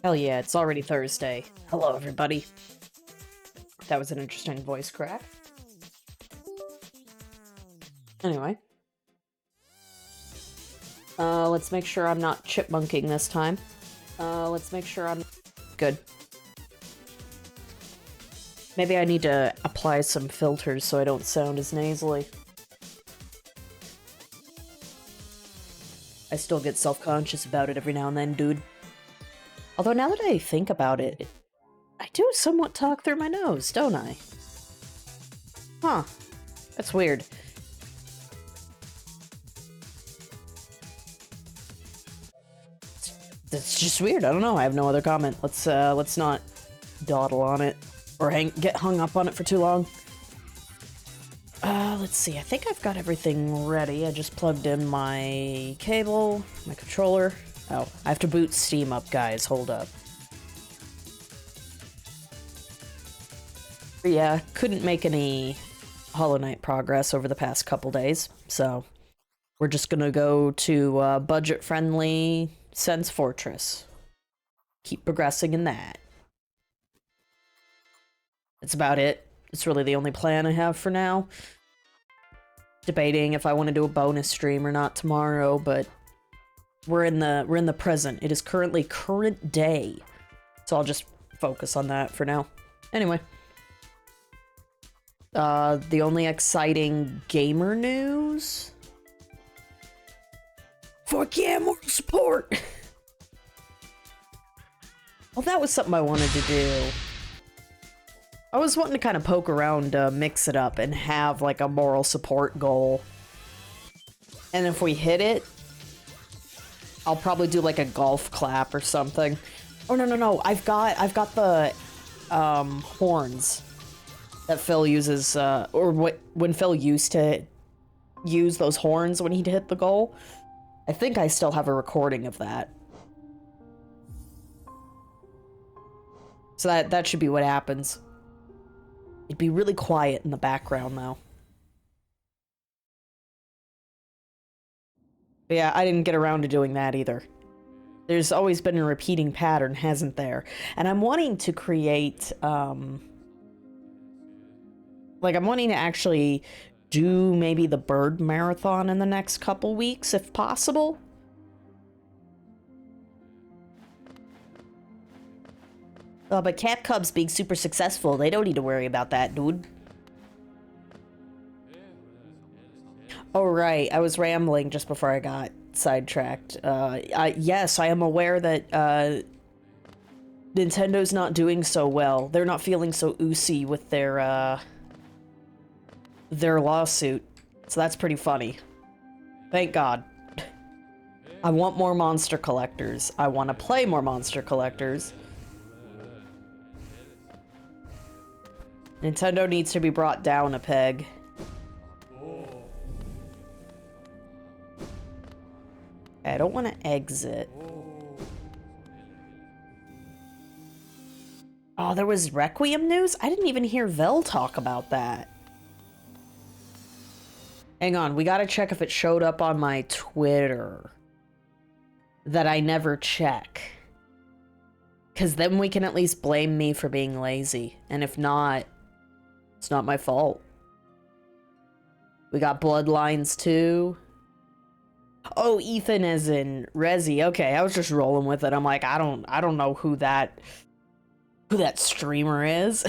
Hell yeah, it's already Thursday. Hello, everybody. That was an interesting voice crack. Anyway. Let's make sure I'm not chipmunking this time. Let's make sure I'm... Good. Maybe I need to apply some filters so I don't sound as nasally. I still get self-conscious about it every now and then, dude. Although now that I think about it, I do somewhat talk through my nose, don't I? Huh. That's weird. That's just weird. I don't know. I have no other comment. Let's not dawdle on it or get hung up on it for too long. Let's see. I think I've got everything ready. I just plugged in my cable, my controller. Oh, I have to boot Steam up, guys. Hold up. But yeah, couldn't make any Hollow Knight progress over the past couple days, so we're just gonna go to budget-friendly Sense Fortress. Keep progressing in that. That's about it. It's really the only plan I have for now. Debating if I want to do a bonus stream or not tomorrow, but we're in the present. It is currently current day, so I'll just focus on that for now. Anyway, the only exciting gamer news. Fuck yeah, more support! Well, that was something I wanted to do. I was wanting to kind of poke around, mix it up, and have, like, a moral support goal. And if we hit it, I'll probably do, like, a golf clap or something. Oh, no. I've got the, horns that Phil uses, when Phil used to use those horns when he'd hit the goal. I think I still have a recording of that. So that should be what happens. It'd be really quiet in the background, though. But yeah, I didn't get around to doing that either. There's always been a repeating pattern, hasn't there? And I'm wanting to create, like, I'm wanting to actually do maybe the bird marathon in the next couple weeks, if possible. But Capcom's being super successful. They don't need to worry about that, dude. Oh, right. I was rambling just before I got sidetracked. Yes, I am aware that, Nintendo's not doing so well. They're not feeling so oozy with their lawsuit. So that's pretty funny. Thank God. I want more Monster Collectors. I want to play more Monster Collectors. Nintendo needs to be brought down a peg. I don't want to exit. Oh, there was Requiem news? I didn't even hear Vel talk about that. Hang on, we gotta check if it showed up on my Twitter. That I never check. Because then we can at least blame me for being lazy. And if not, it's not my fault. We got Bloodlines 2. Oh, Ethan as in Resi. Okay, I was just rolling with it. I'm like, I don't know who that streamer is.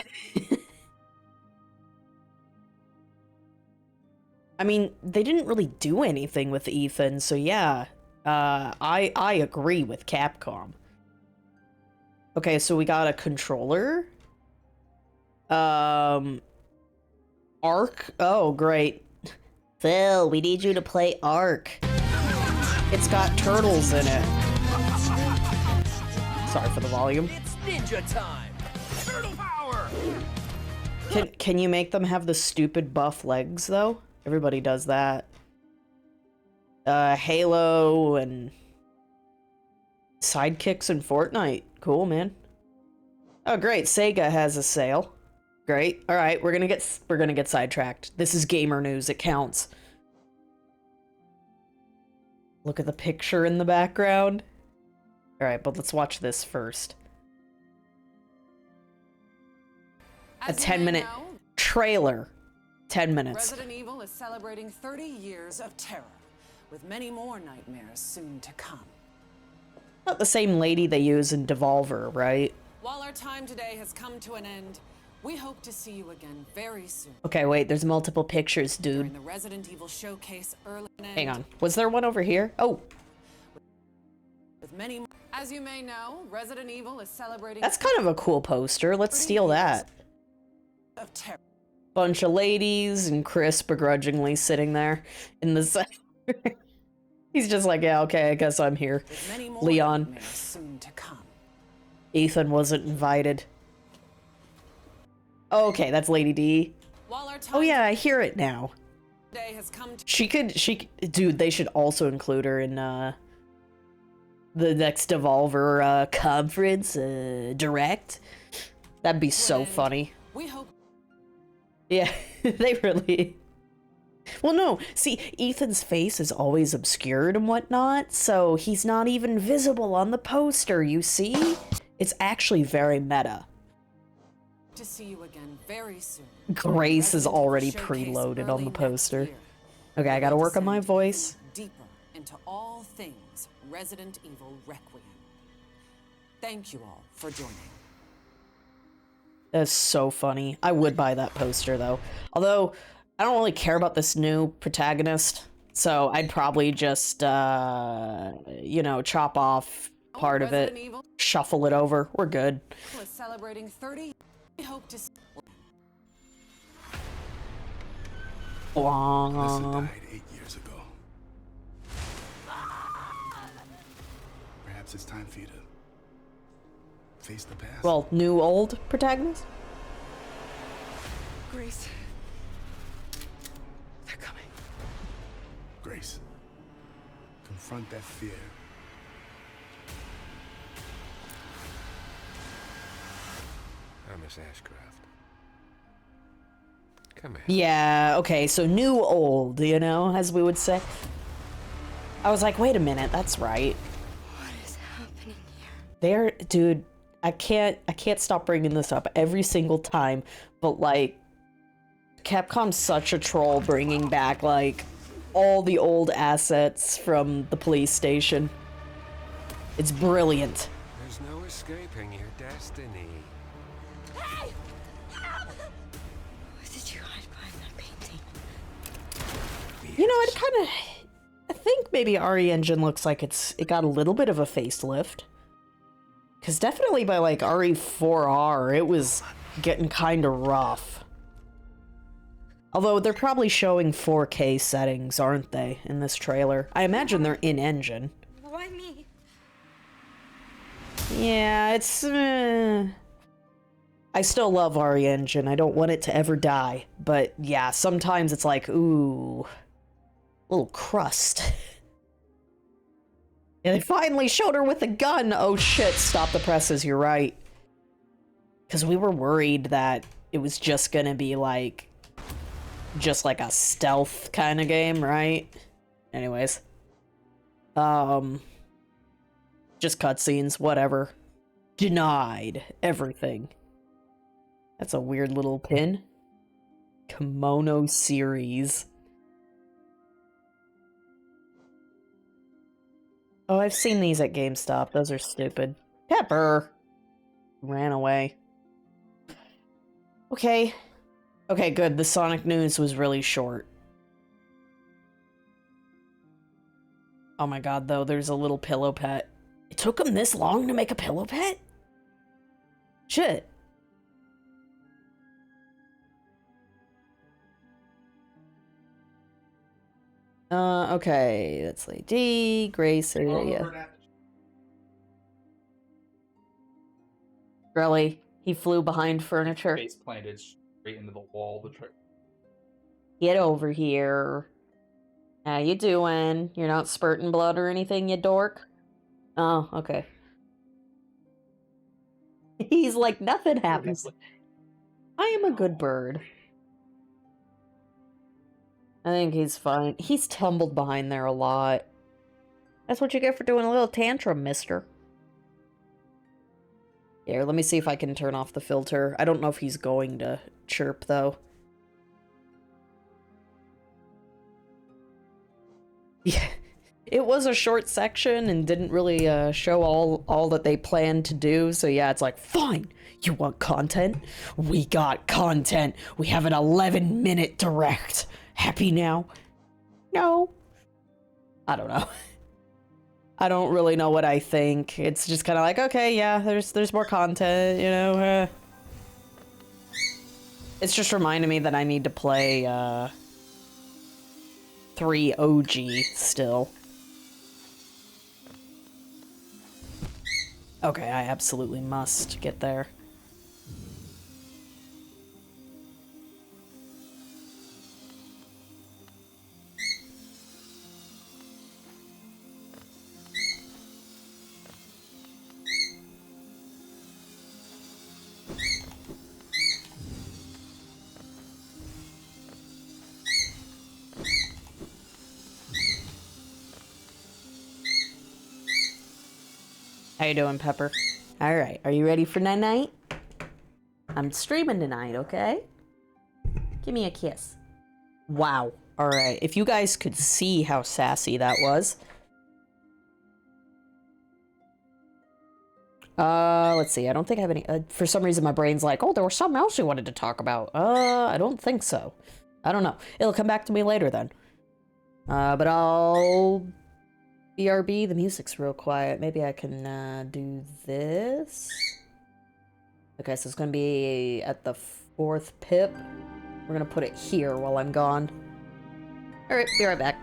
I mean, they didn't really do anything with Ethan, so yeah. I agree with Capcom. Okay, so we got a controller. Ark? Oh, great. Phil, we need you to play Ark. It's got turtles in it. Sorry for the volume. It's ninja time! Turtle power! Can you make them have the stupid buff legs, though? Everybody does that. Halo and sidekicks in Fortnite. Cool, man. Oh, great. Sega has a sale. Great. All right, we're gonna get sidetracked. This is gamer news. It counts. Look at the picture in the background. All right, but let's watch this first. A 10-minute trailer. 10 minutes. Resident Evil is celebrating 30 years of terror, with many more nightmares soon to come. Not the same lady they use in Devolver, right? While our time today has come to an end, we hope to see you again very soon. Okay, wait, there's multiple pictures, During dude. the Resident Evil showcase early and Hang on. Was there one over here? Oh, with many more. As you may know, Resident Evil is celebrating that's kind of a cool poster. Let's steal that. of terror. Bunch of ladies and Chris begrudgingly sitting there in the center. He's just like, yeah, okay, I guess I'm here. With many more Leon. nightmares soon to come. Ethan wasn't invited. Okay, that's Lady D. While our time Oh yeah, I hear it now. today has come to She could, dude, they should also include her in, the next Devolver, conference, direct. That'd be so end, funny. we hope Yeah, they really... Well, no, see, Ethan's face is always obscured and whatnot, so he's not even visible on the poster, you see? It's actually very meta. to see you again very soon. Grace is Resident Evil already showcase preloaded on early the next poster. year. Okay, I gotta We'll work on my descend voice. deeper into all things Resident Evil Requiem. Thank you all for joining. That's so funny. I would buy that poster, though. Although, I don't really care about this new protagonist, so I'd probably just, you know, chop off part of it, Resident Evil shuffle it over. We're good. is celebrating 30. We hope to see Lisa Blom. died 8 years ago. Perhaps it's time for you to face the past. Well, new old protagonist? Grace. They're coming. Grace, confront that fear. Miss Ashcraft. Come here. Yeah, okay, so new old, you know, as we would say. I was like, wait a minute, that's right. What is happening here? There, dude, I can't stop bringing this up every single time, but like, Capcom's such a troll bringing back like all the old assets from the police station. It's brilliant. There's no escaping your destiny. Hey! Help! What did you hide behind that painting? You know, it kind of, I think maybe RE Engine looks like it got a little bit of a facelift. Because definitely by like RE4R, it was getting kind of rough. Although they're probably showing 4K settings, aren't they, in this trailer? I imagine they're in-engine. Why me? Yeah, it's... I still love RE Engine. I don't want it to ever die. But yeah, sometimes it's like, ooh, little crust. And they finally showed her with a gun. Oh shit, stop the presses, you're right. Because we were worried that it was just gonna be like... just like a stealth kind of game, right? Anyways. Just cutscenes, whatever. Denied everything. That's a weird little pin. Kimono series. Oh, I've seen these at GameStop. Those are stupid. Pepper! Ran away. Okay. Okay, good. The Sonic news was really short. Oh my god, though, there's a little pillow pet. It took him this long to make a pillow pet? Shit. Okay, that's Lady Grace, yeah. Really? He flew behind furniture? Face planted straight into the wall. Get over here. How you doing? You're not spurting blood or anything, you dork? Oh, okay. He's like, nothing happens. I am a good bird. I think he's fine. He's tumbled behind there a lot. That's what you get for doing a little tantrum, mister. Here, let me see if I can turn off the filter. I don't know if he's going to chirp, though. Yeah, it was a short section and didn't really show all that they planned to do, so yeah, it's like, fine, you want content? We got content. We have an 11-minute direct. Happy now? No. I don't know. I don't really know what I think. It's just kind of like, okay, yeah, there's more content, you know. It's just reminding me that I need to play 3 OG still. Okay, I absolutely must get there. How you doing, Pepper? Alright, are you ready for night-night? I'm streaming tonight, okay? Give me a kiss. Wow. Alright, if you guys could see how sassy that was. Let's see, I don't think I have any... for some reason my brain's like, oh, there was something else you wanted to talk about. I don't think so. I don't know. It'll come back to me later then. But I'll... BRB, the music's real quiet. Maybe I can do this. Okay, so it's gonna be at the 4th pip. We're gonna put it here while I'm gone. Alright, be right back.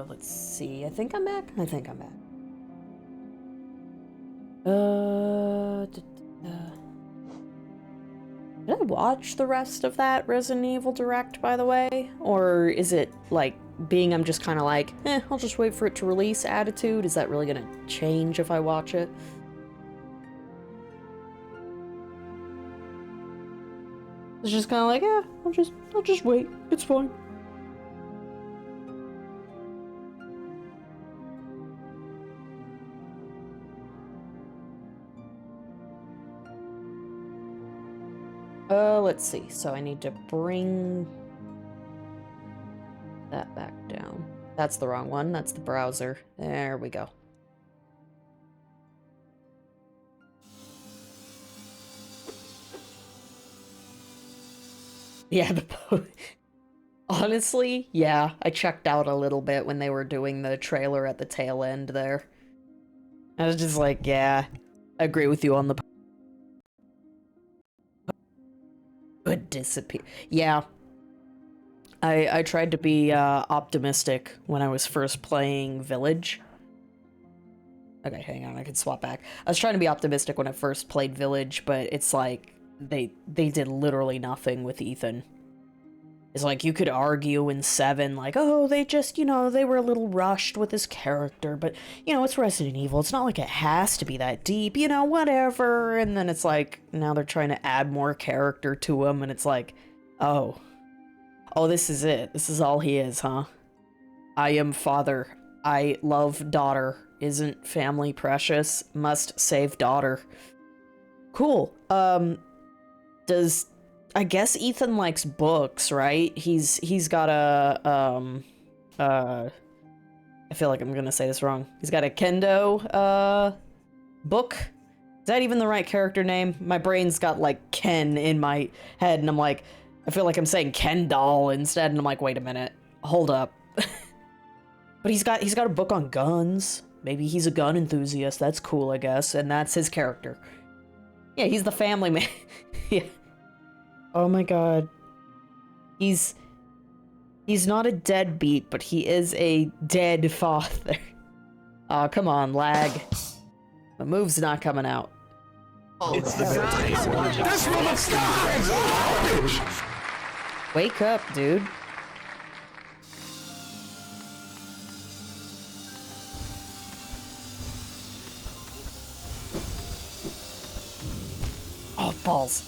Let's see. I think I'm back. I think I'm back. Did I watch the rest of that Resident Evil Direct, by the way? Or is it, like, being I'm just kind of like, I'll just wait for it to release attitude? Is that really gonna change if I watch it? It's just kind of like, yeah, I'll just wait. It's fine. Let's see. So I need to bring that back down. That's the wrong one. That's the browser. There we go. Yeah, honestly, yeah, I checked out a little bit when they were doing the trailer at the tail end there. I was just like, yeah, I agree with you on the could disappear. Yeah. I tried to be optimistic when I was first playing Village. Okay, hang on, I can swap back. I was trying to be optimistic when I first played Village, but it's like they did literally nothing with Ethan. It's like you could argue in 7, like, oh, they just, you know, they were a little rushed with his character, but, you know, it's Resident Evil. It's not like it has to be that deep, you know, whatever. And then it's like, now they're trying to add more character to him, and it's like, oh, this is it. This is all he is, huh? I am father. I love daughter. Isn't family precious? Must save daughter. Cool. I guess Ethan likes books, right? He's got a, I feel like I'm gonna say this wrong. He's got a kendo, book. Is that even the right character name? My brain's got, like, Ken in my head, and I'm like, I feel like I'm saying Ken doll instead, and I'm like, wait a minute. Hold up. But he's got a book on guns. Maybe he's a gun enthusiast. That's cool, I guess. And that's his character. Yeah, he's the family man. Yeah. Oh my god. He's not a deadbeat, but he is a dead father. Oh, come on, lag. The move's not coming out. It's the time. This moment starts! Wake up, dude. Oh, balls.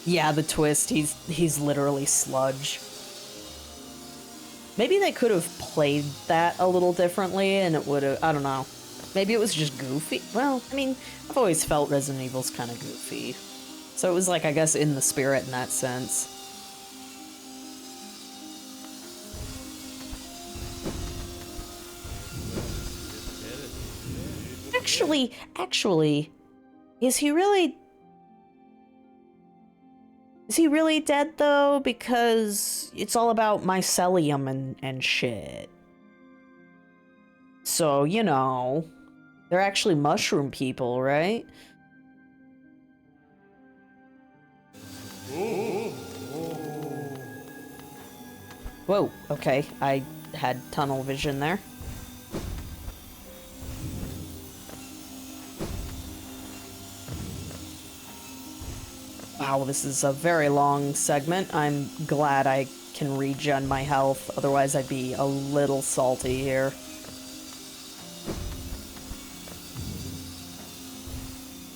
Yeah, the twist, he's literally sludge. Maybe they could have played that a little differently and it would have, I don't know. Maybe it was just goofy. Well, I mean, I've always felt Resident Evil's kind of goofy. So it was like, I guess, in the spirit in that sense. Actually, is he really dead, though? Because it's all about mycelium and shit. So, you know, they're actually mushroom people, right? Whoa, okay, I had tunnel vision there. Wow, this is a very long segment. I'm glad I can regen my health, otherwise I'd be a little salty here.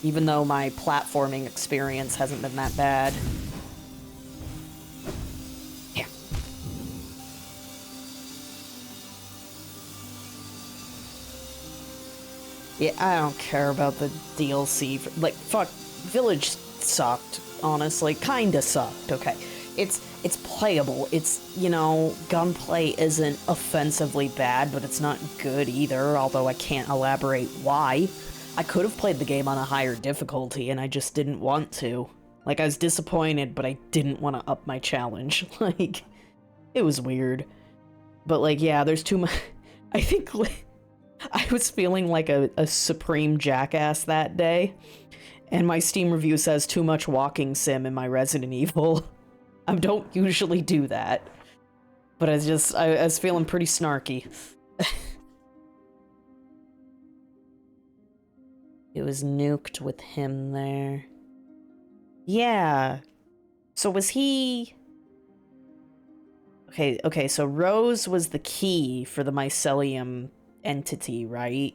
Even though my platforming experience hasn't been that bad. Yeah. Yeah, I don't care about the DLC. Like, fuck, Village sucked, honestly. Kinda sucked, okay. It's playable. It's, you know, gunplay isn't offensively bad, but it's not good either, although I can't elaborate why. I could have played the game on a higher difficulty, and I just didn't want to. Like, I was disappointed, but I didn't want to up my challenge. Like, it was weird. But, like, yeah, there's too much... I think I was feeling like a supreme jackass that day, and my Steam review says too much walking sim in my Resident Evil. I don't usually do that. But I was feeling pretty snarky. It was nuked with him there. Yeah. So was he... Okay, so Rose was the key for the mycelium entity, right?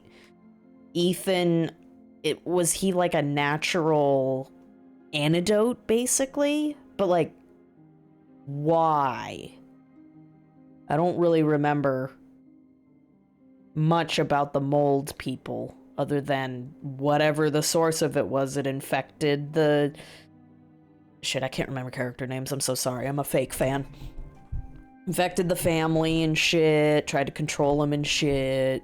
Ethan, was he like a natural antidote, basically? But, like, why? I don't really remember much about the mold people. Other than whatever the source of it was, it infected the... Shit, I can't remember character names, I'm so sorry, I'm a fake fan. Infected the family and shit, tried to control them and shit.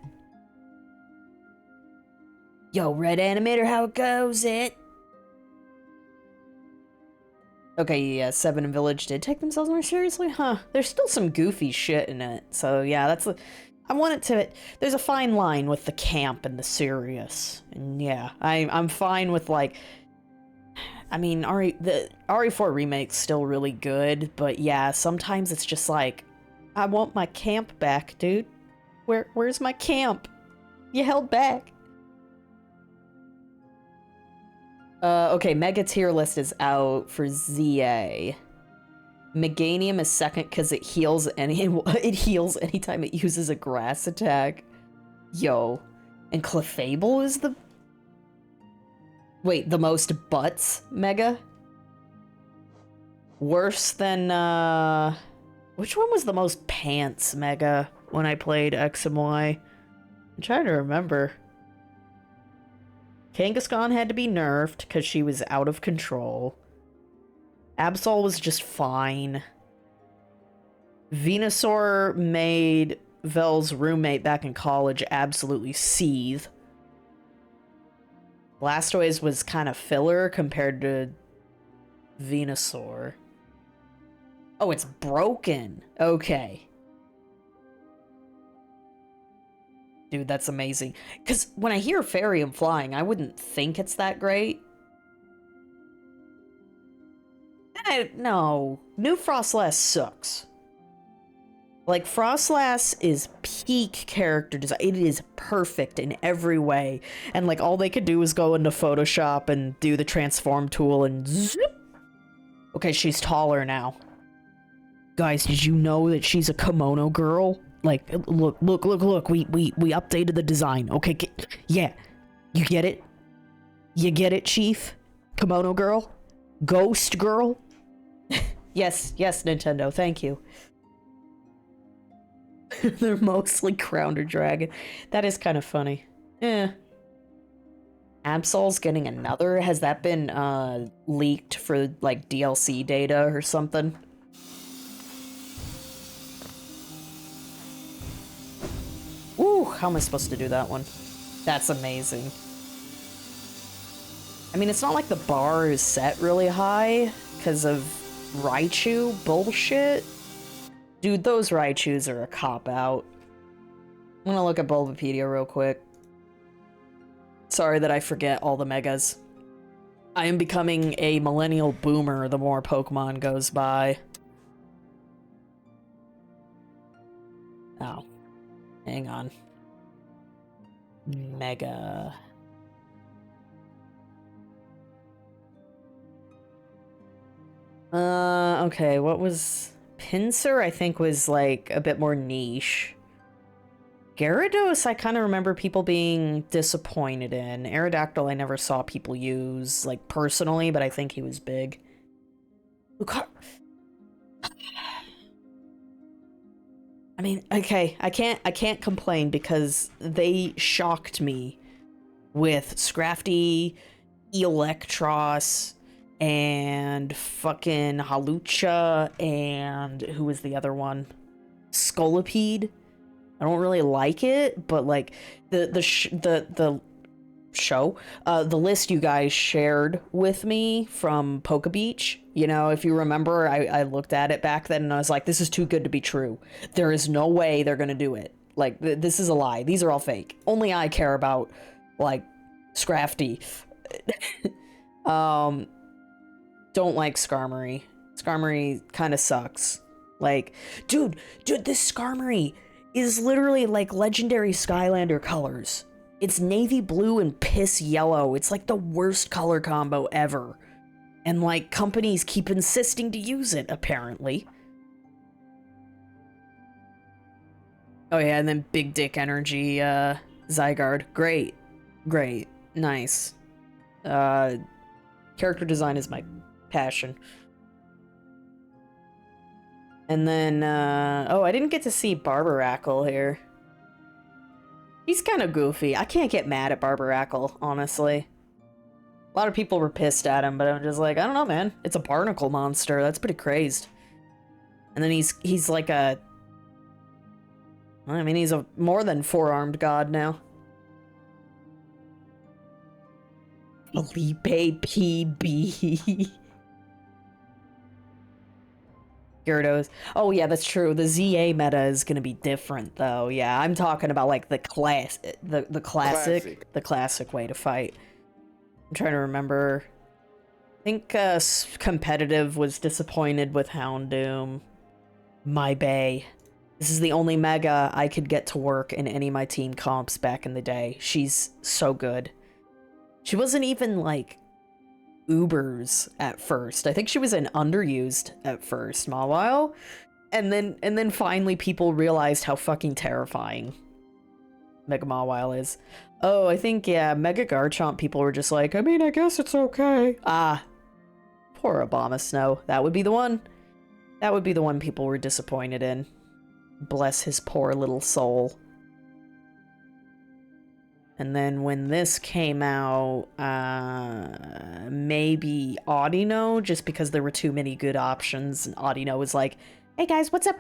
Yo, Red Animator, how it goes, it? Okay, yeah, 7 and Village did take themselves more seriously? Huh, there's still some goofy shit in it, so yeah, that's... I want it to... There's a fine line with the camp and the serious. And yeah, I'm fine with, like... I mean, the RE4 remake's still really good, but yeah, sometimes it's just like, I want my camp back, dude. Where's my camp? You held back. Okay, Mega tier list is out for ZA. Meganium is second because it heals anytime it uses a grass attack. Yo. And Clefable is the... Wait, the most butts Mega? Worse than, which one was the most pants Mega when I played X and Y? I'm trying to remember. Kangaskhan had to be nerfed because she was out of control. Absol was just fine. Venusaur made Vel's roommate back in college absolutely seethe. Blastoise was kind of filler compared to Venusaur. Oh, it's broken. Okay. Dude, that's amazing. Because when I hear Fairyam flying, I wouldn't think it's that great. No. New Frostlass sucks. Like, Frostlass is peak character design. It is perfect in every way. And, like, all they could do was go into Photoshop and do the transform tool and zip. Okay, she's taller now. Guys, did you know that she's a kimono girl? Like, look, we updated the design. Okay, yeah. You get it? You get it, Chief? Kimono girl? Ghost girl? Yes, Nintendo, thank you. They're mostly Crowned or Dragon. That is kind of funny. Absol's getting another? Has that been, leaked for, like, DLC data or something? Ooh, how am I supposed to do that one? That's amazing. I mean, it's not like the bar is set really high because of Raichu bullshit. Dude, those Raichus are a cop-out. I'm gonna look at Bulbapedia real quick. Sorry that I forget all the megas. I am becoming a millennial boomer the more Pokemon goes by. Oh. Hang on. Mega. Okay, what was... Pinsir, I think, was, like, a bit more niche. Gyarados, I kind of remember people being disappointed in. Aerodactyl, I never saw people use, like, personally, but I think he was big. I mean, okay, I can't complain because they shocked me with Scrafty, Electros, and fucking Halucha, and who was the other one? Scolipede. I don't really like it, but like the list you guys shared with me from Poke Beach, you know, if you remember, I looked at it back then and I was like, this is too good to be true. There is no way they're gonna do it. Like, this is a lie. These are all fake. Only I care about, like, Scrafty. Don't like Skarmory. Skarmory kind of sucks. Like, dude, this Skarmory is literally like legendary Skylander colors. It's navy blue and piss yellow. It's like the worst color combo ever. And like, companies keep insisting to use it, apparently. Oh yeah, and then Big Dick Energy, Zygarde. Great. Nice. Character design is my passion. And then, oh, I didn't get to see Barbarackle here. He's kind of goofy. I can't get mad at Barbarackle, honestly. A lot of people were pissed at him, but I'm just like, I don't know, man. It's a barnacle monster. That's pretty crazed. And then he's like a... I mean, he's a more than four-armed god now. Felipe PB. Gyarados. Oh yeah, that's true. The ZA meta is gonna be different though. Yeah, I'm talking about like the classic way to fight. I'm trying to remember. think competitive was disappointed with Houndoom. My bae. This is the only Mega I could get to work in any of my team comps back in the day. She's so good. She wasn't even like Ubers at first. I think she was an underused at first, Mawile. And then finally people realized how fucking terrifying Mega Mawile is. Oh, I think, yeah, Mega Garchomp people were just like, I mean, I guess it's okay. Ah, poor Abomasnow. That would be the one. That would be the one people were disappointed in. Bless his poor little soul. And then when this came out, maybe Audino, just because there were too many good options, and Audino was like, hey guys, what's up?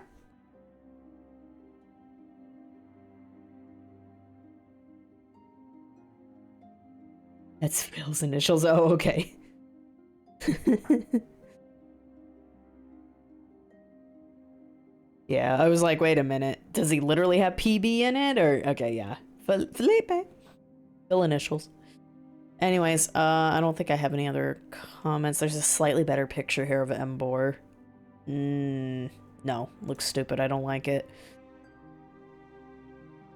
That's Phil's initials. Oh, okay. Yeah, I was like, wait a minute. Does he literally have PB in it? Or, okay, yeah. Felipe. Phil initials. Anyways, I don't think I have any other comments. There's a slightly better picture here of Emboar. No, looks stupid. I don't like it.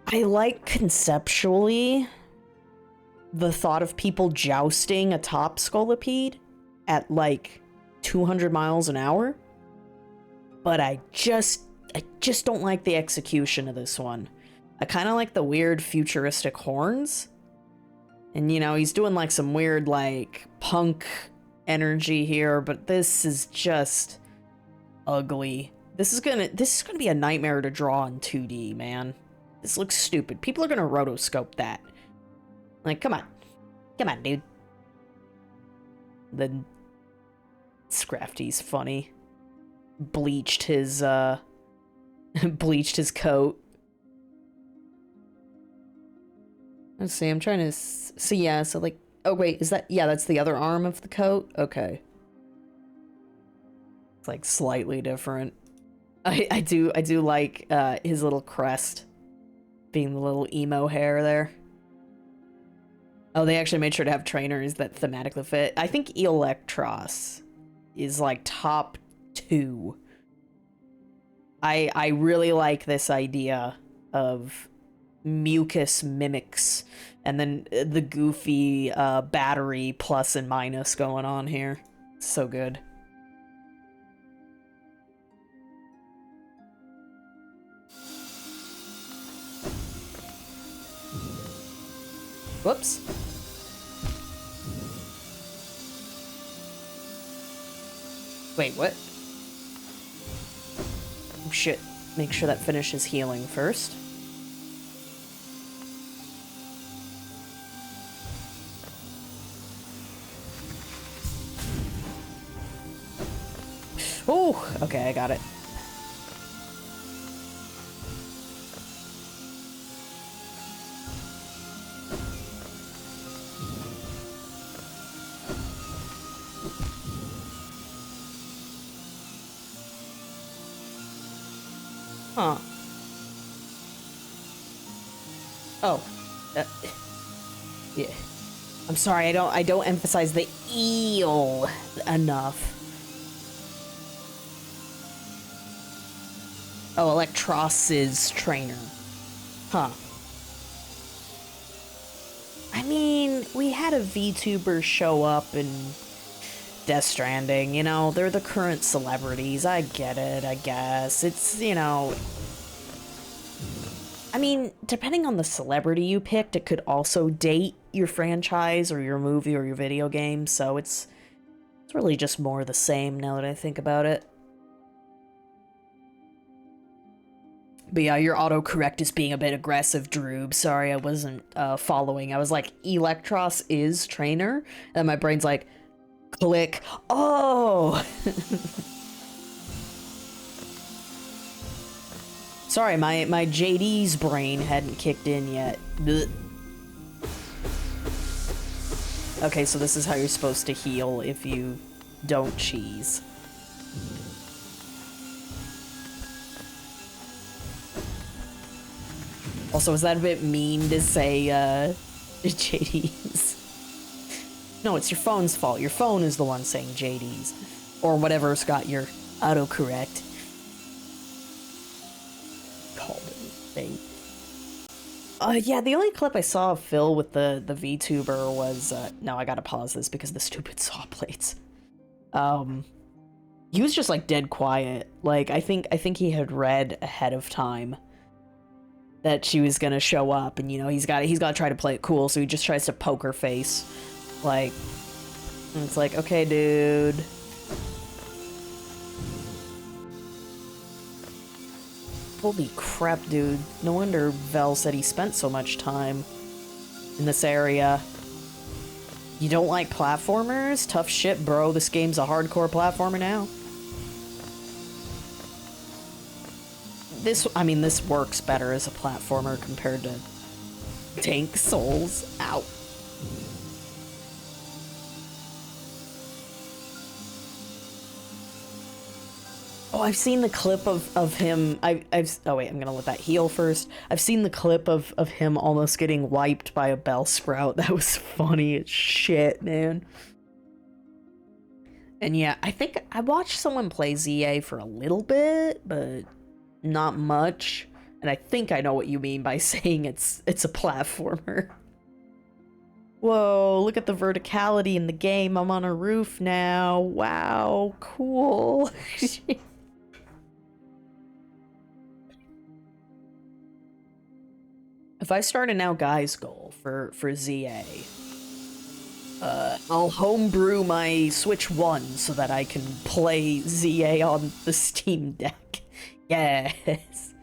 I like conceptually the thought of people jousting atop Scolipede at like 200 miles an hour, but I just don't like the execution of this one. I kind of like the weird futuristic horns, and you know, he's doing like some weird like punk energy here, but this is just ugly. This is gonna be a nightmare to draw in 2D, man. This looks stupid. People are gonna rotoscope that. Like, come on, dude. Then Scrafty's funny. Bleached his coat. Let's see, I'm trying to see, yeah, so like, oh wait, is that, yeah, that's the other arm of the coat? Okay. It's like slightly different. I do like his little crest being the little emo hair there. Oh, they actually made sure to have trainers that thematically fit. I think Electros is like top 2. I really like this idea of mucus mimics and then the goofy battery plus and minus going on here. It's so good. Whoops. Wait, what? Oh shit. Make sure that finishes healing first. Oh, okay, I got it. Huh. Oh. Yeah. I'm sorry, I don't emphasize the eel enough. Oh, Electros's trainer. Huh. I mean, we had a VTuber show up in Death Stranding, you know, they're the current celebrities. I get it, I guess. It's, you know, I mean, depending on the celebrity you picked, it could also date your franchise or your movie or your video game, so it's really just more the same now that I think about it. But yeah, your autocorrect is being a bit aggressive, Droob. Sorry, I wasn't following. I was like, Electros is trainer, and my brain's like, click. Oh! Sorry, my JD's brain hadn't kicked in yet. Blech. Okay, so this is how you're supposed to heal if you don't cheese. Also, is that a bit mean to say, JD's? No, it's your phone's fault. Your phone is the one saying JD's. Or whatever's got your autocorrect. Called it thing. Yeah, the only clip I saw of Phil with the VTuber was, no, I gotta pause this because of the stupid saw plates. He was just, like, dead quiet. Like, I think he had read ahead of time that she was gonna show up, and, you know, he's gotta try to play it cool, so he just tries to poke her face. Like, and it's like, okay, dude. Holy crap, dude. No wonder Vel said he spent so much time in this area. You don't like platformers? Tough shit, bro. This game's a hardcore platformer now. This works better as a platformer compared to Tank Souls. Ow. Oh, I've seen the clip of him. Oh wait, I'm gonna let that heal first. I've seen the clip of him almost getting wiped by a Bellsprout. That was funny as shit, man. And yeah, I think I watched someone play ZA for a little bit, but not much. And I think I know what you mean by saying it's a platformer. Whoa, look at the verticality in the game. I'm on a roof now. Wow, cool. If I start a Now Guys goal for ZA, I'll homebrew my Switch 1 so that I can play ZA on the Steam Deck. Yes.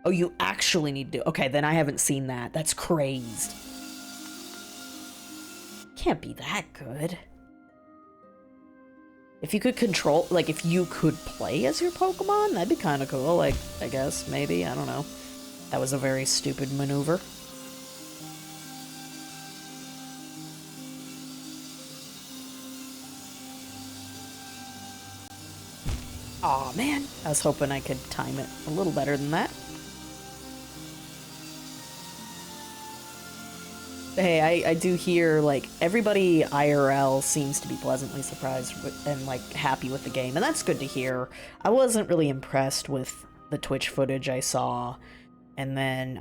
Oh, you actually need to... Okay, then I haven't seen that. That's crazed. Can't be that good. If you could control... Like, if you could play as your Pokemon, that'd be kind of cool. Like, I guess, maybe. I don't know. That was a very stupid maneuver. Aw, man. I was hoping I could time it a little better than that. Hey, I do hear, like, everybody IRL seems to be pleasantly surprised and, like, happy with the game, and that's good to hear. I wasn't really impressed with the Twitch footage I saw, and then,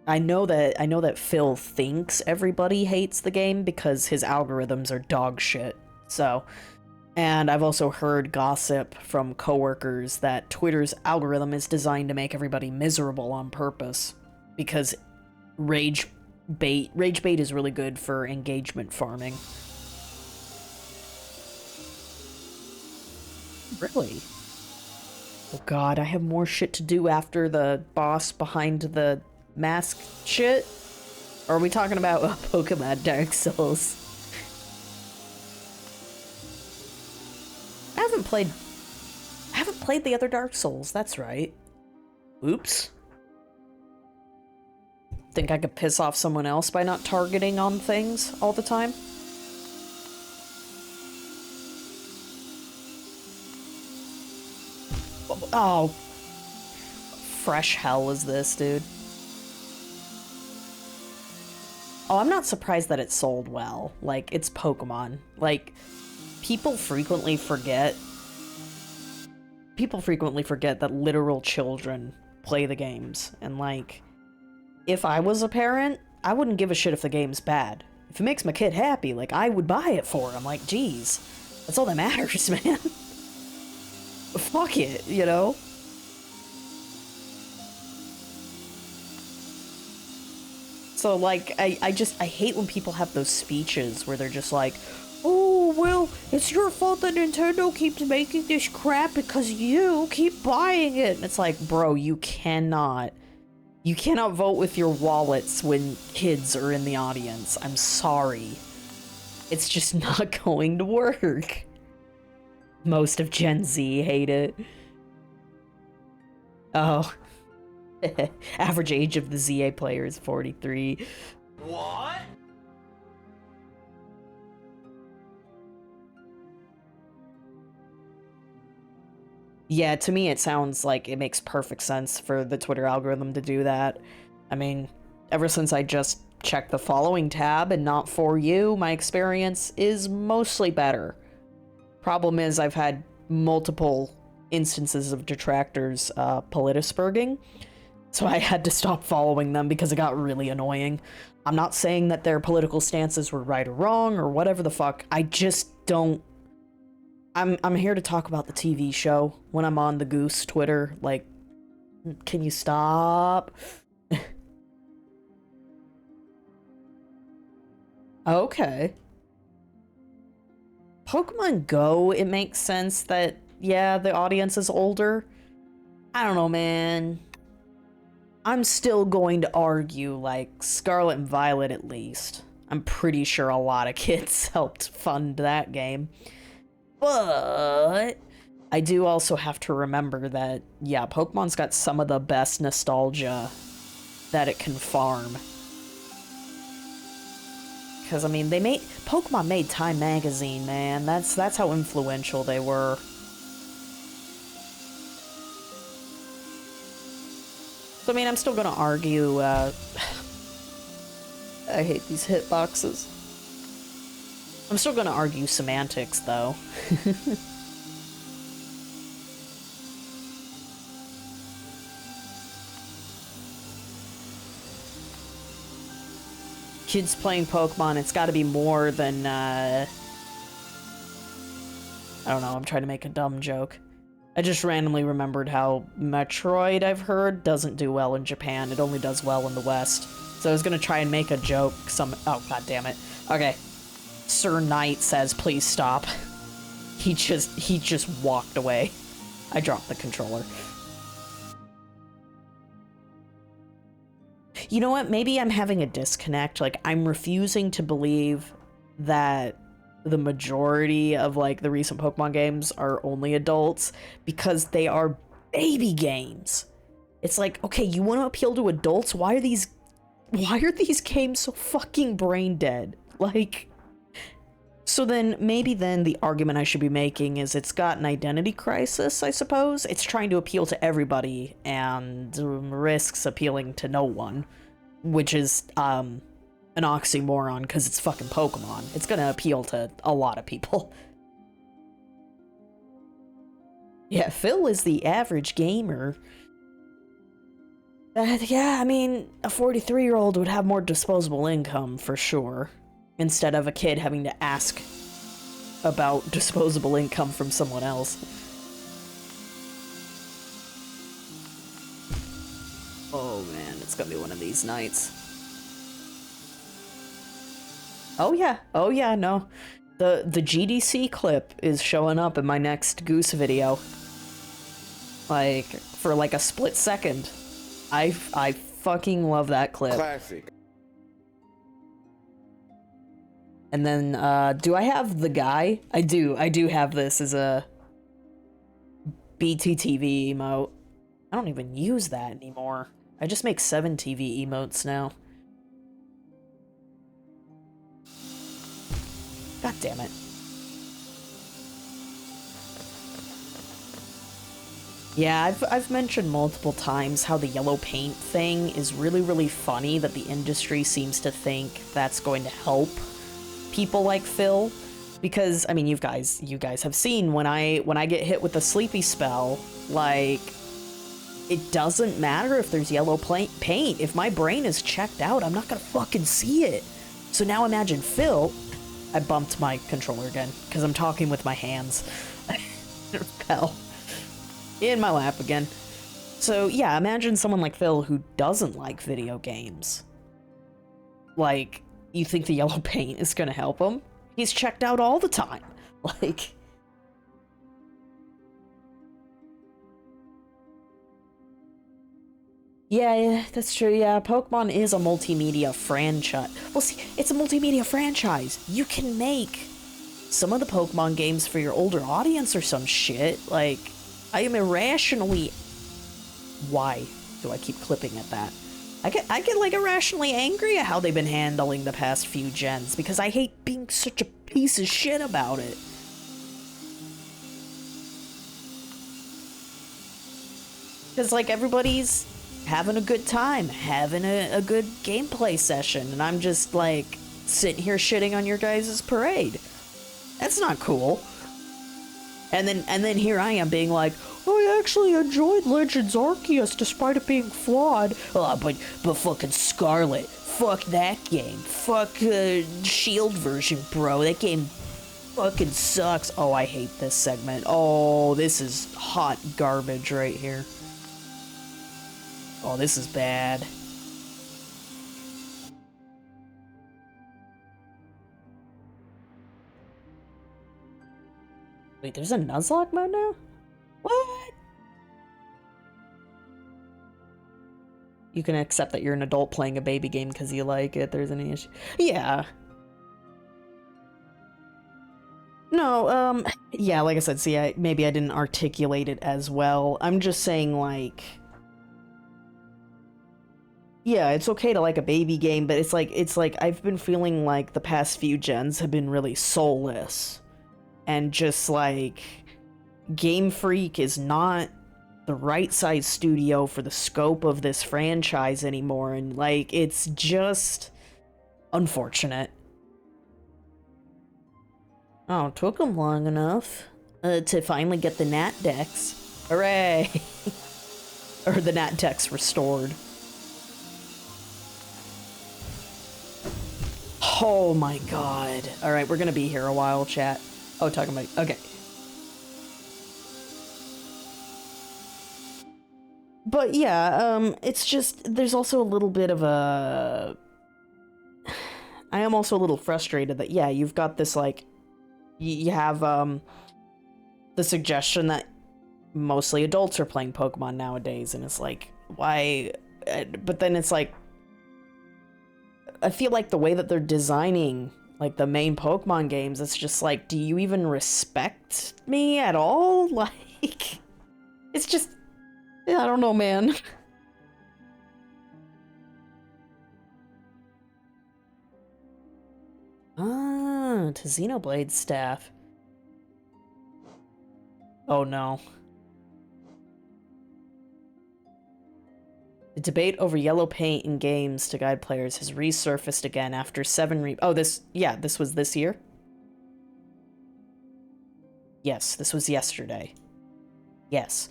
I know that Phil thinks everybody hates the game because his algorithms are dog shit, so... And I've also heard gossip from coworkers that Twitter's algorithm is designed to make everybody miserable on purpose, because rage bait is really good for engagement farming. Really? Oh god, I have more shit to do after the boss behind the mask shit? Or are we talking about Pokemon Dark Souls? I haven't played the other Dark Souls, that's right. Oops. Think I could piss off someone else by not targeting on things all the time? Oh. Fresh hell is this, dude. Oh, I'm not surprised that it sold well. Like, it's Pokemon. Like, people frequently forget that literal children play the games. And, like, if I was a parent, I wouldn't give a shit if the game's bad. If it makes my kid happy, like, I would buy it for him. Like, geez, that's all that matters, man. Fuck it, you know? So, like, I hate when people have those speeches where they're just like, oh, well, it's your fault that Nintendo keeps making this crap because you keep buying it. And it's like, bro, you cannot vote with your wallets when kids are in the audience. I'm sorry. It's just not going to work. Most of Gen Z hate it. Oh. Average age of the ZA player is 43. What? Yeah, to me it sounds like it makes perfect sense for the Twitter algorithm to do that. I mean, ever since I just check the following tab and not for you, my experience is mostly better. Problem is, I've had multiple instances of detractors politisburging, so I had to stop following them because it got really annoying. I'm not saying that their political stances were right or wrong or whatever the fuck. I just don't... I'm here to talk about the TV show when I'm on the Goose Twitter. Like, can you stop? Okay. Pokemon Go, it makes sense that, yeah, the audience is older. I don't know, man. I'm still going to argue, like, Scarlet and Violet at least. I'm pretty sure a lot of kids helped fund that game. But I do also have to remember that, yeah, Pokemon's got some of the best nostalgia that it can farm. Because, I mean, Pokemon made Time Magazine, man. That's how influential they were. So, I mean, I'm still gonna argue, I hate these hitboxes. I'm still gonna argue semantics, though. Kids playing Pokemon, it's gotta be more than, I don't know, I'm trying to make a dumb joke. I just randomly remembered how Metroid, I've heard, doesn't do well in Japan. It only does well in the West. So I was gonna try and make a joke, oh, god damn it. Okay. Sir Knight says, please stop. He just walked away. I dropped the controller. You know what? Maybe I'm having a disconnect. Like, I'm refusing to believe that the majority of, like, the recent Pokemon games are only adults because they are baby games. It's like, okay, you want to appeal to adults? Why are these games so fucking brain dead? Like, so then maybe then the argument I should be making is it's got an identity crisis, I suppose. It's trying to appeal to everybody and risks appealing to no one, which is an oxymoron because it's fucking Pokemon. It's gonna appeal to a lot of people. Yeah, Phil is the average gamer. Yeah, I mean, a 43-year-old would have more disposable income for sure, instead of a kid having to ask about disposable income from someone else. Oh man, it's gonna be one of these nights. Oh yeah, no. The GDC clip is showing up in my next Goose video. Like, for like a split second. I fucking love that clip. Classic. And then, do I have the guy? I do have this as a BTTV emote. I don't even use that anymore. I just make 7 TV emotes now. God damn it. Yeah, I've mentioned multiple times how the yellow paint thing is really, really funny that the industry seems to think that's going to help people like Phil, because I mean you guys have seen when I get hit with a sleepy spell, like, it doesn't matter if there's yellow paint. If my brain is checked out, I'm not gonna fucking see it. So now imagine Phil. I bumped my controller again because I'm talking with my hands. Fell in my lap again. So yeah, imagine someone like Phil who doesn't like video games. Like, you think the yellow paint is gonna help him? He's checked out all the time. Like... Yeah, that's true, yeah. Pokemon is a multimedia franchise. Well, see, it's a multimedia franchise. You can make some of the Pokemon games for your older audience or some shit. Like, I am irrationally... Why do I keep clipping at that? I get like irrationally angry at how they've been handling the past few gens because I hate being such a piece of shit about it. Because, like, everybody's having a good time, having a good gameplay session, and I'm just like sitting here shitting on your guys' parade. That's not cool. And then here I am being like, I actually enjoyed Legends Arceus despite it being flawed. But fucking Scarlet, fuck that game. Fuck Shield version, bro. That game fucking sucks. Oh, I hate this segment. Oh, this is hot garbage right here. Oh, this is bad. Wait, there's a Nuzlocke mode now? What? You can accept that you're an adult playing a baby game because you like it. There's any issue. Yeah. No, yeah, like I said, see, maybe I didn't articulate it as well. I'm just saying, like, yeah, it's okay to like a baby game, but it's like I've been feeling like the past few gens have been really soulless. And just like, Game Freak is not the right size studio for the scope of this franchise anymore, and like, it's just unfortunate. Oh, it took them long enough to finally get the Nat Dex. Hooray! Or the Nat Dex restored. Oh my god. Alright, we're gonna be here a while, chat. Oh, talking about... Okay. But yeah, it's just... There's also a little bit of a... I am also a little frustrated that, yeah, you've got this, like... You have, the suggestion that mostly adults are playing Pokemon nowadays, and it's like, why... But then it's like... I feel like the way that they're designing... like, the main Pokemon games, it's just like, do you even respect me at all? Like, it's just, yeah, I don't know, man. To Xenoblade staff. Oh no. The debate over yellow paint in games to guide players has resurfaced again after 7 Oh, this was this year? Yes, this was yesterday. Yes.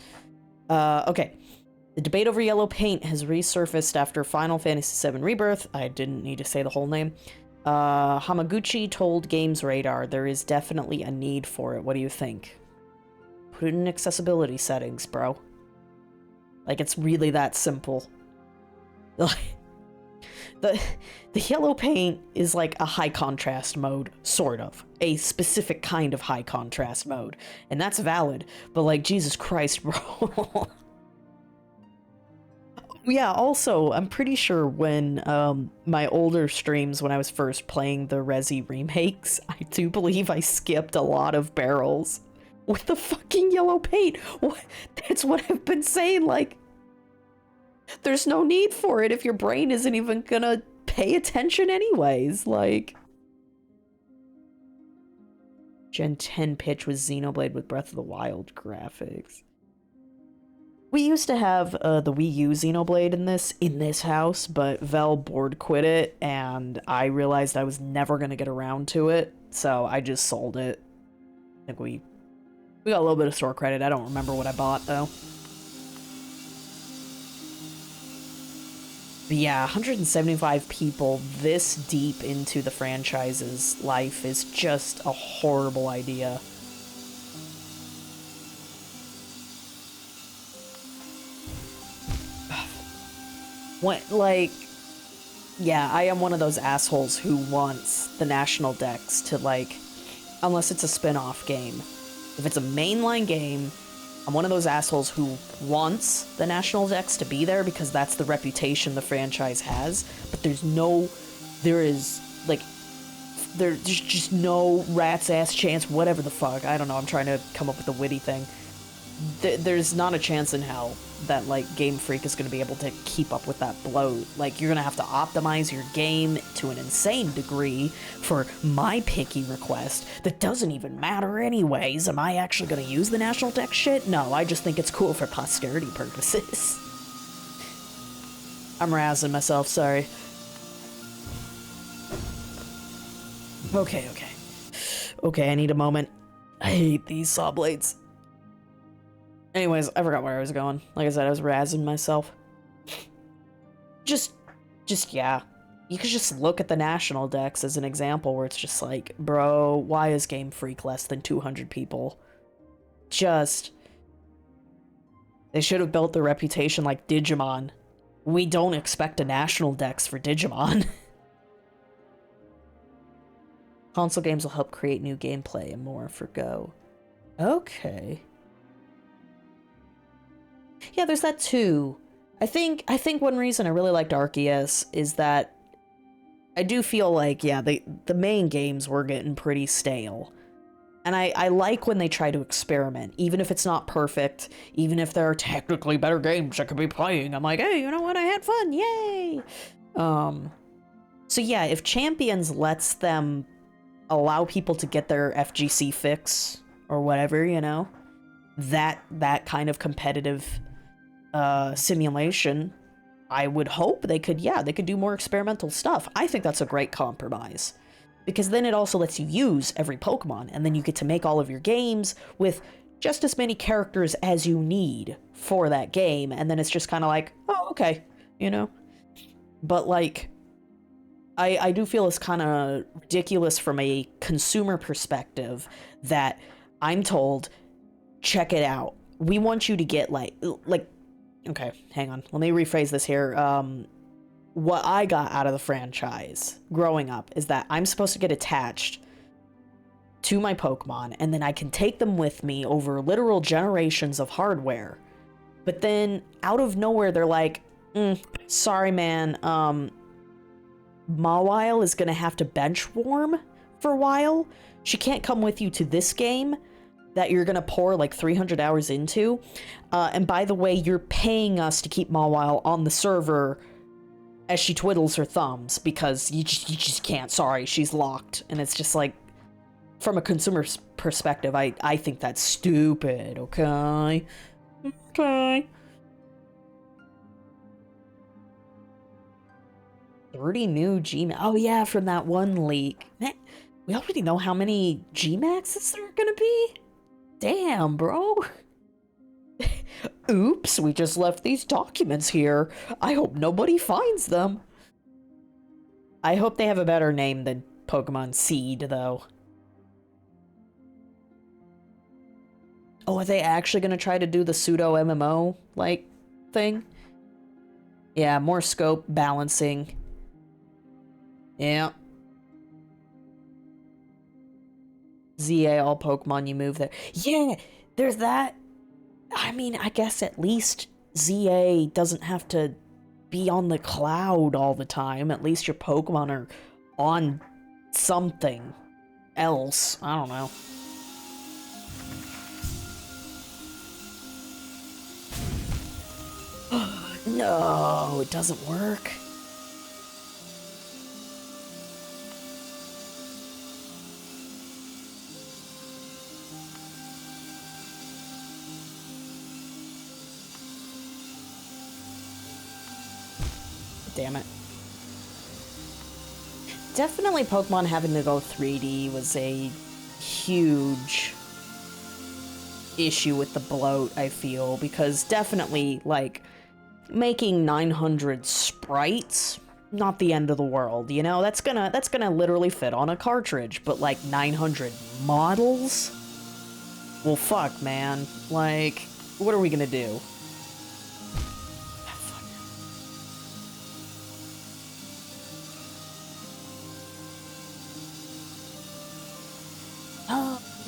Okay. The debate over yellow paint has resurfaced after Final Fantasy VII Rebirth. I didn't need to say the whole name. Hamaguchi told Games Radar there is definitely a need for it. What do you think? Put it in accessibility settings, bro. Like, it's really that simple. The yellow paint is like a high contrast mode, sort of. A specific kind of high contrast mode. And that's valid, but like, Jesus Christ, bro. Yeah, also, I'm pretty sure when my older streams, when I was first playing the Resi remakes, I do believe I skipped a lot of barrels with the fucking yellow paint. That's what I've been saying, like, there's no need for it if your brain isn't even gonna pay attention anyways, like... Gen 10 pitch was Xenoblade with Breath of the Wild graphics. We used to have the Wii U Xenoblade in this house, but Vel board quit it, and I realized I was never gonna get around to it, so I just sold it. I think we got a little bit of store credit. I don't remember what I bought, though. But yeah, 175 people this deep into the franchise's life is just a horrible idea. What, like, yeah, I am one of those assholes who wants the National Dex to, like, unless it's a spin-off game. If it's a mainline game, I'm one of those assholes who wants the National Dex to be there because that's the reputation the franchise has, but there's just no rat's ass chance, whatever the fuck, I don't know, I'm trying to come up with a witty thing. There's not a chance in hell that, like, Game Freak is going to be able to keep up with that bloat. Like, you're going to have to optimize your game to an insane degree for my picky request that doesn't even matter anyways. Am I actually going to use the National Dex shit? No, I just think it's cool for posterity purposes. I'm razzing myself, sorry. Okay, okay. Okay, I need a moment. I hate these saw blades. Anyways, I forgot where I was going. Like I said, I was razzing myself. Just, yeah. You could just look at the national decks as an example where it's just like, bro, why is Game Freak less than 200 people? Just... They should have built their reputation like Digimon. We don't expect a national dex for Digimon. Console games will help create new gameplay and more for Go. Okay. Yeah, there's that too. I think one reason I really liked Arceus is that I do feel like, yeah, the main games were getting pretty stale. And I like when they try to experiment, even if it's not perfect, even if there are technically better games I could be playing. I'm like, hey, you know what? I had fun. Yay! So yeah, if Champions lets them allow people to get their FGC fix or whatever, you know, that kind of competitive simulation, I would hope they could do more experimental stuff. I think that's a great compromise. Because then it also lets you use every Pokemon, and then you get to make all of your games with just as many characters as you need for that game, and then it's just kind of like, oh, okay, you know? But, like, I do feel it's kind of ridiculous from a consumer perspective that I'm told, check it out. We want you to get, like, okay, hang on. Let me rephrase this here. What I got out of the franchise growing up is that I'm supposed to get attached to my Pokemon, and then I can take them with me over literal generations of hardware. But then, out of nowhere, they're like, sorry, man, Mawile is gonna have to bench warm for a while. She can't come with you to this game that you're gonna pour like 300 hours into. And by the way, you're paying us to keep Mawile on the server as she twiddles her thumbs, because you just can't. Sorry, she's locked. And it's just like, from a consumer's perspective, I think that's stupid, okay? Okay. 30 new Gmax. Oh yeah, from that one leak. Man, we already know how many Gmaxes there are gonna be? Damn, bro. Oops, we just left these documents here. I hope nobody finds them. I hope they have a better name than Pokemon Seed, though. Oh, are they actually gonna try to do the pseudo MMO, like, thing? Yeah, more scope, balancing. Yeah. ZA, all Pokemon you move there. Yeah, there's that. I mean, I guess at least ZA doesn't have to be on the cloud all the time. At least your Pokemon are on something else. I don't know. No, it doesn't work. Damn it. Definitely Pokemon having to go 3D was a huge issue with the bloat, I feel, because definitely, like, making 900 sprites, not the end of the world, you know? That's gonna literally fit on a cartridge, but like 900 models? Well, fuck, man. Like, what are we gonna do?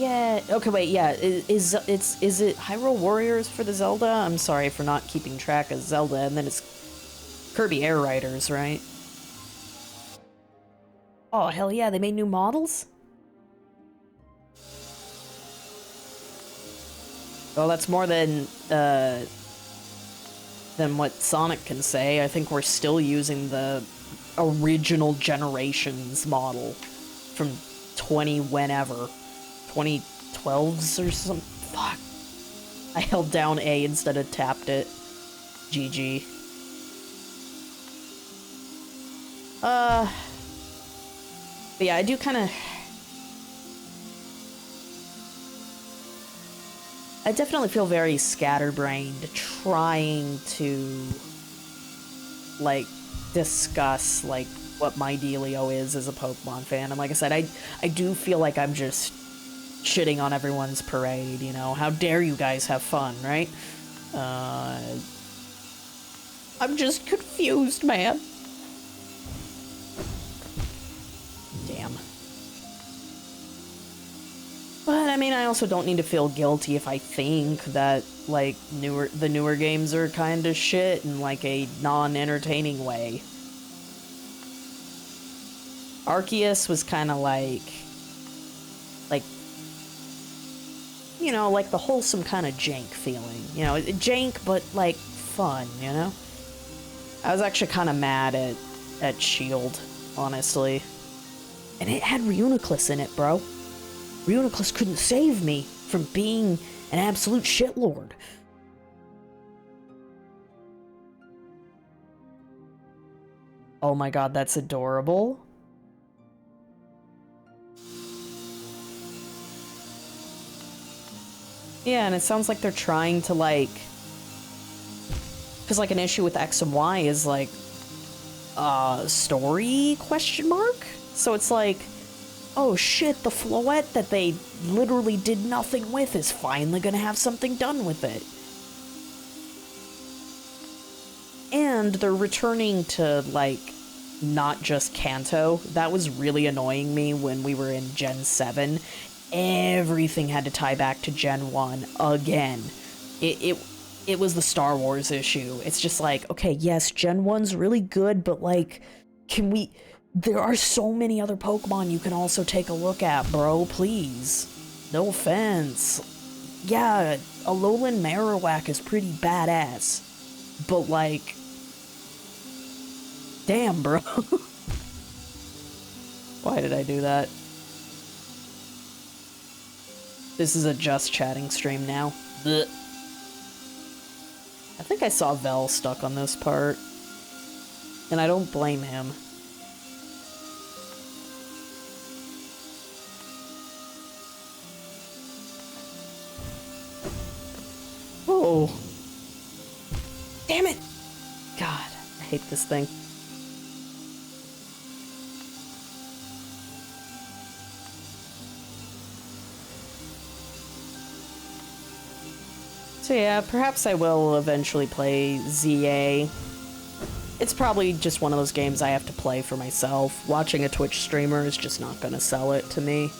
Yeah, okay, wait, yeah, is it Hyrule Warriors for the Zelda? I'm sorry for not keeping track of Zelda, and then it's Kirby Air Riders, right? Oh, hell yeah, they made new models? Well, that's more than what Sonic can say. I think we're still using the original Generations model from 2012s or something. Fuck. I held down A instead of tapped it. GG. But yeah, I do kind of... I definitely feel very scatterbrained trying to, like, discuss, like, what my dealio is as a Pokemon fan. And like I said, I do feel like I'm just shitting on everyone's parade, you know? How dare you guys have fun, right? I'm just confused, man. Damn. But, I mean, I also don't need to feel guilty if I think that, like, the newer games are kind of shit in, like, a non-entertaining way. Arceus was kind of like, you know, like the wholesome kind of jank feeling. You know, jank, but, like, fun, you know? I was actually kind of mad at Shield, honestly. And it had Reuniclus in it, bro. Reuniclus couldn't save me from being an absolute shitlord. Oh my god, that's adorable. Yeah, and it sounds like they're trying to, like... Because, like, an issue with X and Y is, like... story? Question mark? So it's like... Oh shit, the Floette that they literally did nothing with is finally gonna have something done with it. And they're returning to, like, not just Kanto. That was really annoying me when we were in Gen 7. Everything had to tie back to Gen 1 again. It was the Star Wars issue. It's just like, okay, yes, Gen 1's really good, but, like, can we... There are so many other Pokemon you can also take a look at, bro, please. No offense. Yeah, Alolan Marowak is pretty badass. But, like... Damn, bro. Why did I do that? This is a just chatting stream now. Blech. I think I saw Vel stuck on this part. And I don't blame him. Oh. Damn it! God, I hate this thing. So yeah, perhaps I will eventually play ZA. It's probably just one of those games I have to play for myself. Watching a Twitch streamer is just not gonna sell it to me.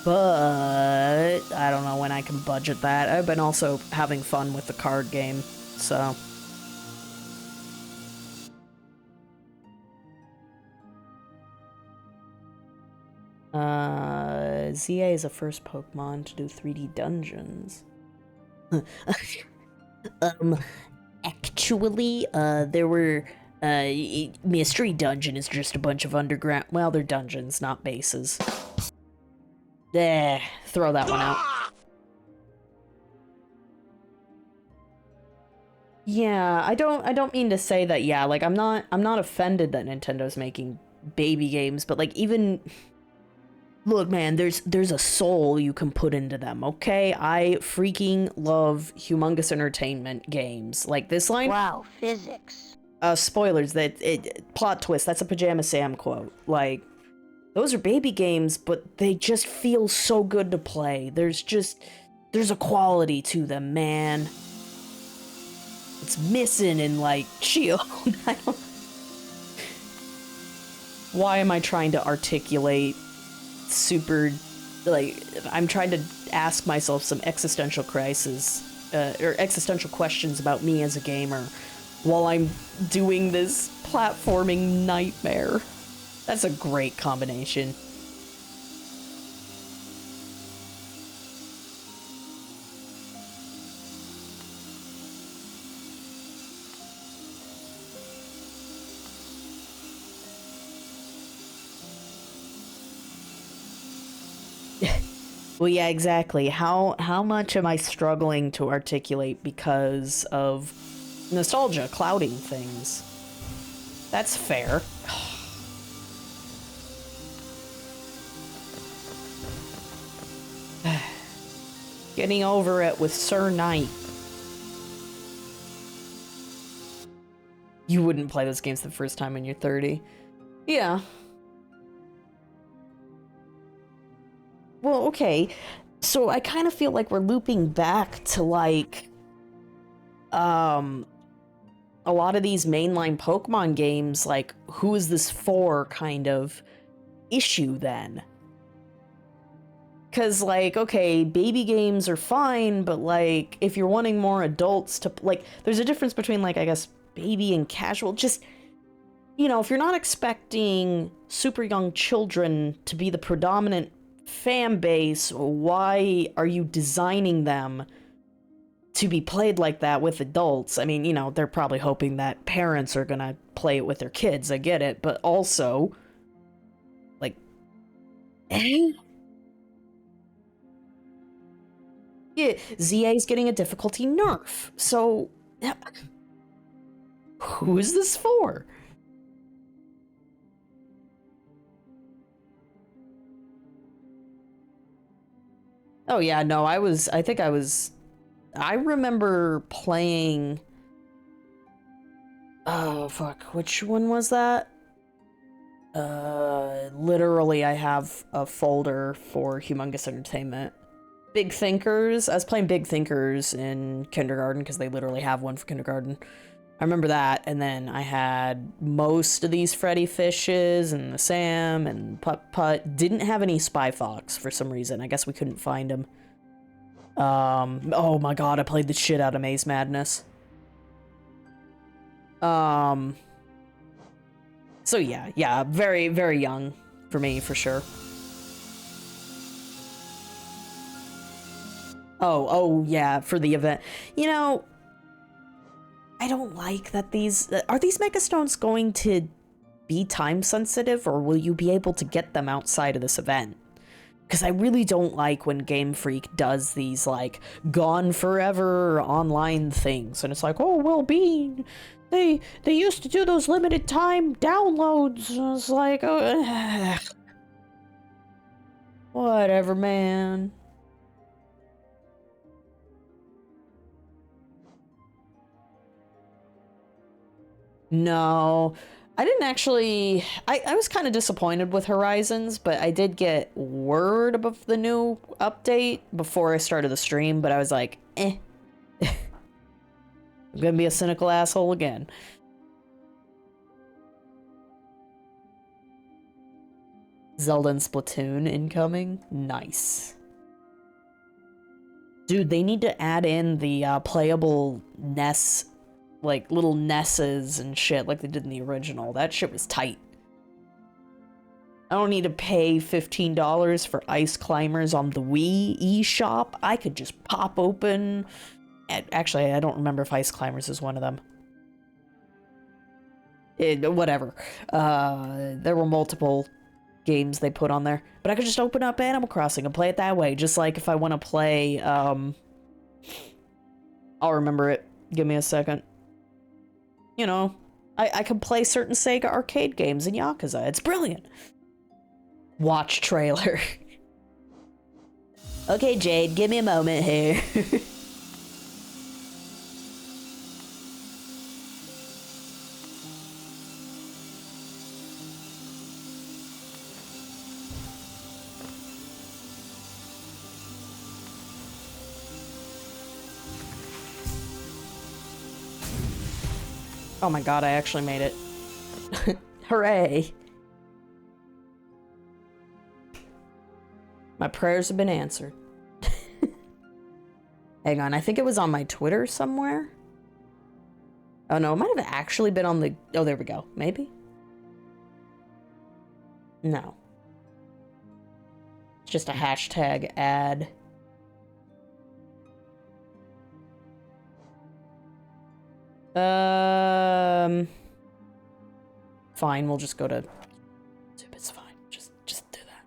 But I don't know when I can budget that. I've been also having fun with the card game, so... ZA is the first Pokemon to do 3D dungeons. Actually, there were, Mystery Dungeon is just a bunch of underground... Well, they're dungeons, not bases. Throw that one out. Yeah, I don't mean to say that, yeah, like, I'm not offended that Nintendo's making baby games, but, like, even... Look, man, there's a soul you can put into them, okay? I freaking love Humongous Entertainment games. Like, this line... Wow, physics. Spoilers, plot twist, that's a Pajama Sam quote. Like, those are baby games, but they just feel so good to play. There's a quality to them, man. It's missing in, like, Shield. Why am I trying to articulate super, like, I'm trying to ask myself some existential crisis, or existential questions about me as a gamer while I'm doing this platforming nightmare. That's a great combination. Well, yeah, exactly. How much am I struggling to articulate because of nostalgia clouding things? That's fair. Getting over it with Sir Knight. You wouldn't play those games the first time when you're 30. Yeah. Well, okay. So I kind of feel like we're looping back to, like, a lot of these mainline Pokemon games, like, who is this for kind of issue then? Because, like, okay, baby games are fine, but, like, if you're wanting more adults to, like, there's a difference between, like, I guess, baby and casual. Just, you know, if you're not expecting super young children to be the predominant fan base, why are you designing them to be played like that with adults? I mean, you know, they're probably hoping that parents are gonna play it with their kids, I get it, but also, like, eh? Yeah, ZA's getting a difficulty nerf, so who is this for? Oh yeah, no, I remember playing, oh fuck, which one was that? Literally I have a folder for Humongous Entertainment. Big Thinkers. I was playing Big Thinkers in kindergarten because they literally have one for kindergarten. I remember that, and then I had most of these Freddy Fishes and the Sam and Putt Putt. Didn't have any Spy Fox for some reason. I guess we couldn't find him. Oh my god, I played the shit out of Maze Madness. So yeah, very, very young for me, for sure. Oh yeah, for the event. You know, I don't like that these... Are these Megastones going to be time sensitive, or will you be able to get them outside of this event? Because I really don't like when Game Freak does these, like, gone forever online things. And it's like, oh, well, Bean, they used to do those limited time downloads. And it's like, oh, whatever, man. No, I didn't actually... I was kind of disappointed with Horizons, but I did get word of the new update before I started the stream, but I was like, eh. I'm gonna be a cynical asshole again. Zelda and Splatoon incoming? Nice. Dude, they need to add in the playable NES, like, little Nesses and shit like they did in the original. That shit was tight. I don't need to pay $15 for Ice Climbers on the Wii eShop. I could just pop open... Actually, I don't remember if Ice Climbers is one of them. Whatever. There were multiple games they put on there. But I could just open up Animal Crossing and play it that way. Just like if I want to play... I'll remember it. Give me a second. You know, I can play certain Sega arcade games in Yakuza. It's brilliant. Watch trailer. Okay, Jade, give me a moment here. Oh my god, I actually made it. Hooray! My prayers have been answered. Hang on, I think it was on my Twitter somewhere. Oh no, it might have actually been on the... Oh, there we go. Maybe? No. It's just a hashtag ad. Fine, we'll just go to... It's fine. Just do that.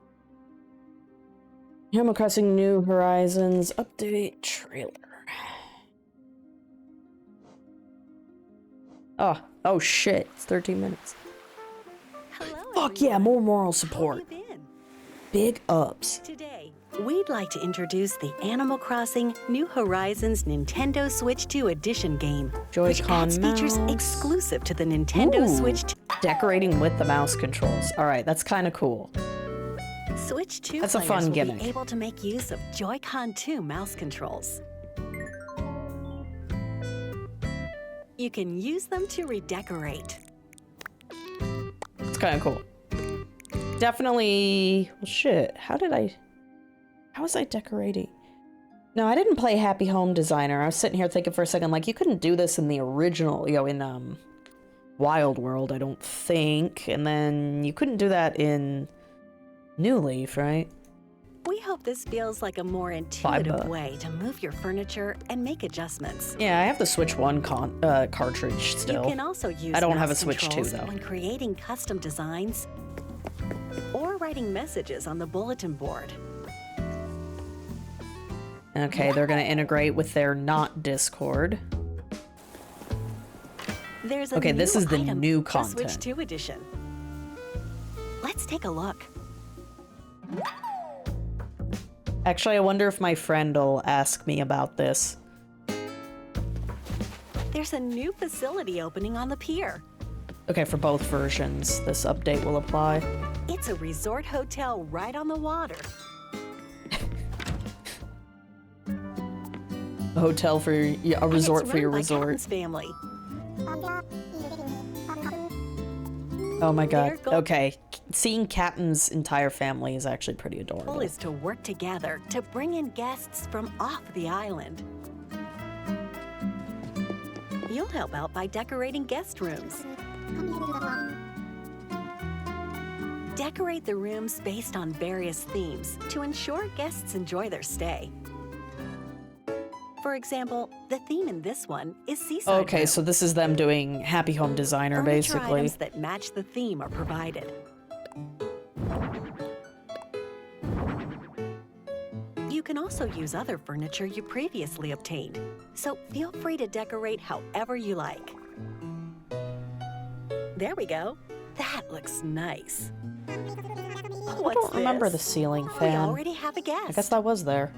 Animal Crossing New Horizons update trailer. Oh shit, it's 13 minutes. Hello, Fuck yeah, more moral How support. have you been? Big ups. Today, we'd like to introduce the Animal Crossing New Horizons Nintendo Switch 2 Edition game, which Joy-Con adds features mouse. exclusive to the Nintendo Ooh, Switch 2. Decorating with the mouse controls. Alright, that's kind of cool. Switch 2 That's a players fun will gimmick. be able to make use of Joy-Con 2 mouse controls. You can use them to redecorate. It's kind of cool. Definitely... Well, shit. How was I decorating? No, I didn't play Happy Home Designer. I was sitting here thinking for a second, like, you couldn't do this in the original, you know, in, Wild World, I don't think. And then you couldn't do that in New Leaf, right? We hope this feels like a more intuitive way to move your furniture and make adjustments. Yeah, I have the Switch 1 cartridge still. You can also use I don't have a mouse Switch 2, controls though. when creating custom designs or writing messages on the bulletin board. Okay, they're gonna integrate with their not Discord. There's a Okay, new this is the item new for Switch content. 2 edition. Let's take a look. Actually, I wonder if my friend will ask me about this. There's a new facility opening on the pier. Okay, for both versions, this update will apply. It's a resort hotel right on the water. A hotel for a And resort it's for run your by resort. Captain's family. Oh my god. Their goal- Okay, seeing Captain's entire family is actually pretty The adorable. goal is to work together to bring in guests from off the island. You'll help out by decorating guest rooms. Decorate the rooms based on various themes to ensure guests enjoy their stay. For example, the theme in this one is Seaside Okay, Room. so this is them doing Happy Home Designer, Furniture basically. items that match the theme are provided. You can also use other furniture you previously obtained, so feel free to decorate however you like. There we go. That looks nice. I don't remember the ceiling We fan. already have a guest. I guess that was there.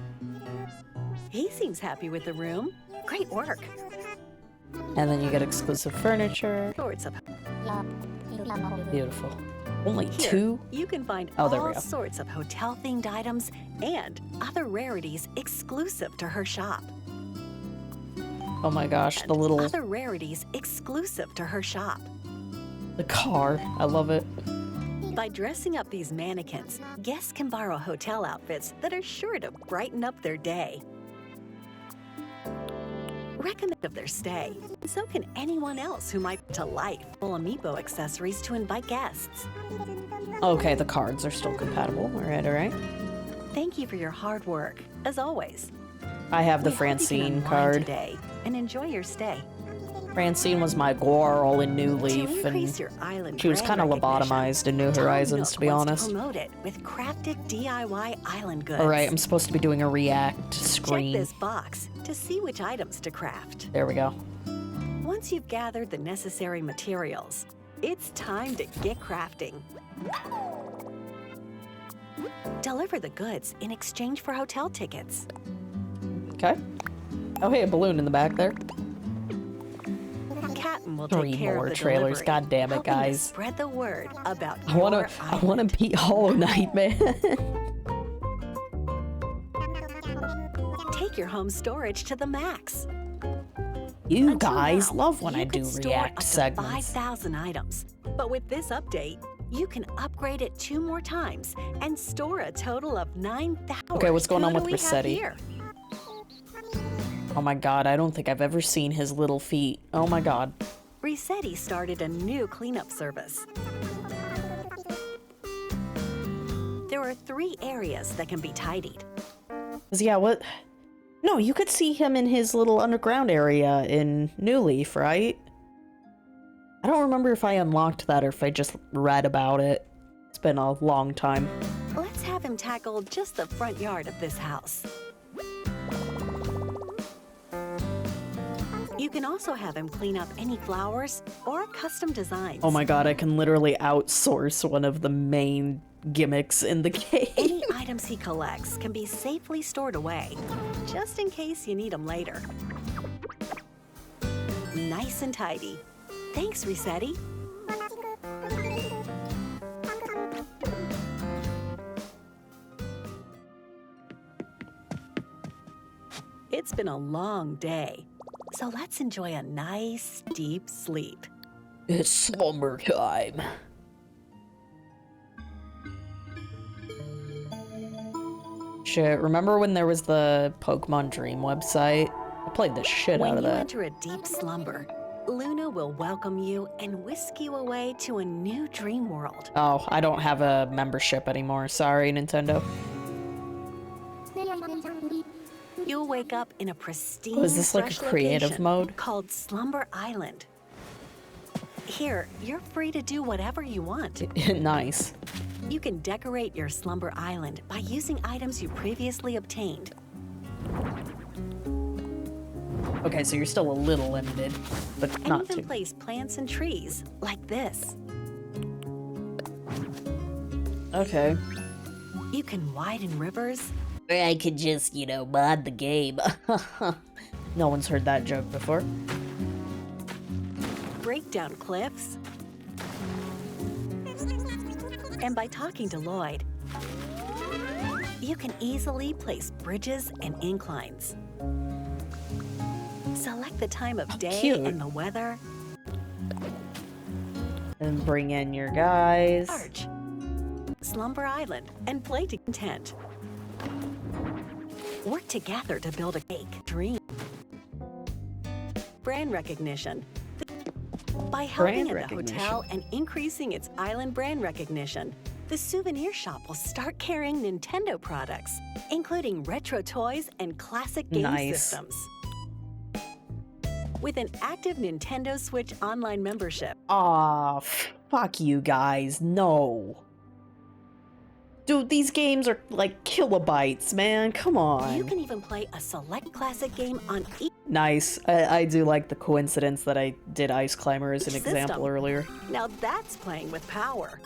He seems happy with the room. Great work. And then you get exclusive furniture. Sorts of Beautiful. Only Here, two? you can find Oh, there we all go. sorts of hotel-themed items and other rarities exclusive to her shop. Oh my gosh, the And little... other rarities exclusive to her shop. The car. I love it. By dressing up these mannequins, guests can borrow hotel outfits that are sure to brighten up their day. Recommend of their stay. So can anyone else who might to life full amiibo accessories to invite guests. Okay, the cards are still compatible. Alright, alright. Thank you for your hard work, as always. I have the We hope you can Francine unwind card. today and enjoy your stay. Francine was my girl in New To Leaf, increase and your island she was brand kind of recognition, lobotomized in New Tom Horizons, Nook to be wants honest. To promote it with crafted DIY island goods. Alright, I'm supposed to be doing a react Check screen. this box to see which items to craft. There we go. Once you've gathered the necessary materials, it's time to get crafting. Deliver the goods in exchange for hotel tickets. Okay. Oh, hey, a balloon in the back there. Captain will Three take care more of the trailers. delivery, God damn it, helping to guys. spread the word about I wanna your island. beat Hollow Knight, man. Take your home storage to the max. You Until guys now, love when you I do could store react up to segments. 5,000 items. But with this update, you can upgrade it 2 more times and store a total of 9,000. Okay, what's going on Who with do we have Rossetti? here? Oh my god, I don't think I've ever seen his little feet. Oh my god. Rossetti started a new cleanup service. There are 3 areas that can be tidied. 'Cause, yeah, what? No, you could see him in his little underground area in New Leaf, right? I don't remember if I unlocked that or if I just read about it. It's been a long time. Let's have him tackle just the front You can also have him clean up any flowers or custom designs. Oh my god, I can literally outsource one of the main gimmicks in the game. Any items he collects can be safely stored away, just in case you need them later. Nice and tidy. Thanks, Resetti. It's been a long day, so let's enjoy a nice, deep sleep. It's slumber time. Shit, remember when there was the Pokemon Dream website? I played the shit out of When you that. enter a deep slumber, Luna will welcome you and whisk you away to a new dream world. Oh, I don't have a membership anymore. Sorry, Nintendo. You'll wake up in a pristine, Oh, is this like a fresh creative location mode? called Slumber Island. Here, you're free to do whatever you want. Nice. You can decorate your Slumber Island by using items you previously obtained. Okay, so you're still a little limited, but And not even too. place plants and trees, like this. Okay. You can widen rivers, I could just, mod the game. No one's heard that joke before. break down cliffs, and by talking to Lloyd, you can easily place bridges and inclines. Select the time of day cute. and the weather. And bring in your guys. Arch, Slumber Island, and play to content. Work together to build a cake dream. Brand recognition. By helping Brand at the recognition. hotel and increasing its island brand recognition, the souvenir shop will start carrying Nintendo products, including retro toys and classic game Nice. systems. With an active Nintendo Switch online membership, Aw, fuck you guys. No. Dude, these games are like kilobytes, man. Come on. you can even play a select classic game on each. Nice. I do like the coincidence that I did Ice Climber as an System. example earlier. Now that's playing with power.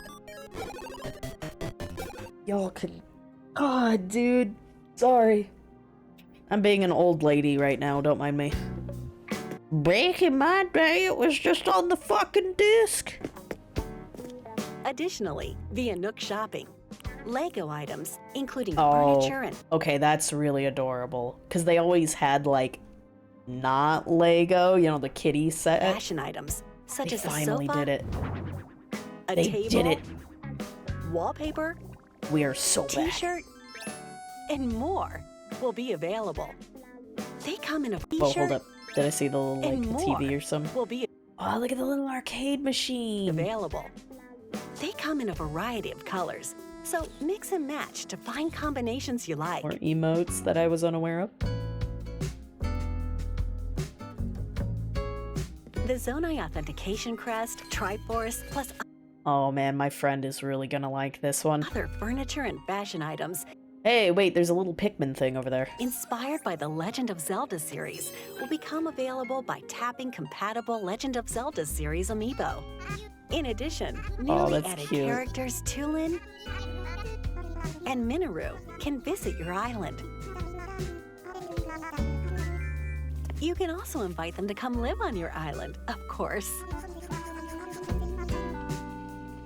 Y'all could... God, dude. Sorry. I'm being an old lady right now, don't mind me. Back in my day, it was just on the fucking disc. Additionally, via Nook Shopping, Lego items, including Oh, furniture and okay, that's really adorable. Because they always had, like, not Lego, the kitty set. fashion items, such They as a finally sofa, did it. a They table, did it. wallpaper, We are so back. t-shirt, and more will be available. They come in a Oh, hold t-shirt up. Did I see the little, like, and TV more or something? will be Oh, look at the little arcade machine. available. They come in a variety of colors, so mix and match to find combinations you like. Or emotes that I was unaware of. The Zonai Authentication Crest, Triforce, plus Oh man, my friend is really gonna like this one. other furniture and fashion items Hey, wait, there's a little Pikmin thing over there. inspired by the Legend of Zelda series will become available by tapping compatible Legend of Zelda series amiibo. In addition, newly that's added cute. characters Tulin and Minoru can visit your island. You can also invite them to come live on your island, of course.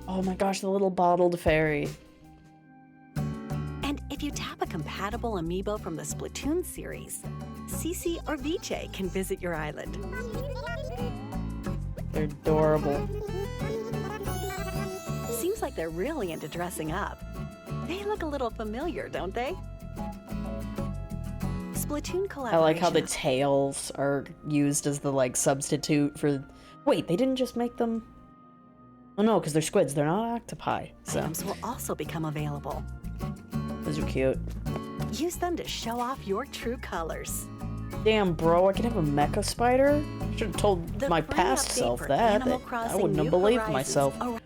Oh my gosh, the little bottled fairy. And if you tap a compatible amiibo from the Splatoon series, Cece or Viche can visit your island. They're adorable. Seems like they're really into dressing up. They look a little familiar, don't they? Splatoon I collaboration. like how the tails are used as the, like, substitute for... Wait, they didn't just make them... Oh no, because they're squids, they're not octopi. So, items will also become available. those are cute. Use them to show off your true colors. Damn, bro, I can have a mecha spider? Should have told The my free past update self for that. Animal I Crossing wouldn't have New believed Horizons myself. ar-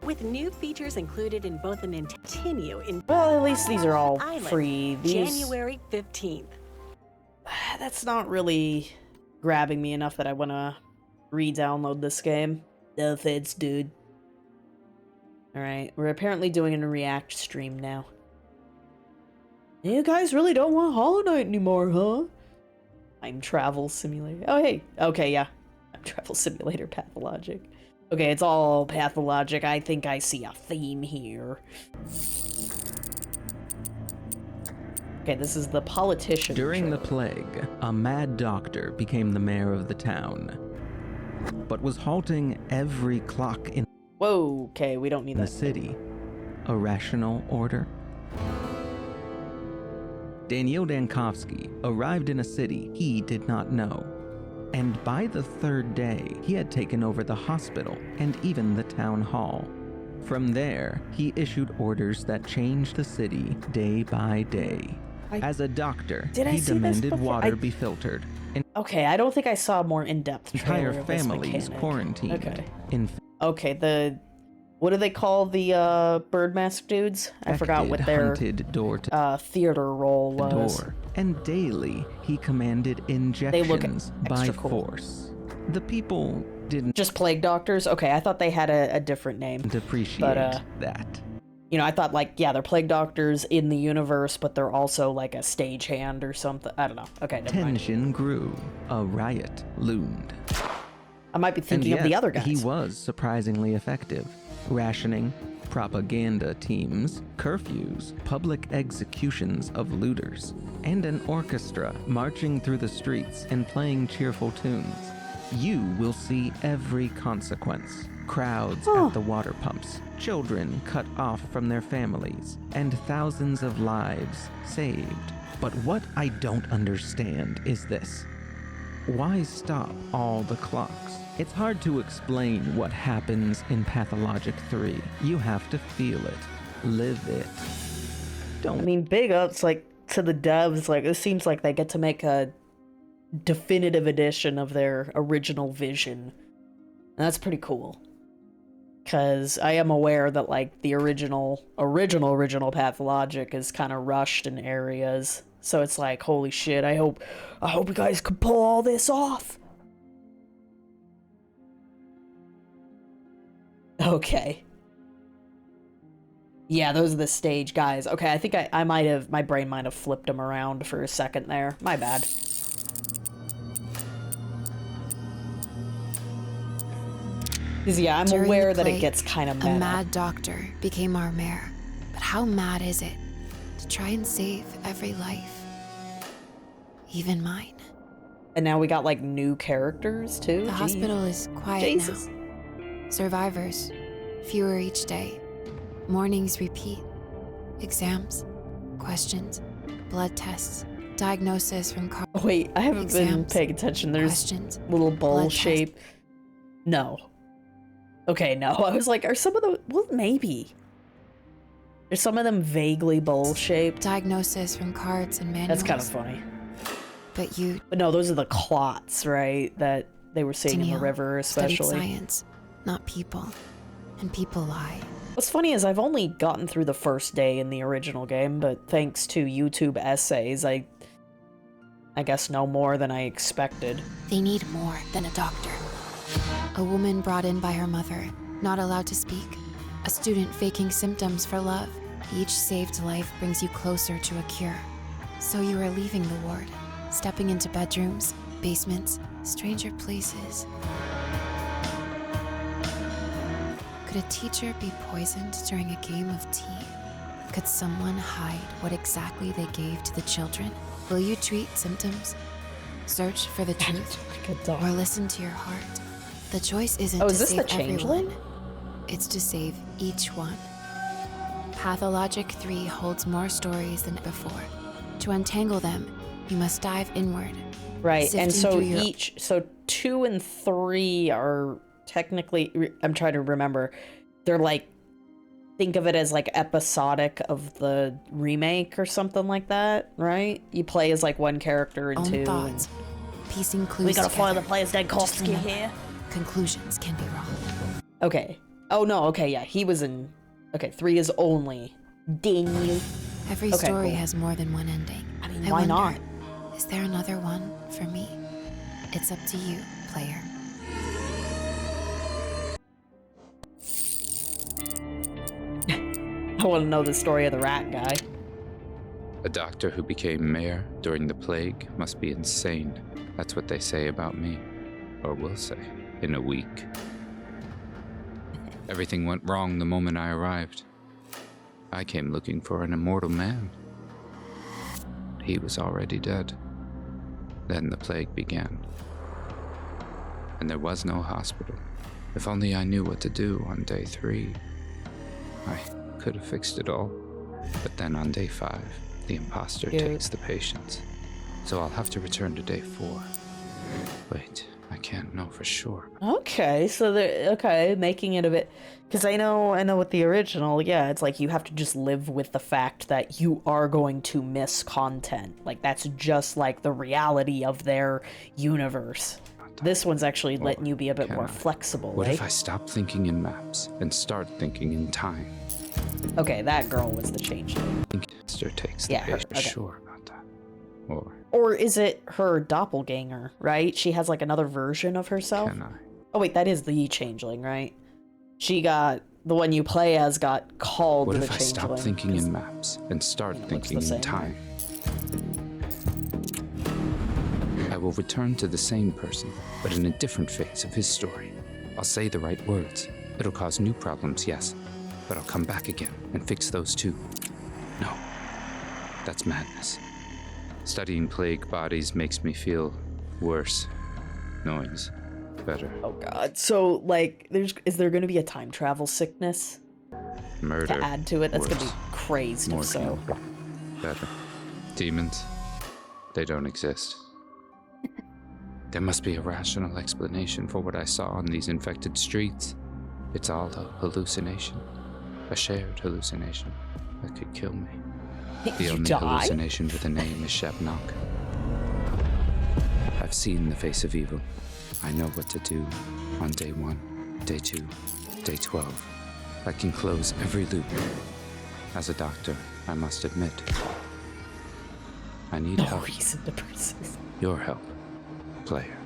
With new features included in both the Nintendo in Well, at least these are all Island, free. These... January 15th. That's not really grabbing me enough that I want to re-download this game. No offense, dude. Alright, we're apparently doing a React stream now. You guys really don't want Hollow Knight anymore, huh? Time Travel Simulator. Oh, hey. Okay, yeah. Time Travel Simulator Pathologic. Okay, it's all pathologic. I think I see a theme here. Okay, this is the politician. During the plague, a mad doctor became the mayor of the town, but was halting every clock in Whoa, okay, we don't need the that. city. A rational order? Daniel Dankovsky arrived in a city he did not know. And by the third day, he had taken over the hospital and even the town hall. From there, he issued orders that changed the city day by day. As a doctor, Did I he see this demanded before? water be filtered. Okay, I don't think I saw a more in-depth trailer Entire of this families mechanic. quarantined. Okay. Okay, what do they call the bird mask dudes? I forgot what their hunted door to theater role was. door, and daily he commanded injections by extra cool. force. The people didn't Just plague doctors? Okay, I thought they had a different name. appreciate But, that. You know, I thought, like, yeah, they're plague doctors in the universe, but they're also, like, a stagehand or something. I don't know. Okay, never mind. Tension grew. A riot loomed. I might be And thinking of the yet, other guys. he was surprisingly effective. Rationing, propaganda teams, curfews, public executions of looters, and an orchestra marching through the streets and playing cheerful tunes. You will see every consequence. Crowds at the water pumps, children cut off from their families, and thousands of lives saved. But what I don't understand is this. Why stop all the clocks? It's hard to explain what happens in Pathologic 3. You have to feel it. Live it. I mean, big ups, like, to the devs. Like, it seems like they get to make a definitive edition of their original vision. And that's pretty cool. Because I am aware that, like, the original Pathologic is kind of rushed in areas. So it's like, holy shit, I hope you guys can pull all this off. Okay. Yeah, those are the stage guys. Okay, I think my brain might have flipped them around for a second there. My bad. Because, yeah, I'm During aware the that it plague, gets kind of meta. A mad doctor became our mayor. But how mad is it to try and save every life? Even mine. And now we got, like, new characters, too? The Jeez. hospital is quiet Jesus. now. Survivors, fewer each day. Mornings repeat. Exams, questions, blood tests, diagnosis from Wait, I haven't been exams, paying attention. There's questions, little bowl blood shape. No. Okay, no. I was like, are some of them... Well, maybe. Are some of them vaguely bowl-shaped? diagnosis from cards and manuals. That's kind of funny. But no, those are the clots, right? That they were seeing in the Danielle river, studied especially. science, not people. And people lie. What's funny is I've only gotten through the first day in the original game, but thanks to YouTube essays, I guess know more than I expected. They need more than a doctor. A woman brought in by her mother, not allowed to speak. A student faking symptoms for love. Each saved life brings you closer to a cure. So you are leaving the ward, stepping into bedrooms, basements, stranger places. Could a teacher be poisoned during a game of tea? Could someone hide what exactly they gave to the children? Will you treat symptoms? Search for the truth? Or listen to your heart? The choice isn't Oh, to is this save the changeling? everyone. It's to save each one. Pathologic 3 holds more stories than before. To untangle them, you must dive inward. Right, and sifting so through your 2 and 3 are technically, I'm trying to remember, they're like, think of it as like episodic of the remake or something like that, right? You play as like one character in own 2. thoughts, piecing clues We gotta follow together. the players Just Dankovsky remember, here. Conclusions can be wrong. Okay. Oh no, okay, yeah, he was in... Okay, 3 is only Daniel. Every Okay, story cool. has more than one ending. I mean, I why wonder, not? Is there another one for me? It's up to you, player. I want to know the story of the rat guy. A doctor who became mayor during the plague must be insane. That's what they say about me. Or will say, in a week. Everything went wrong the moment I arrived. I came looking for an immortal man. He was already dead. Then the plague began. And there was no hospital. If only I knew what to do on day 3. I could have fixed it all. But then on day 5, the imposter takes the patients. So I'll have to return to day 4. Wait, I can't know for sure. Okay, so they're making it a bit, because I know with the original, yeah, it's like you have to just live with the fact that you are going to miss content. Like that's just like the reality of their universe. This one's actually letting you be a bit more flexible. What if I stop thinking in maps and start thinking in time? Okay, that girl was the changeling. I think Esther takes the patient. Sure about that. Or is it her doppelganger, right? She has like another version of herself. Can I? Oh wait, that is the changeling, right? She got, the one you play as got called the changeling. What if I stop thinking in maps and start thinking in time? I will return to the same person, but in a different phase of his story. I'll say the right words. It'll cause new problems, yes, but I'll come back again and fix those too. No, that's madness. Studying plague bodies makes me feel worse. Noise, better. Oh god. So, like, is there going to be a time travel sickness? Murder. To add to it? That's going to worse. be crazed if so. Better. Demons. They don't exist. There must be a rational explanation for what I saw on these infected streets. It's all a hallucination. A shared hallucination that could kill me. The only hallucination with a name is Shabnok. I've seen the face of evil. I know what to do on day 1, day 2, day 12. I can close every loop. As a doctor, I must admit, I need help. Reason to persist. Your help, player.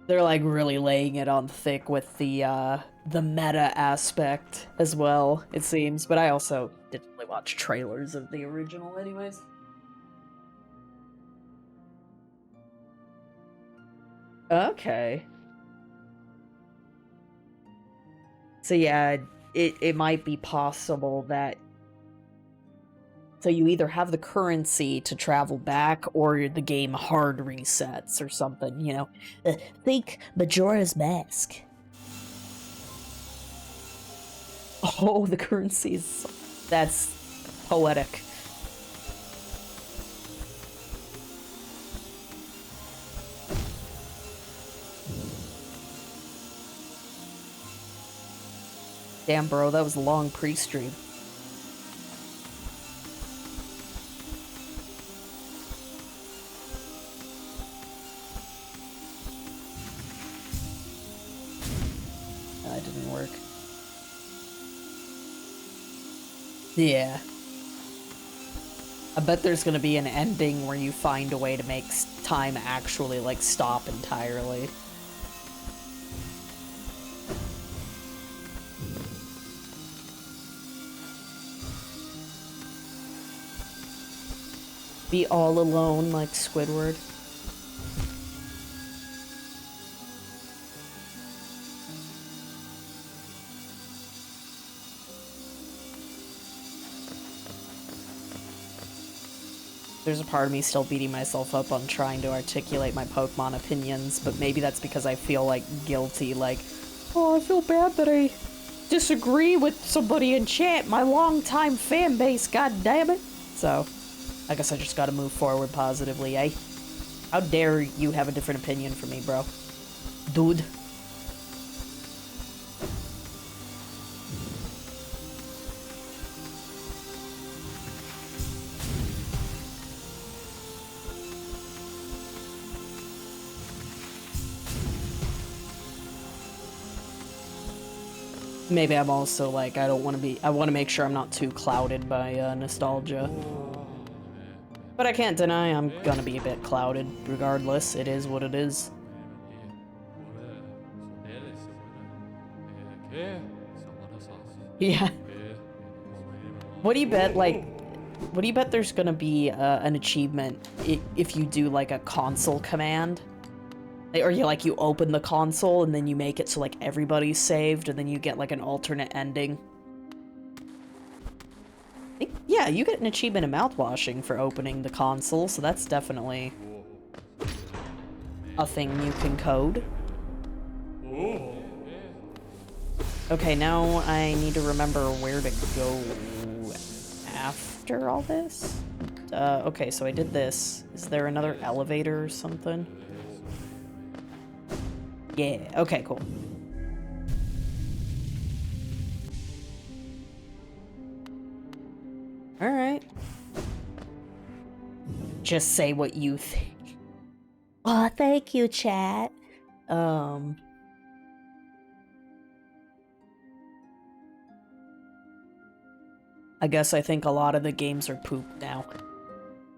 They're like really laying it on thick with the meta aspect as well, it seems. But I also didn't really watch trailers of the original anyways. Okay. So yeah, it might be possible that... So you either have the currency to travel back, or the game hard resets or something, you know? Think Majora's Mask. Oh, the currency is... That's poetic. Damn, bro, that was a long pre-stream. That didn't work. Yeah. I bet there's gonna be an ending where you find a way to make time actually, like, stop entirely. Be all alone like Squidward. There's a part of me still beating myself up on trying to articulate my Pokemon opinions, but maybe that's because I feel like guilty, like, oh, I feel bad that I disagree with somebody in chat, my longtime fan base, god damn it. So, I guess I just gotta move forward positively, eh? How dare you have a different opinion from me, bro? Dude. Maybe I'm also like, I want to make sure I'm not too clouded by nostalgia. But I can't deny I'm gonna be a bit clouded regardless. It is what it is. Yeah. What do you bet, like, what do you bet there's gonna be an achievement if you do, like, a console command? Or you, like, you open the console and then you make it so, like, everybody's saved and then you get, like, an alternate ending? Yeah, you get an achievement in mouthwashing for opening the console, so that's definitely a thing you can code. Okay, now I need to remember where to go after all this. Okay, so I did this. Is there another elevator or something? Yeah, okay, cool. Alright. Just say what you think. Oh, thank you, chat. I guess I think a lot of the games are poop now.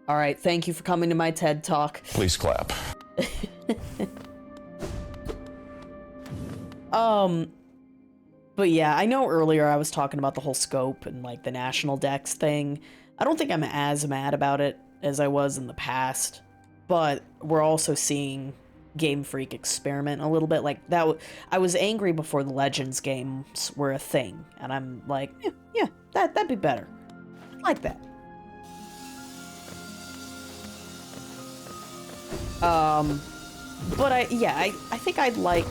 Alright, thank you for coming to my TED Talk. Please clap. But yeah, I know earlier I was talking about the whole scope and like the national dex thing. I don't think I'm as mad about it as I was in the past, but we're also seeing Game Freak experiment a little bit. Like that, I was angry before the Legends games were a thing, and I'm like, yeah, that'd be better. I like that. But I think I'd like.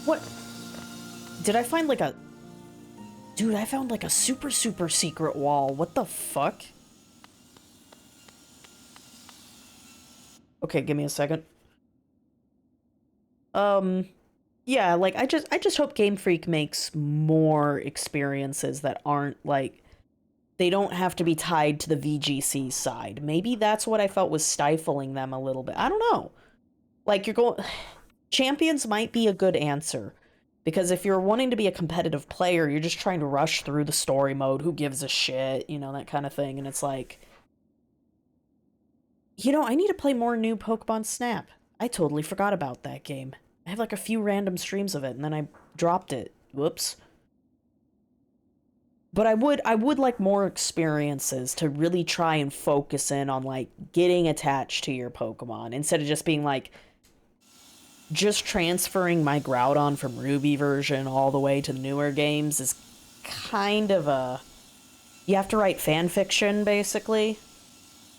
What? Did I find like a... Dude, I found like a super secret wall. What the fuck? Okay, give me a second. Yeah, like I just hope Game Freak makes more experiences that aren't like... They don't have to be tied to the VGC side. Maybe that's what I felt was stifling them a little bit. I don't know. Like, you're going... Champions might be a good answer, because if you're wanting to be a competitive player, you're just trying to rush through the story mode, who gives a shit, you know, that kind of thing, and it's like, you know, I need to play more new Pokemon Snap. I totally forgot about that game. I have like a few random streams of it, and then I dropped it. Whoops. But I would like more experiences to really try and focus in on, like, getting attached to your Pokemon, instead of just being like, just transferring my Groudon from Ruby version all the way to newer games is kind of a... You have to write fan fiction, basically.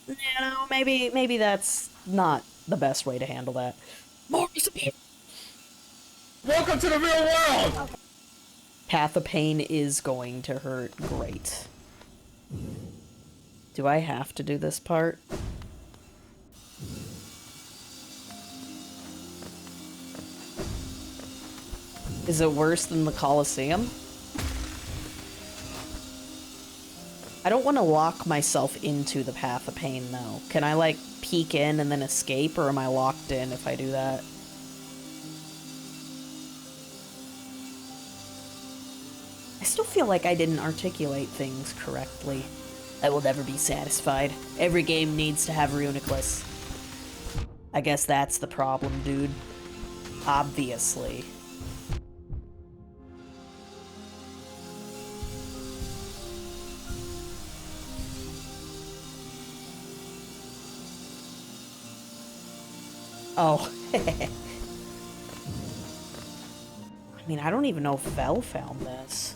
You know, maybe that's not the best way to handle that. More disappear. Welcome to the real world! Path of Pain is going to hurt. Great. Do I have to do this part? Is it worse than the Colosseum? I don't want to lock myself into the Path of Pain, though. Can I, like, peek in and then escape, or am I locked in if I do that? I still feel like I didn't articulate things correctly. I will never be satisfied. Every game needs to have Reuniclus. I guess that's the problem, dude. Obviously. Oh. I mean, I don't even know if Vel found this.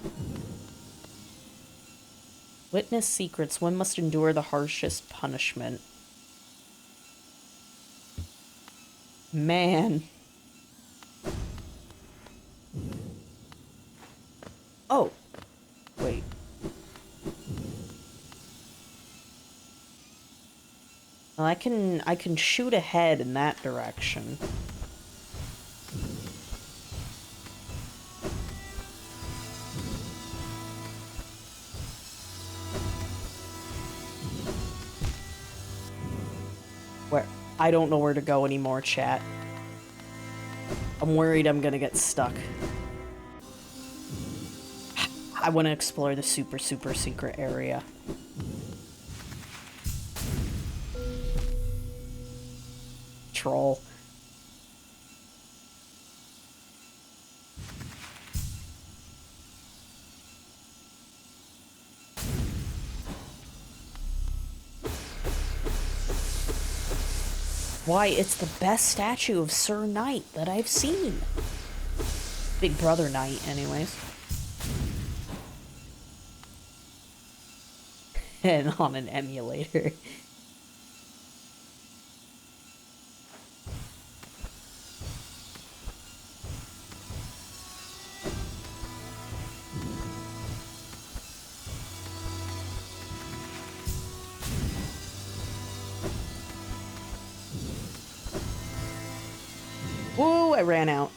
Witness secrets. One must endure the harshest punishment. Man. Oh. Wait. Well, I can shoot ahead in that direction. Where? I don't know where to go anymore, chat. I'm worried I'm gonna get stuck. I want to explore the super secret area. Troll. Why, it's the best statue of Sir Knight that I've seen. Big Brother Knight, anyways. And on an emulator. Whoa, I ran out.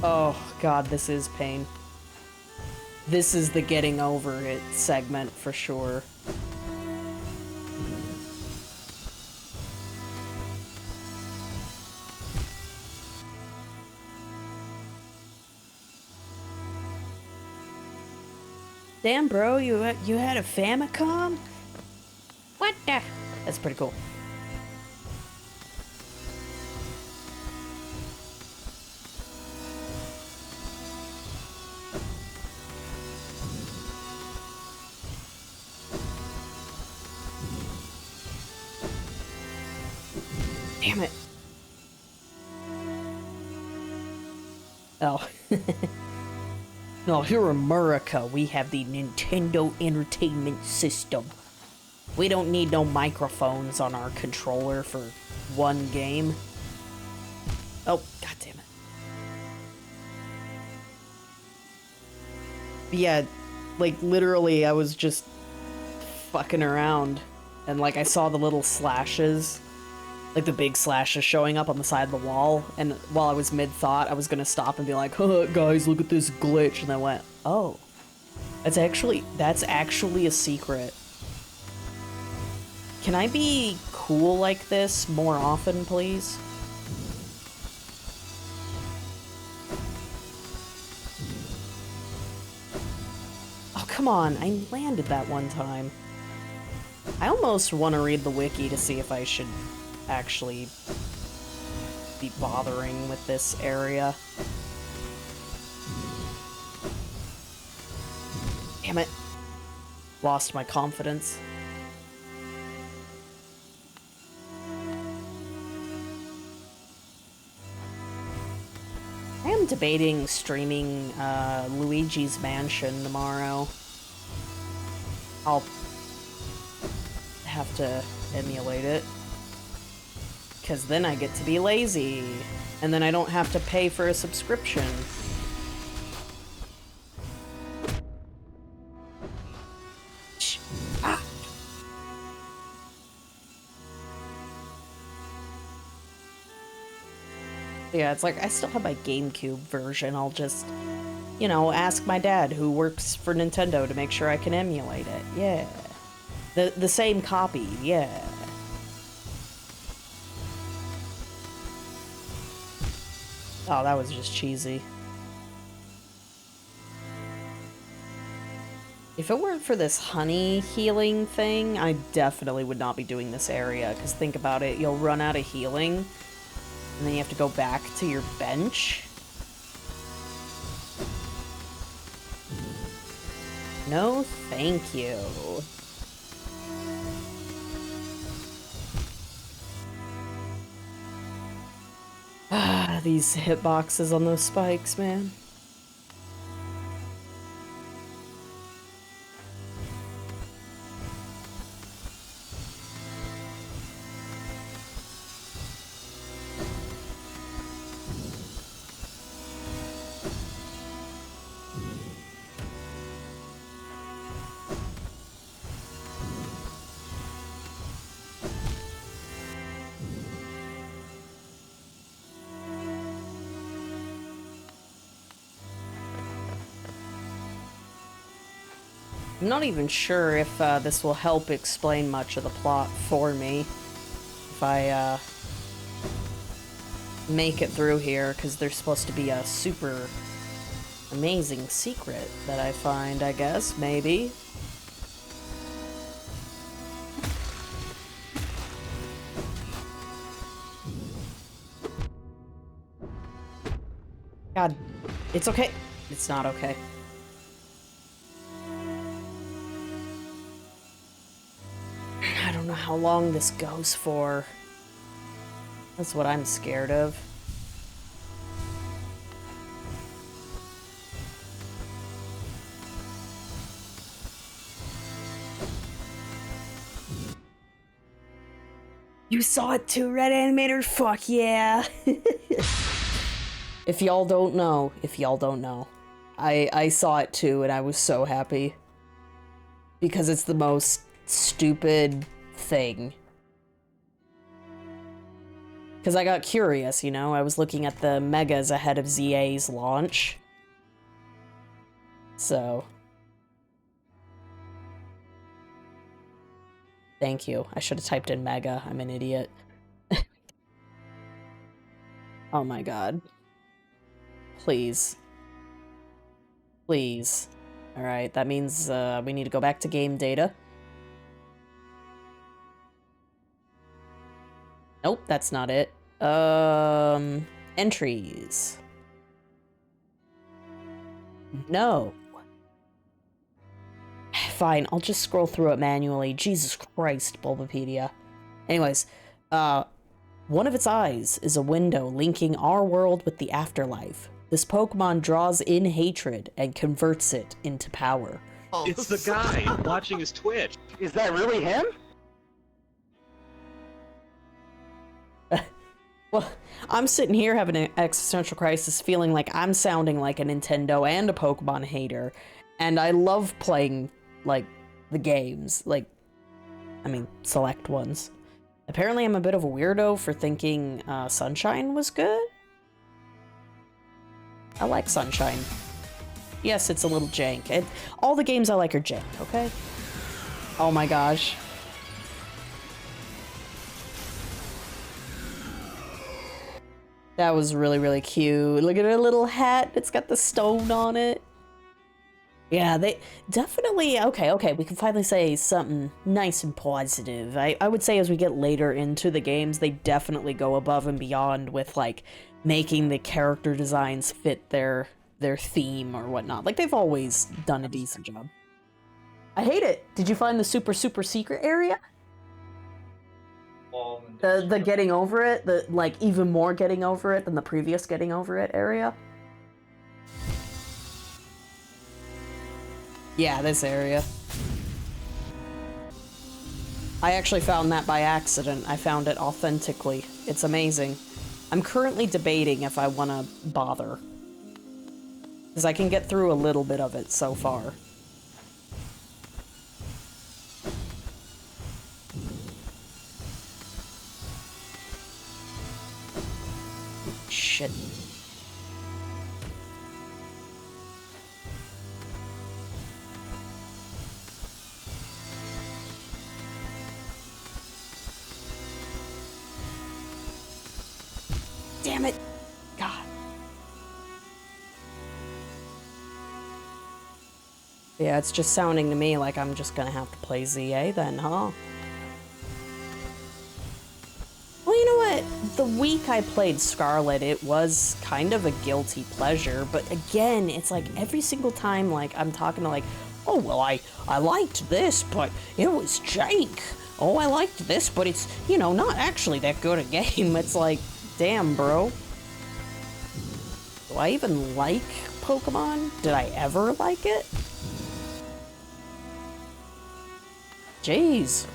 Oh, God, this is pain. This is the getting over it segment for sure. Damn, bro, you had a Famicom? What the? That's pretty cool. Damn it. Oh. No, here in America, we have the Nintendo Entertainment System. We don't need no microphones on our controller for one game. Oh, god damn it. But yeah, like, literally, I was just fucking around. And, like, I saw the little slashes. Like, the big slashes showing up on the side of the wall, and while I was mid-thought, I was gonna stop and be like, "Huh, guys, look at this glitch," and I went, "Oh. That's actually a secret." Can I be cool like this more often, please? Oh, come on, I landed that one time. I almost want to read the wiki to see if I should actually be bothering with this area. Damn it. Lost my confidence. I am debating streaming Luigi's Mansion tomorrow. I'll have to emulate it. Because then I get to be lazy, and then I don't have to pay for a subscription. Ah. Yeah, it's like, I still have my GameCube version. I'll just, you know, ask my dad, who works for Nintendo, to make sure I can emulate it. Yeah. The same copy, yeah. Oh, that was just cheesy. If it weren't for this honey healing thing, I definitely would not be doing this area, because think about it, you'll run out of healing, and then you have to go back to your bench. No, thank you. Ah, these hitboxes on those spikes, man. I'm not even sure if this will help explain much of the plot for me. If I make it through here, because there's supposed to be a super amazing secret that I find, I guess, maybe. God, it's okay. It's not okay. I don't know how long this goes for. That's what I'm scared of. You saw it too, Red Animator? Fuck yeah! If y'all don't know, I saw it too and I was so happy. Because it's the most stupid thing. Because I got curious, you know? I was looking at the megas ahead of ZA's launch. So. Thank you. I should have typed in mega. I'm an idiot. Oh my god. Please. Please. Alright, that means we need to go back to game data. Nope, that's not it. Entries. No. Fine, I'll just scroll through it manually. Jesus Christ, Bulbapedia. Anyways, one of its eyes is a window linking our world with the afterlife. This Pokemon draws in hatred and converts it into power. It's the guy watching his Twitch. Is that really him? Well, I'm sitting here having an existential crisis, feeling like I'm sounding like a Nintendo and a Pokemon hater, and I love playing, like, the games, like, I mean, select ones. Apparently I'm a bit of a weirdo for thinking Sunshine was good. I like Sunshine. Yes, it's a little jank. All the games I like are jank, okay? Oh my gosh. That was really, really cute. Look at her little hat. It's got the stone on it. Yeah, they definitely... Okay, we can finally say something nice and positive. I would say as we get later into the games, they definitely go above and beyond with, like, making the character designs fit their theme or whatnot. Like, they've always done a decent job. I hate it. Did you find the super secret area? The getting over it, the, like, even more getting over it than the previous getting over it area? Yeah, this area. I actually found that by accident. I found it authentically. It's amazing. I'm currently debating if I want to bother. Because I can get through a little bit of it so far. Shit. Damn it! God. Yeah, it's just sounding to me like I'm just gonna have to play ZA then, huh? Well, you know what? The week I played Scarlet, it was kind of a guilty pleasure, but again, it's like every single time, like, I'm talking to, like, oh, well, I liked this, but it was jank. Oh, I liked this, but it's, you know, not actually that good a game. It's like, damn, bro. Do I even like Pokemon? Did I ever like it? Jeez.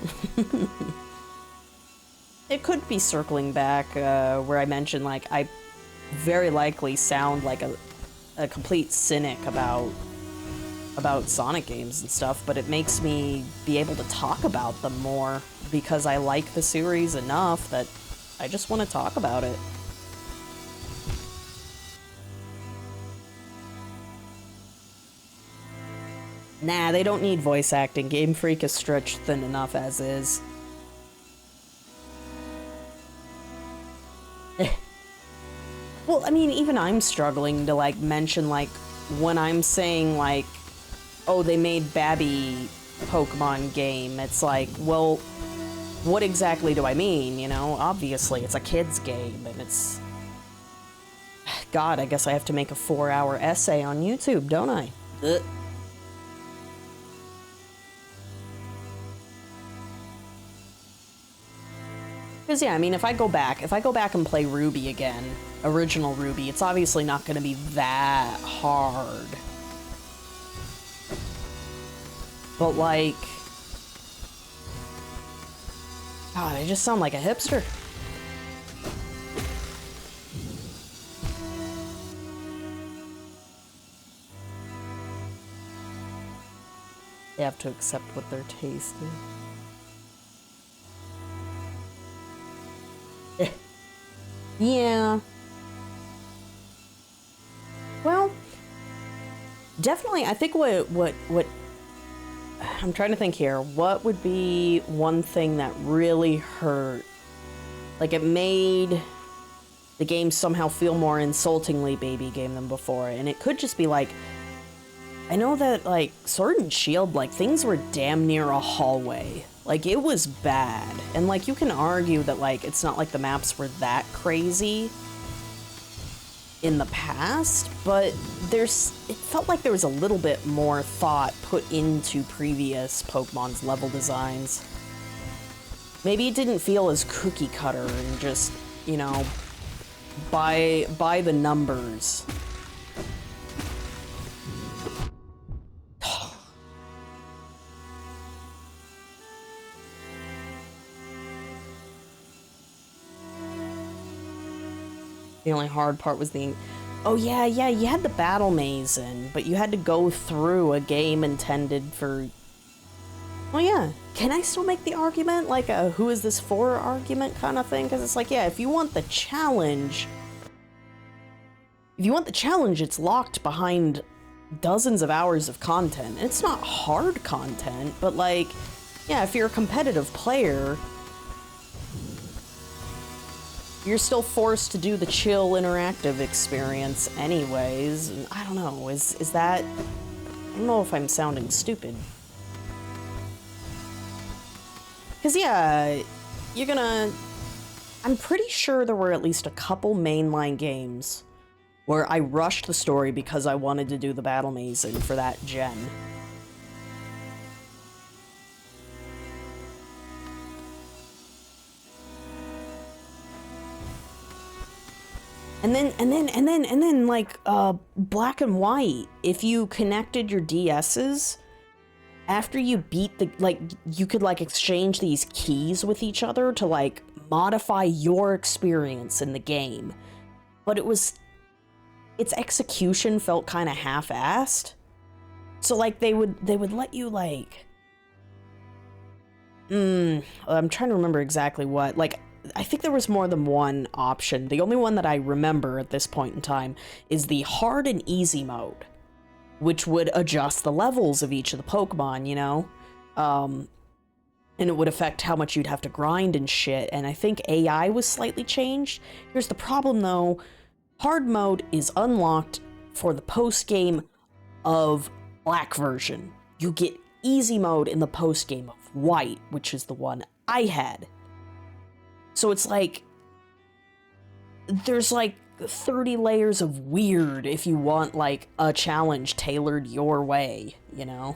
It could be circling back where I mentioned, like, I very likely sound like a complete cynic about Sonic games and stuff, but it makes me be able to talk about them more because I like the series enough that I just want to talk about it. Nah, they don't need voice acting. Game Freak is stretched thin enough as is. Well, I mean, even I'm struggling to, like, mention, like, when I'm saying, like, oh, they made Babby Pokemon game, it's like, well, what exactly do I mean, you know? Obviously, it's a kid's game, and it's... God, I guess I have to make a 4-hour essay on YouTube, don't I? Ugh. Because, yeah, I mean, if I go back and play Ruby again, original Ruby, it's obviously not going to be that hard. But, like... God, I just sound like a hipster. They have to accept what they're tasting. Yeah. Well, definitely, I think what I'm trying to think here. What would be one thing that really hurt? Like, it made the game somehow feel more insultingly baby game than before. And it could just be like, I know that, like, Sword and Shield, like, things were damn near a hallway. Like, it was bad. And, like, you can argue that, like, it's not like the maps were that crazy in the past, but it felt like there was a little bit more thought put into previous Pokemon's level designs. Maybe it didn't feel as cookie cutter and just, you know, by the numbers. The only hard part was the... Oh, yeah, you had the battle maze in, but you had to go through a game intended for... Oh, yeah. Can I still make the argument? Like a who is this for argument kind of thing? Because it's like, yeah, if you want the challenge... If you want the challenge, it's locked behind dozens of hours of content. It's not hard content, but, like, yeah, if you're a competitive player... You're still forced to do the chill interactive experience anyways. I don't know, is that... I don't know if I'm sounding stupid. Because, yeah, you're gonna... I'm pretty sure there were at least a couple mainline games where I rushed the story because I wanted to do the battle maze in for that gen. And then, like, Black and White, if you connected your DSs, after you beat the, like, you could, like, exchange these keys with each other to, like, modify your experience in the game. But its execution felt kind of half-assed. So, like, they would let you, like... I'm trying to remember exactly what, like... I think there was more than one option. The only one that I remember at this point in time is the hard and easy mode, which would adjust the levels of each of the Pokemon, you know? And it would affect how much you'd have to grind and shit, and I think AI was slightly changed. Here's the problem, though. Hard mode is unlocked for the post-game of Black version. You get easy mode in the post-game of White, which is the one I had. So it's like, there's like 30 layers of weird if you want like a challenge tailored your way, you know?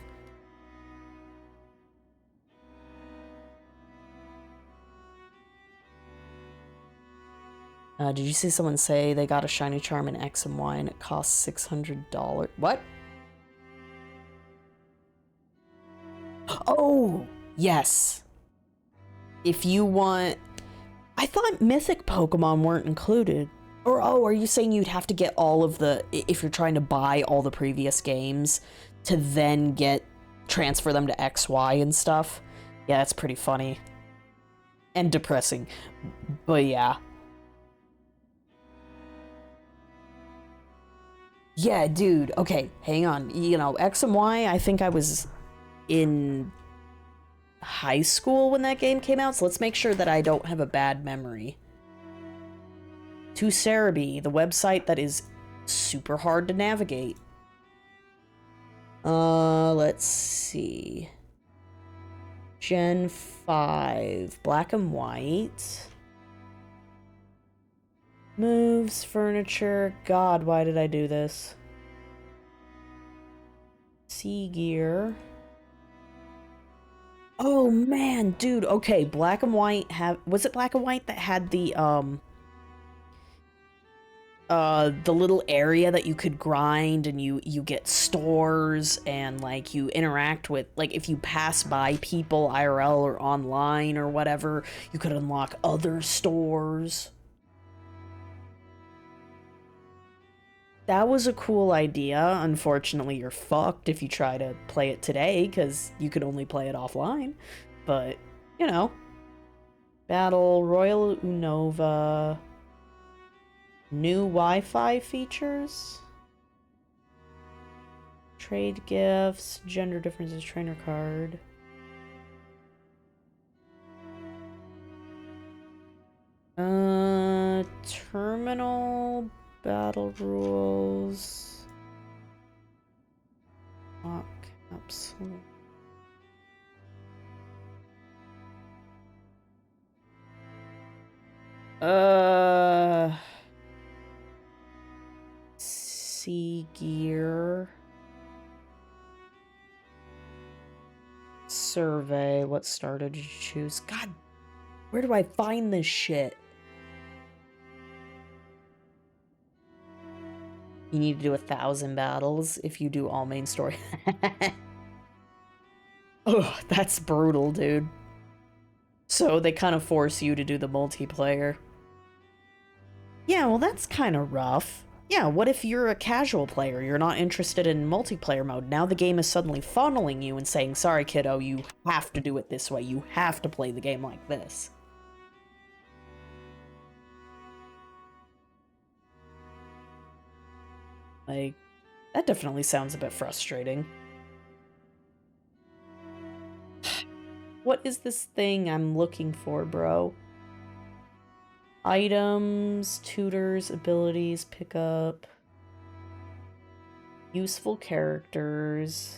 Did you see someone say they got a shiny charm in X and Y and it costs $600? What? Oh, yes. If you want... I thought mythic Pokemon weren't included. Or, oh, are you saying you'd have to get all of the... If you're trying to buy all the previous games to then transfer them to XY and stuff? Yeah, that's pretty funny. And depressing. But yeah. Yeah, dude. Okay, hang on. You know, X and Y, I think I was in high school when that game came out, so let's make sure that I don't have a bad memory. To Cerebi, the website that is super hard to navigate. Let's see. Gen 5, black and white. Moves, furniture. God, why did I do this? Sea gear. Oh man, dude. Okay, black and white was it black and white that had the little area that you could grind and you get stores and like you interact with, like if you pass by people IRL or online or whatever, you could unlock other stores. That was a cool idea. Unfortunately, you're fucked if you try to play it today because you could only play it offline. But, you know. Battle Royal Unova. New Wi-Fi features. Trade gifts. Gender differences. Trainer card. Terminal. Battle rules. Lock capsule. Sea gear. Survey. What starter did you choose? God, where do I find this shit? You need to do 1,000 battles if you do all main story. Oh, that's brutal, dude. So they kind of force you to do the multiplayer. Yeah, well, that's kind of rough. Yeah, what if you're a casual player? You're not interested in multiplayer mode. Now the game is suddenly funneling you and saying, sorry, kiddo, you have to do it this way. You have to play the game like this. Like, that definitely sounds a bit frustrating. What is this thing I'm looking for, bro? Items, tutors, abilities, pickup. Useful characters.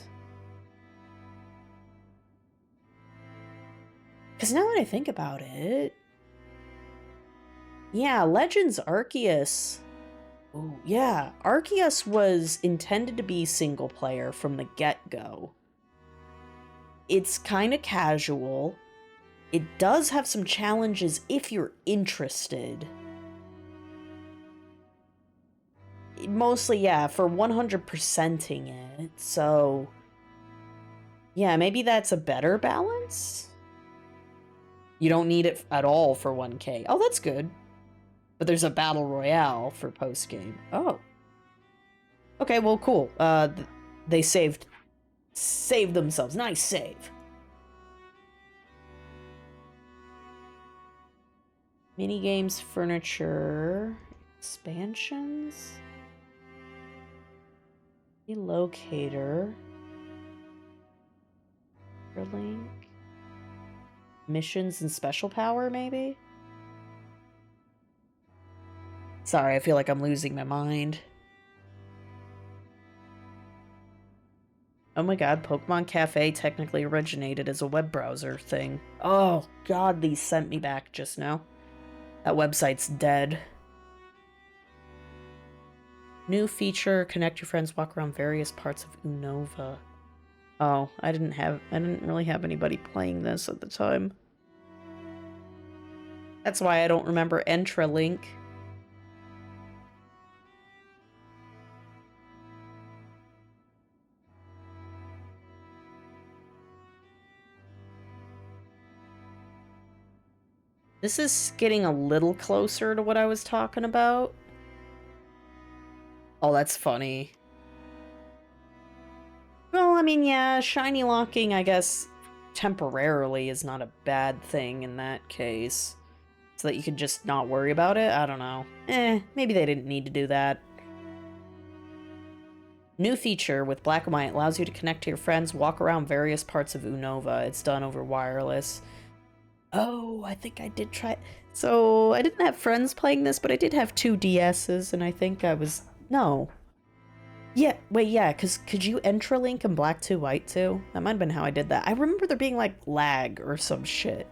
Because now that I think about it... Yeah, Legends Arceus... Ooh, yeah, Arceus was intended to be single player from the get-go. It's kind of casual. It does have some challenges if you're interested. Mostly, yeah, for 100%ing it, so... Yeah, maybe that's a better balance? You don't need it at all for 1K. Oh, that's good. But there's a battle royale for post-game. Oh. Okay, well, cool. They saved themselves. Nice save. Minigames, furniture, expansions. Relocator. Link. Missions and special power, maybe? Sorry, I feel like I'm losing my mind. Oh my god, Pokemon Cafe technically originated as a web browser thing. Oh god, these sent me back just now. That website's dead. New feature, connect your friends, walk around various parts of Unova. Oh, I didn't really have anybody playing this at the time. That's why I don't remember Entralink. This is getting a little closer to what I was talking about. Oh, that's funny. Well, I mean, yeah, shiny locking, I guess, temporarily is not a bad thing in that case. So that you can just not worry about it? I don't know. Maybe they didn't need to do that. New feature with Black and White allows you to connect to your friends, walk around various parts of Unova. It's done over wireless. Oh, I think I did try. So I didn't have friends playing this, but I did have 2 DSs, and I think I was no. Yeah, wait, yeah, because could you Intralink in Black 2 White 2? That might have been how I did that. I remember there being like lag or some shit.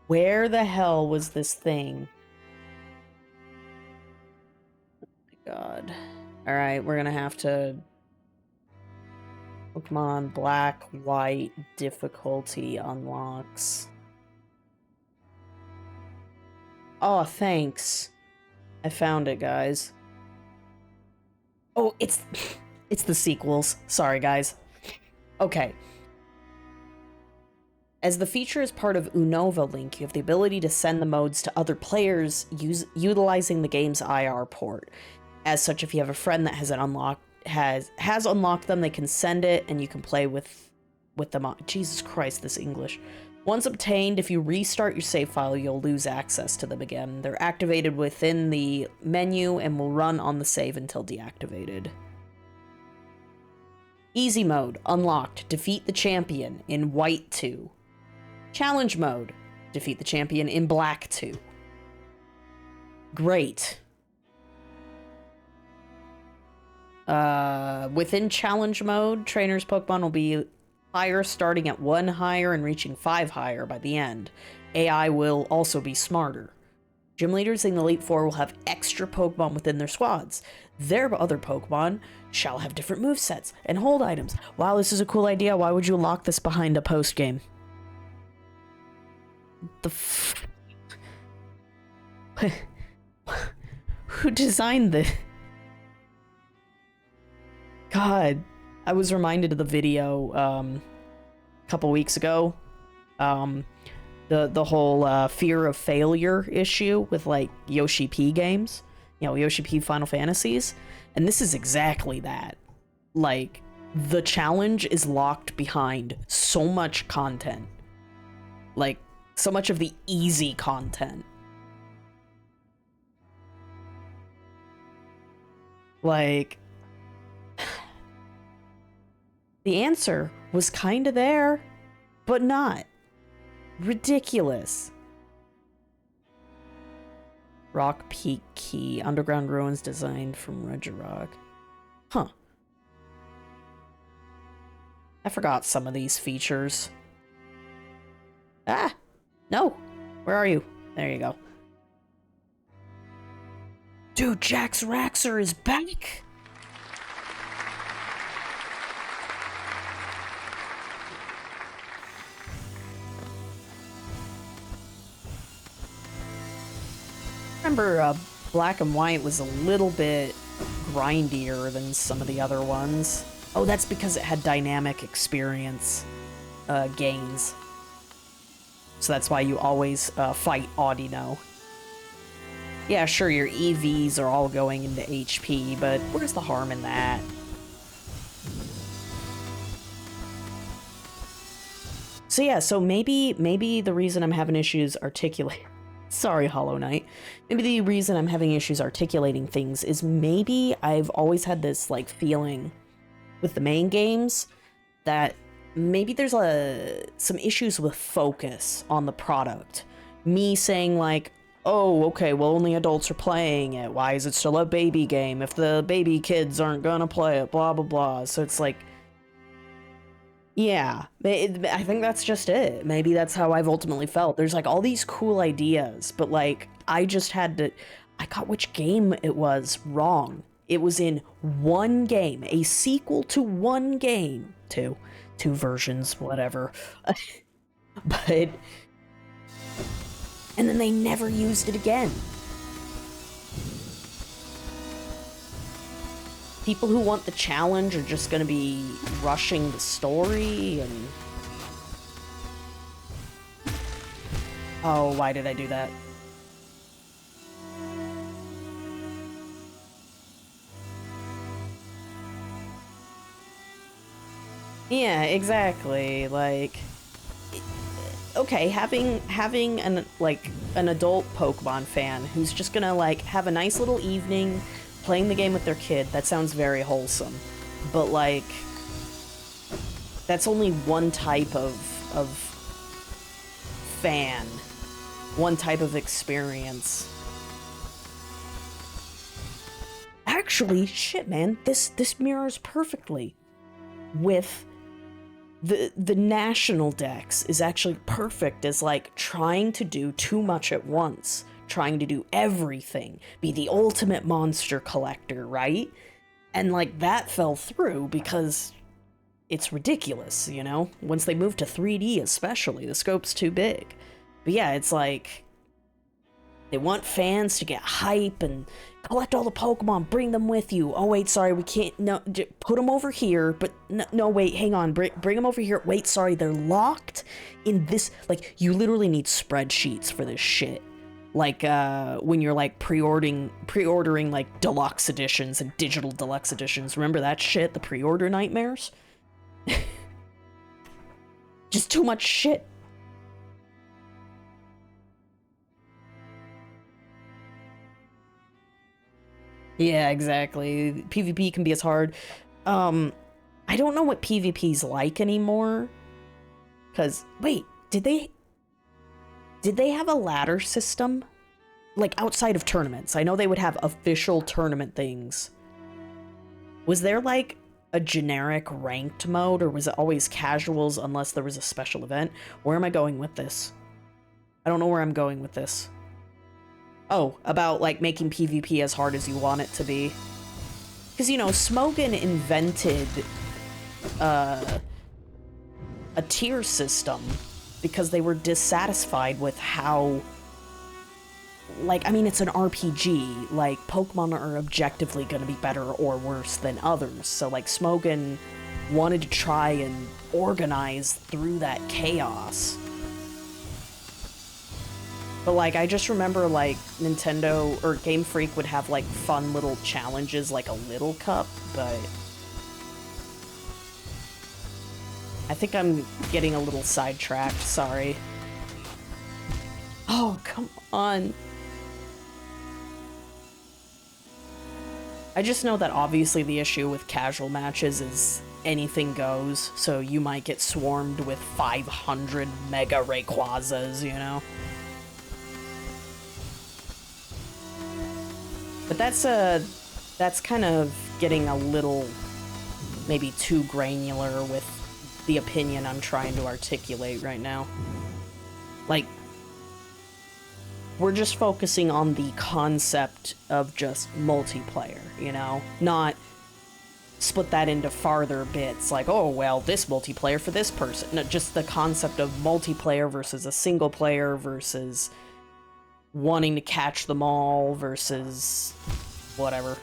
Where the hell was this thing? Oh my god. Alright, we're gonna have to... Pokemon Black, White, difficulty unlocks. Oh, thanks. I found it, guys. Oh, it's the sequels. Sorry, guys. Okay. As the feature is part of Unova Link, you have the ability to send the modes to other players utilizing the game's IR port. As such, if you have a friend that has unlocked them, they can send it and you can play with them on. Jesus Christ, this English. Once obtained, if you restart your save file, you'll lose access to them again. They're activated within the menu and will run on the save until deactivated. Easy mode, unlocked. Defeat the champion in White 2. Challenge mode. Defeat the champion in Black 2. Great. Within challenge mode, trainers' Pokemon will be higher, starting at 1 higher and reaching 5 higher by the end. AI will also be smarter. Gym leaders in the Elite Four will have extra Pokemon within their squads. Their other Pokemon shall have different movesets and hold items. Wow, this is a cool idea. Why would you lock this behind a post-game? Who designed this? God, I was reminded of the video a couple weeks ago. The whole fear of failure issue with like Yoshi P games, you know, Yoshi P Final Fantasies, and this is exactly that. Like, the challenge is locked behind so much content, like so much of the easy content. Like, the answer was kind of there, but not. Ridiculous. Rock Peak Key. Underground ruins designed from Regirock. Huh. I forgot some of these features. Ah! No! Where are you? There you go. Dude, Jax Raxor is back! Remember, Black and White was a little bit grindier than some of the other ones. Oh, that's because it had dynamic experience gains. So that's why you always fight Audino. Yeah, sure, your EVs are all going into HP, but where's the harm in that? So yeah, so maybe the reason I'm having issues articulating... Sorry, Hollow Knight. Maybe the reason I'm having issues articulating things is maybe I've always had this, like, feeling with the main games that maybe there's some issues with focus on the product. Me saying, like, oh, okay, well, only adults are playing it. Why is it still a baby game if the baby kids aren't gonna play it? Blah, blah, blah. So it's like, yeah, I think that's just it. Maybe that's how I've ultimately felt. There's like all these cool ideas, but like I just had to... I got which game it was wrong. It was in one game, a sequel to one game. Two versions, whatever. But... And then they never used it again. People who want the challenge are just gonna be rushing the story and... Oh, why did I do that? Yeah, exactly, like... okay, having an adult Pokemon fan who's just gonna like have a nice little evening playing the game with their kid, that sounds very wholesome. But like, that's only one type of fan, one type of experience. Actually, shit, man, this mirrors perfectly with the national dex is actually perfect as like trying to do too much at once, trying to do everything, be the ultimate monster collector, right? And like that fell through because it's ridiculous, you know? Once they move to 3D especially, the scope's too big. But yeah, it's like they want fans to get hype and collect all the Pokemon, bring them with you. Oh wait, sorry, we can't, no, put them over here, but no, wait, hang on, bring them over here. Wait, sorry, they're locked in this, like, you literally need spreadsheets for this shit. Like, when you're, like, pre-ordering, like, deluxe editions and digital deluxe editions. Remember that shit? The pre-order nightmares? Just too much shit. Yeah, exactly. PvP can be as hard. I don't know what PvP's like anymore. Cause, wait, did they have a ladder system? Like, outside of tournaments. I know they would have official tournament things. Was there, like, a generic ranked mode, or was it always casuals unless there was a special event? Where am I going with this? I don't know where I'm going with this. Oh, about, like, making PvP as hard as you want it to be. Because, you know, Smogon invented a tier system because they were dissatisfied with how, like, I mean, it's an RPG. Like, Pokemon are objectively going to be better or worse than others. So, like, Smogon wanted to try and organize through that chaos. But, like, I just remember, like, Nintendo or Game Freak would have, like, fun little challenges, like a Little Cup, but I think I'm getting a little sidetracked, sorry. Oh, come on. I just know that obviously the issue with casual matches is anything goes, so you might get swarmed with 500 Mega Rayquazas, you know? But that's kind of getting a little, maybe too granular with the opinion I'm trying to articulate right now. Like, we're just focusing on the concept of just multiplayer, you know? Not split that into farther bits, like, oh, well, this multiplayer for this person. No, just the concept of multiplayer versus a single player versus wanting to catch them all versus whatever.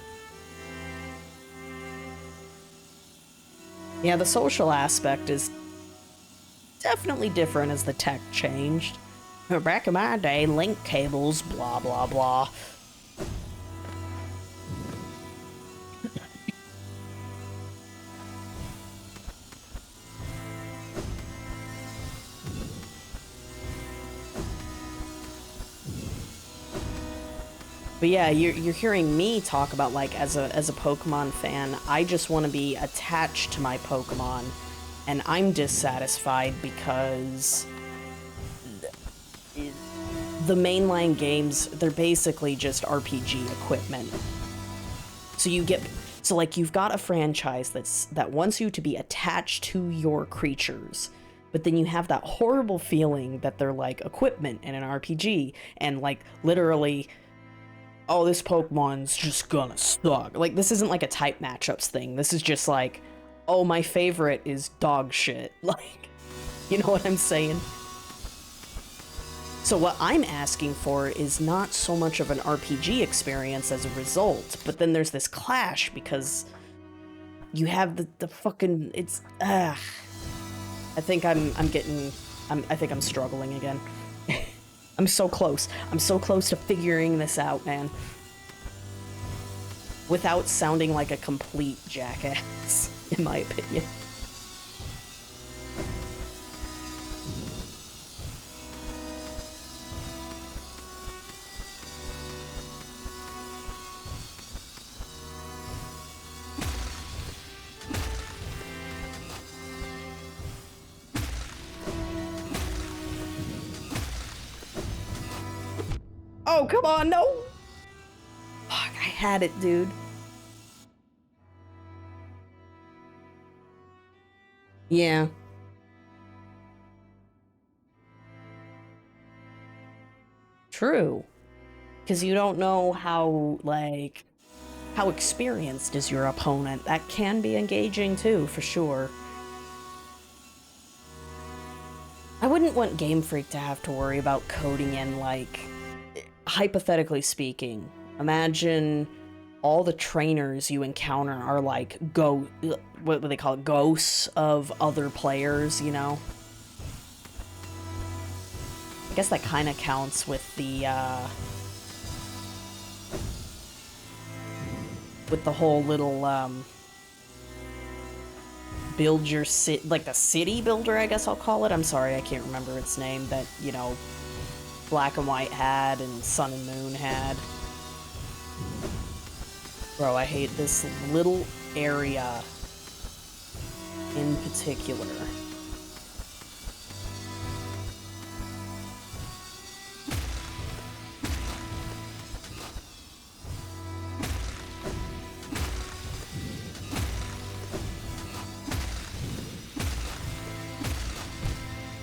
Yeah, the social aspect is definitely different as the tech changed. Back in my day, link cables, blah, blah, blah. But yeah, you're hearing me talk about, like, as a Pokemon fan, I just want to be attached to my Pokemon, and I'm dissatisfied because the mainline games, they're basically just RPG equipment. So like you've got a franchise that wants you to be attached to your creatures, but then you have that horrible feeling that they're like equipment in an RPG, and like literally, oh, this Pokemon's just gonna suck. Like, this isn't like a type matchups thing. This is just like, oh, my favorite is dog shit. Like, you know what I'm saying? So what I'm asking for is not so much of an RPG experience as a result, but then there's this clash because you have the fucking, it's, I think I'm struggling again. I'm so close. I'm so close to figuring this out, man. Without sounding like a complete jackass, in my opinion. Oh, come on, no! Fuck, I had it, dude. Yeah. True. Because you don't know how, like, how experienced is your opponent. That can be engaging too, for sure. I wouldn't want Game Freak to have to worry about coding in, like, hypothetically speaking, imagine all the trainers you encounter are like what do they call it? Ghosts of other players, you know? I guess that kind of counts with the whole little, build your city, like the city builder, I guess I'll call it. I'm sorry, I can't remember its name, that, you know, Black and White had and Sun and Moon had. Bro, I hate this little area in particular.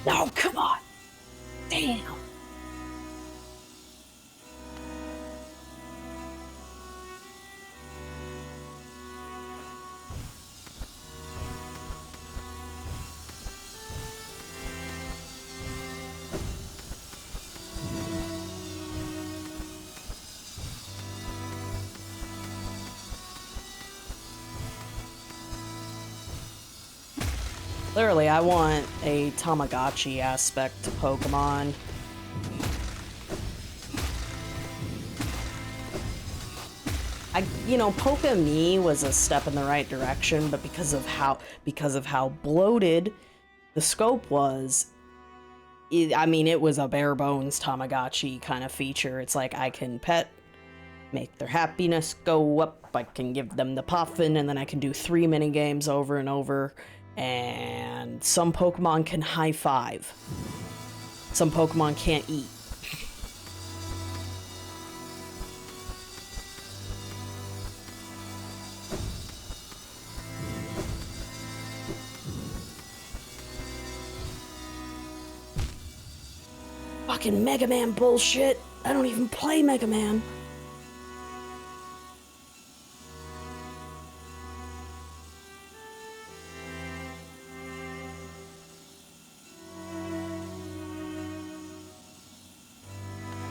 No, come on! Damn! Literally, I want a Tamagotchi aspect to Pokemon. You know, Poke-Me was a step in the right direction, but because of how bloated the scope was, I mean, it was a bare bones Tamagotchi kind of feature. It's like, I can pet, make their happiness go up, I can give them the puffin, and then I can do 3 mini games over and over. And some Pokemon can high five. Some Pokemon can't eat. Fucking Mega Man bullshit. I don't even play Mega Man.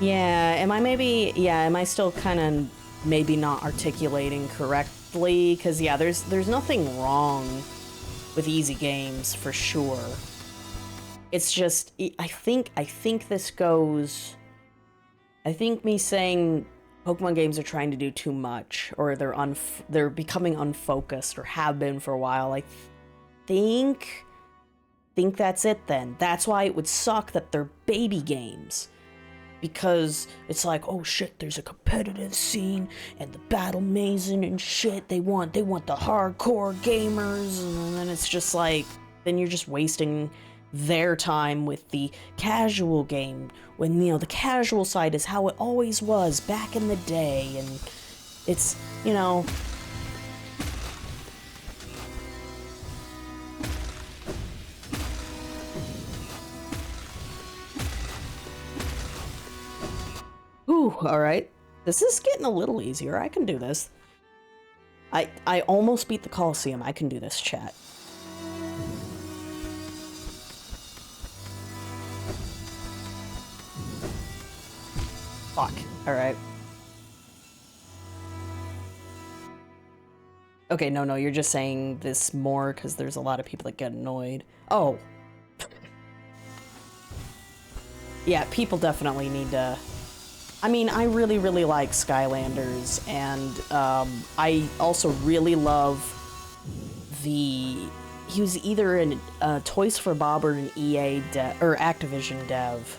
Yeah, am I still kind of maybe not articulating correctly? Because, yeah, there's nothing wrong with easy games, for sure. It's just, I think this goes... I think me saying Pokemon games are trying to do too much, or they're becoming unfocused, or have been for a while, I think that's it then. That's why it would suck that they're baby games. Because it's like, oh shit, there's a competitive scene and the battle mazing and shit. They want the hardcore gamers, and then it's just like, then you're just wasting their time with the casual game, when, you know, the casual side is how it always was back in the day, and it's, you know... Ooh, alright. This is getting a little easier. I can do this. I almost beat the Coliseum. I can do this, chat. Fuck. Alright. Okay, no, you're just saying this more because there's a lot of people that get annoyed. Oh. Yeah, people definitely need to... I mean, I really, really like Skylanders, and I also really love he was either in Toys for Bob or an EA or Activision dev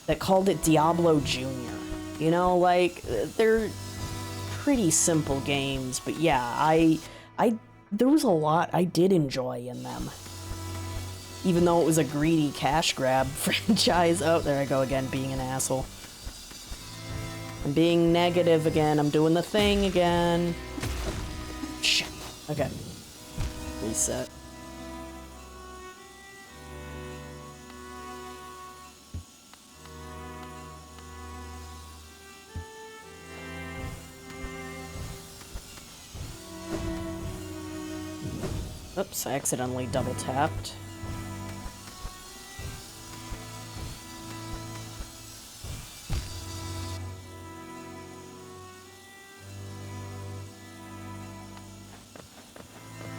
that called it Diablo Jr. You know, like, they're pretty simple games, but yeah, there was a lot I did enjoy in them. Even though it was a greedy cash grab franchise. Oh, there I go again, being an asshole. I'm being negative again. I'm doing the thing again. Shit. Okay. Reset. Oops, I accidentally double tapped.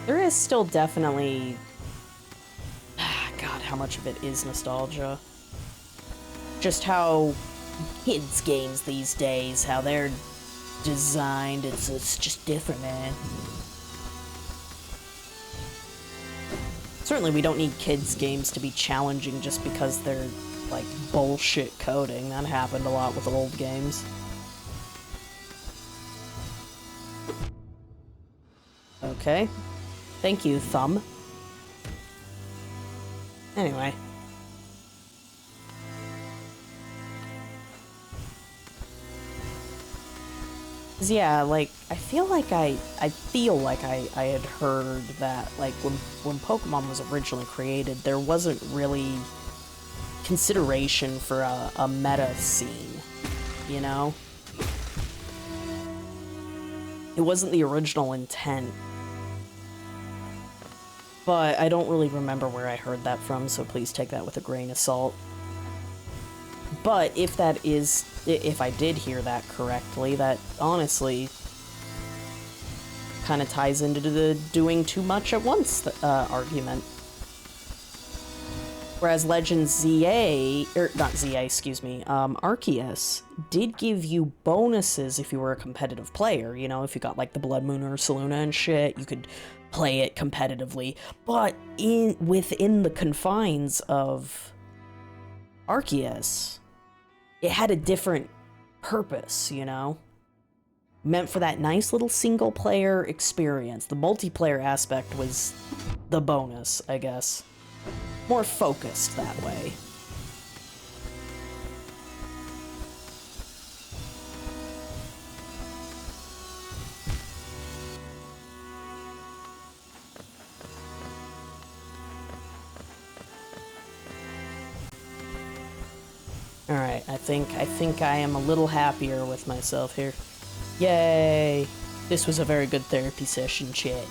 There is still definitely... God, how much of it is nostalgia. Just how kids' games these days, how they're designed, it's just different, man. Certainly we don't need kids' games to be challenging just because they're, like, bullshit coding. That happened a lot with old games. Okay. Thank you, Thumb. Anyway. Yeah, like, I feel like I had heard that, like, when Pokemon was originally created, there wasn't really consideration for a meta scene, you know? It wasn't the original intent. But I don't really remember where I heard that from, so please take that with a grain of salt. But if that is, if I did hear that correctly, that honestly kind of ties into the doing too much at once argument. Whereas Legends ZA, or not ZA, excuse me, Arceus did give you bonuses if you were a competitive player. You know, if you got like the Blood Moon or Saluna and shit, you could play it competitively. But within the confines of Arceus, it had a different purpose, you know? Meant for that nice little single-player experience. The multiplayer aspect was the bonus, I guess. More focused that way. Alright, I think I am a little happier with myself here. Yay! This was a very good therapy session, chat.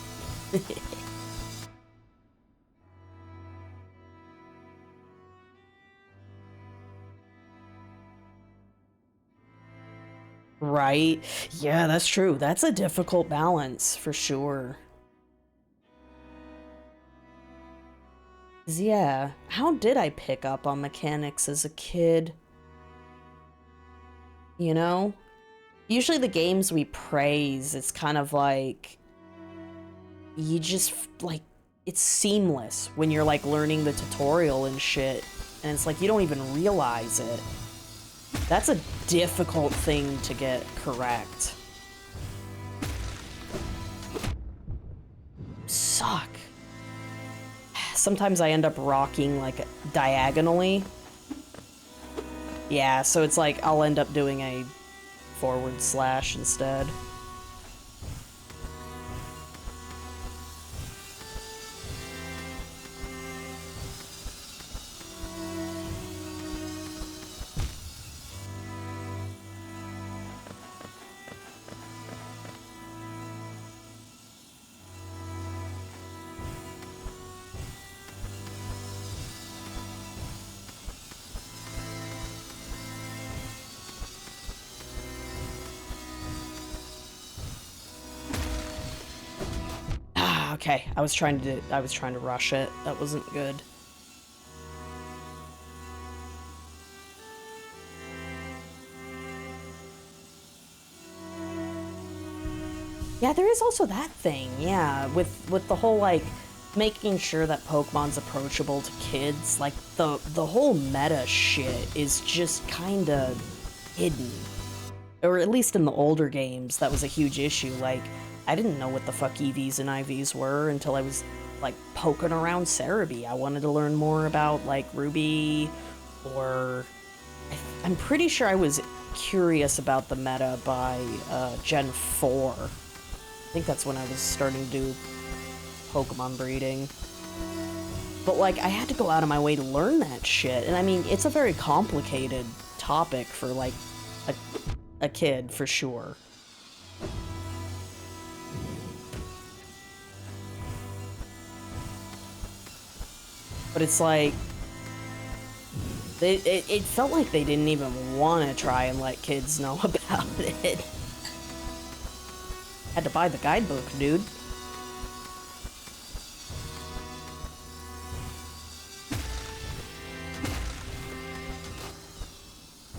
Right? Yeah, that's true. That's a difficult balance, for sure. 'Cause yeah, how did I pick up on mechanics as a kid? You know? Usually the games we praise, it's kind of like... You just, like... It's seamless when you're, like, learning the tutorial and shit. And it's like, you don't even realize it. That's a difficult thing to get correct. Suck. Sometimes I end up rocking, like, diagonally. Yeah, so it's like, I'll end up doing a forward slash instead. Okay, I was trying to rush it. That wasn't good. Yeah, there is also that thing. Yeah, with the whole like making sure that Pokemon's approachable to kids, like the whole meta shit is just kind of hidden. Or at least in the older games, that was a huge issue. Like, I didn't know what the fuck EVs and IVs were until I was, like, poking around Cerebi. I wanted to learn more about, like, Ruby, or... I'm pretty sure I was curious about the meta by Gen 4. I think that's when I was starting to do Pokemon breeding. But, like, I had to go out of my way to learn that shit. And, I mean, it's a very complicated topic for, like, a kid, for sure. But it's like... It felt like they didn't even want to try and let kids know about it. Had to buy the guidebook, dude.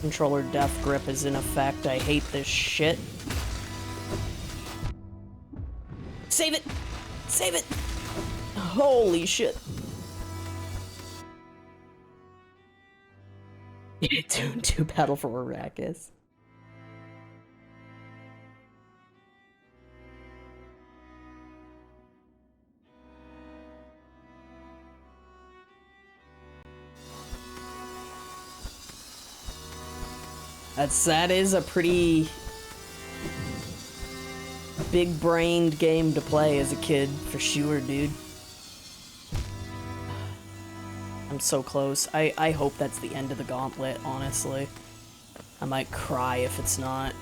Controller death grip is in effect. I hate this shit. Save it! Save it! Holy shit. to battle for Arrakis. That is a pretty big-brained game to play as a kid, for sure, dude. I'm so close. I hope that's the end of the gauntlet, honestly. I might cry if it's not.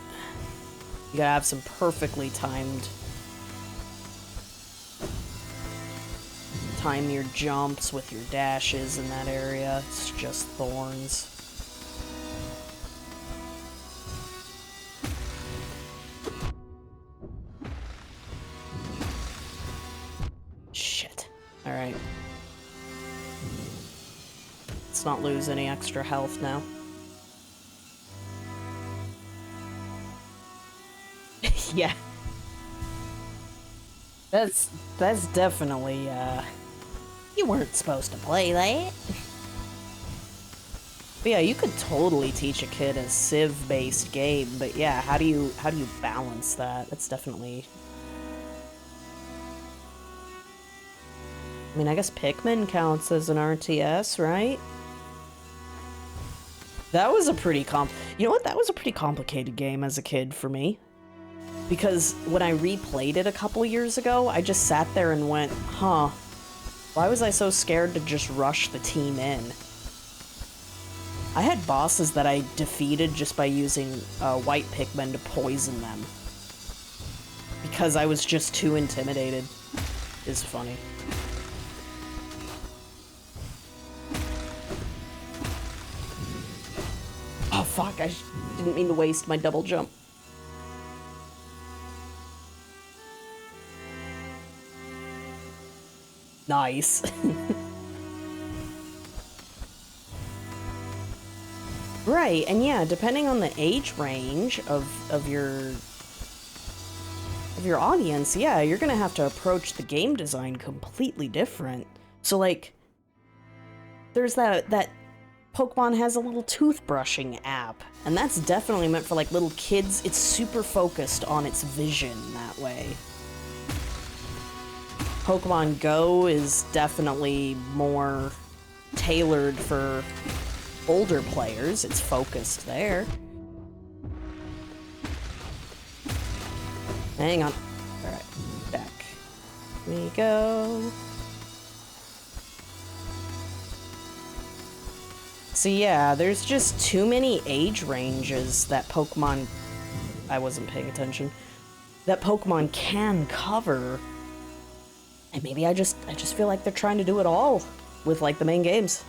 You gotta have some perfectly timed... Time your jumps with your dashes in that area. It's just thorns. Shit. Alright. Let's not lose any extra health now. Yeah. That's definitely, you weren't supposed to play that. But yeah, you could totally teach a kid a Civ-based game, but yeah, how do you balance that? That's definitely... I mean, I guess Pikmin counts as an RTS, right? That was a pretty you know what? That was a pretty complicated game as a kid for me. Because when I replayed it a couple years ago, I just sat there and went, huh, why was I so scared to just rush the team in? I had bosses that I defeated just by using white Pikmin to poison them. Because I was just too intimidated. It's funny. Oh fuck, I didn't mean to waste my double jump. Nice. Right, and yeah, depending on the age range of your audience, yeah, you're gonna have to approach the game design completely different. So like, there's that Pokemon has a little toothbrushing app, and that's definitely meant for like little kids. It's super focused on its vision that way. Pokemon Go is definitely more tailored for older players. It's focused there. Hang on. Alright, back we go. So yeah, there's just too many age ranges that Pokemon... I wasn't paying attention. That Pokemon can cover. And maybe I just feel like they're trying to do it all with, like, the main games.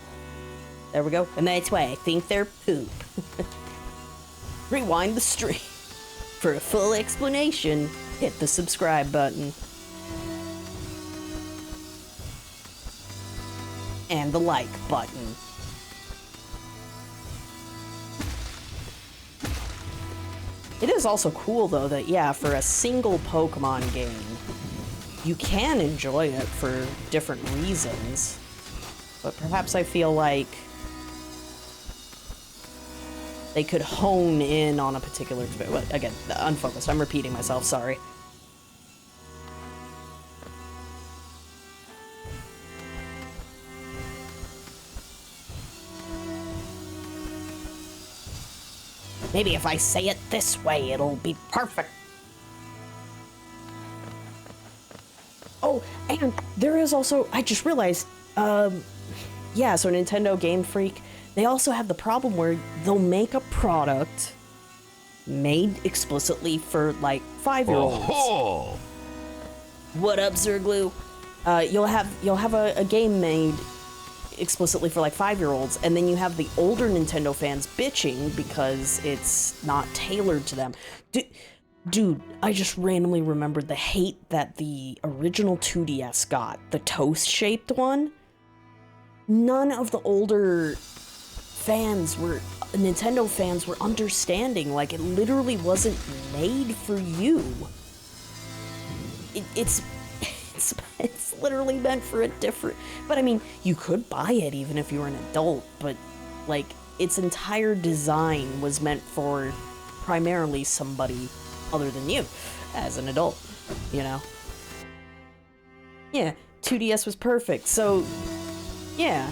There we go. And that's why I think they're poop. Rewind the stream. For a full explanation, hit the subscribe button. And the like button. It is also cool, though, that, yeah, for a single Pokemon game, you can enjoy it for different reasons. But perhaps I feel like they could hone in on a particular... Again, unfocused. I'm repeating myself, sorry. Maybe if I say it this way, it'll be perfect. Oh, and there is also, I just realized, yeah, so Nintendo Game Freak, they also have the problem where they'll make a product made explicitly for, like, 5-year-olds. Oh. What up, Zerglue? You'll have a game made explicitly for, like, 5-year-olds, and then you have the older Nintendo fans bitching because it's not tailored to them. Dude, I just randomly remembered the hate that the original 2DS got, the toast-shaped one. None of the older Nintendo fans were understanding, like, it literally wasn't made for you. It's literally meant for a different, but I mean, you could buy it even if you were an adult, but, like, its entire design was meant for primarily somebody other than you, as an adult, you know? Yeah, 2DS was perfect, so, yeah.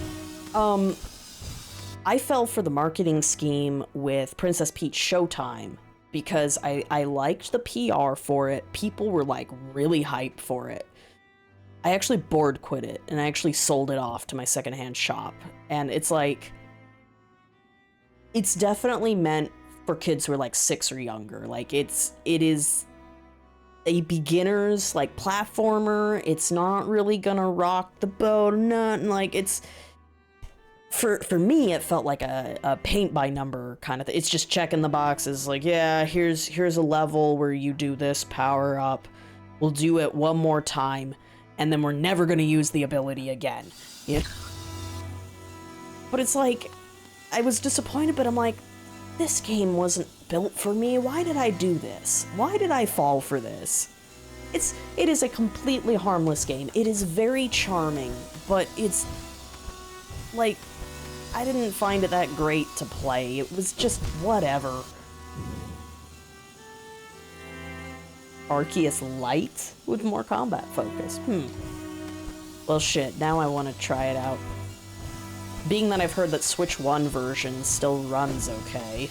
I fell for the marketing scheme with Princess Peach Showtime, because I liked the PR for it. People were, like, really hyped for it. I actually board quit it, and I actually sold it off to my secondhand shop, and it's like, it's definitely meant for kids who are like 6 or younger. Like, it is a beginner's, like, platformer. It's not really gonna rock the boat or nothing. Like, it's, for me, it felt like a paint by number kind of thing. It's just checking the boxes, like, yeah, here's a level where you do this power up. We'll do it one more time, and then we're never gonna use the ability again. You know? But it's like, I was disappointed, but I'm like, this game wasn't built for me. Why did I do this? Why did I fall for this? It is a completely harmless game. It is very charming, but it's, like, I didn't find it that great to play. It was just whatever. Arceus Light with more combat focus. Well, shit, now I want to try it out. Being that I've heard that Switch 1 version still runs okay.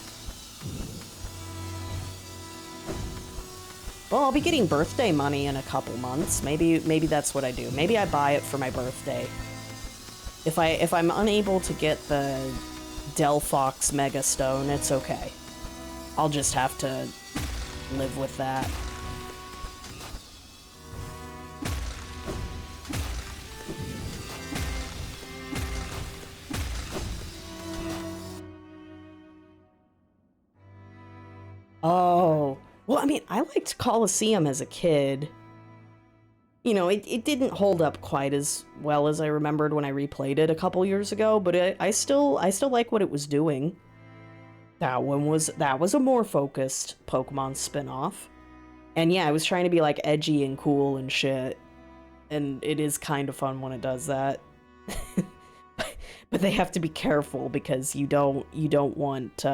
Well, I'll be getting birthday money in a couple months. Maybe that's what I do. Maybe I buy it for my birthday. If I'm unable to get the Delphox Mega Stone, it's okay. I'll just have to live with that. Oh, well, I mean, I liked Colosseum as a kid. You know, it didn't hold up quite as well as I remembered when I replayed it a couple years ago, but I still like what it was doing. That was a more focused Pokemon spin-off. And yeah, I was trying to be, like, edgy and cool and shit. And it is kind of fun when it does that. But they have to be careful because you don't want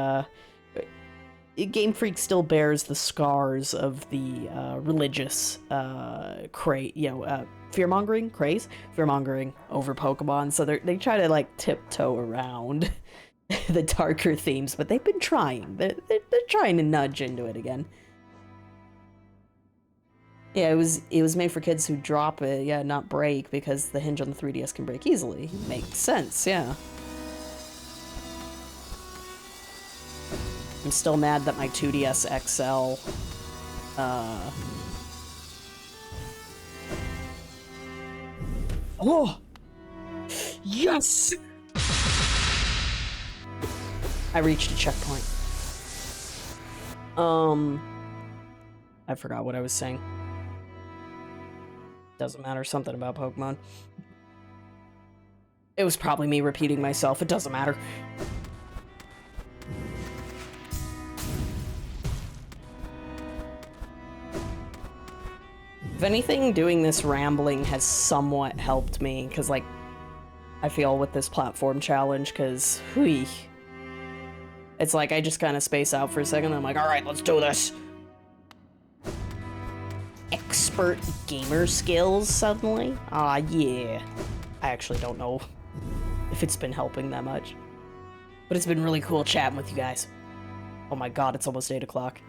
Game Freak still bears the scars of the religious fear-mongering over Pokemon, so they try to, like, tiptoe around the darker themes, but they've been trying. They're trying to nudge into it again. Yeah, it was made for kids who drop it, yeah, not break, because the hinge on the 3DS can break easily. Makes sense, yeah. I'm still mad that my 2DS XL, Oh! Yes! I reached a checkpoint. I forgot what I was saying. Doesn't matter, something about Pokemon. It was probably me repeating myself, it doesn't matter. If anything, doing this rambling has somewhat helped me, because, like, I feel with this platform challenge, because, it's like I just kind of space out for a second, and I'm like, alright, let's do this! Expert gamer skills, suddenly? Ah, yeah. I actually don't know if it's been helping that much. But it's been really cool chatting with you guys. Oh my god, it's almost 8 o'clock.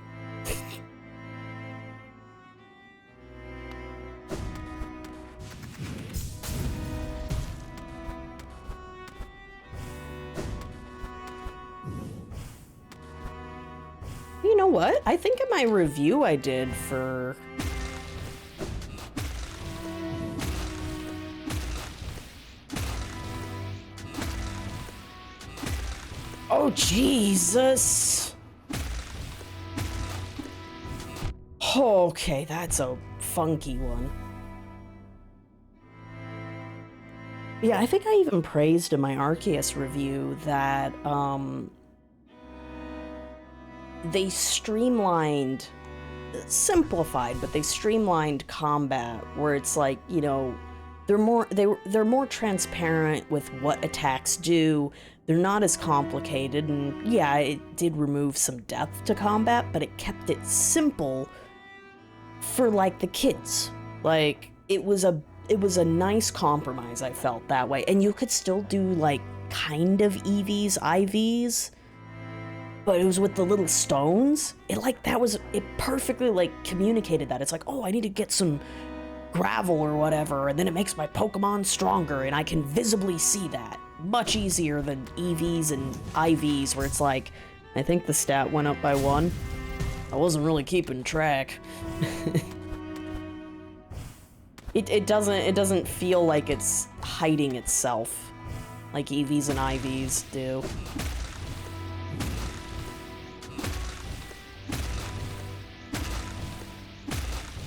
You know what? I think in my review I did for... Oh, Jesus! Okay, that's a funky one. Yeah, I think I even praised in my Arceus review that, they streamlined, simplified, but they streamlined combat where it's like, you know, they're more transparent with what attacks do. They're not as complicated, and yeah, it did remove some depth to combat, but it kept it simple for like the kids. Like it was a nice compromise, I felt that way. And you could still do like kind of EVs, IVs, but it was with the little stones. It perfectly like communicated that. It's like, oh, I need to get some gravel or whatever, and then it makes my Pokemon stronger, and I can visibly see that. Much easier than EVs and IVs, where it's like, I think the stat went up by 1. I wasn't really keeping track. It doesn't feel like it's hiding itself like EVs and IVs do.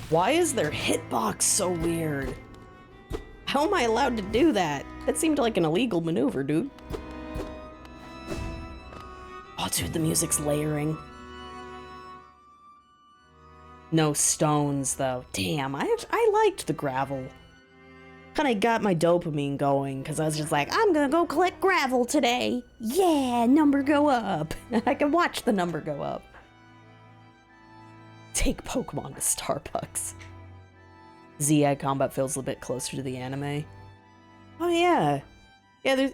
Why is their hitbox so weird? How am I allowed to do that? That seemed like an illegal maneuver, dude. Oh, dude, the music's layering. No stones, though. Damn, I liked the gravel. Kinda got my dopamine going, because I was just like, I'm gonna go collect gravel today. Yeah, number go up. I can watch the number go up. Take Pokemon to Starbucks. ZI combat feels a bit closer to the anime. Oh yeah. Yeah,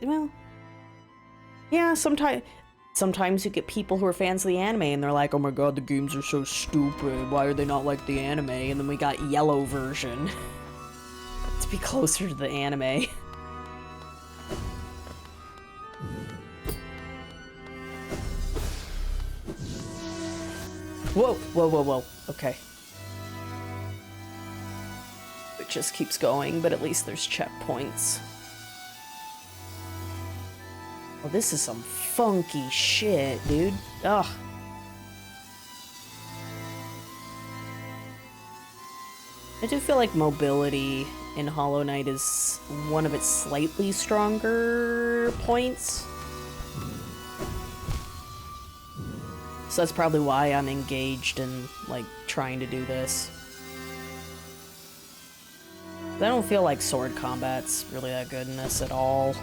yeah, sometimes you get people who are fans of the anime and they're like, oh my god, the games are so stupid. Why are they not like the anime? And then we got yellow version. To be closer to the anime. Whoa, whoa, whoa, whoa. Okay. It just keeps going, but at least there's checkpoints. Oh, this is some funky shit, dude. Ugh. I do feel like mobility in Hollow Knight is one of its slightly stronger points. So that's probably why I'm engaged in, like, trying to do this. I don't feel like sword combat's really that good in this at all.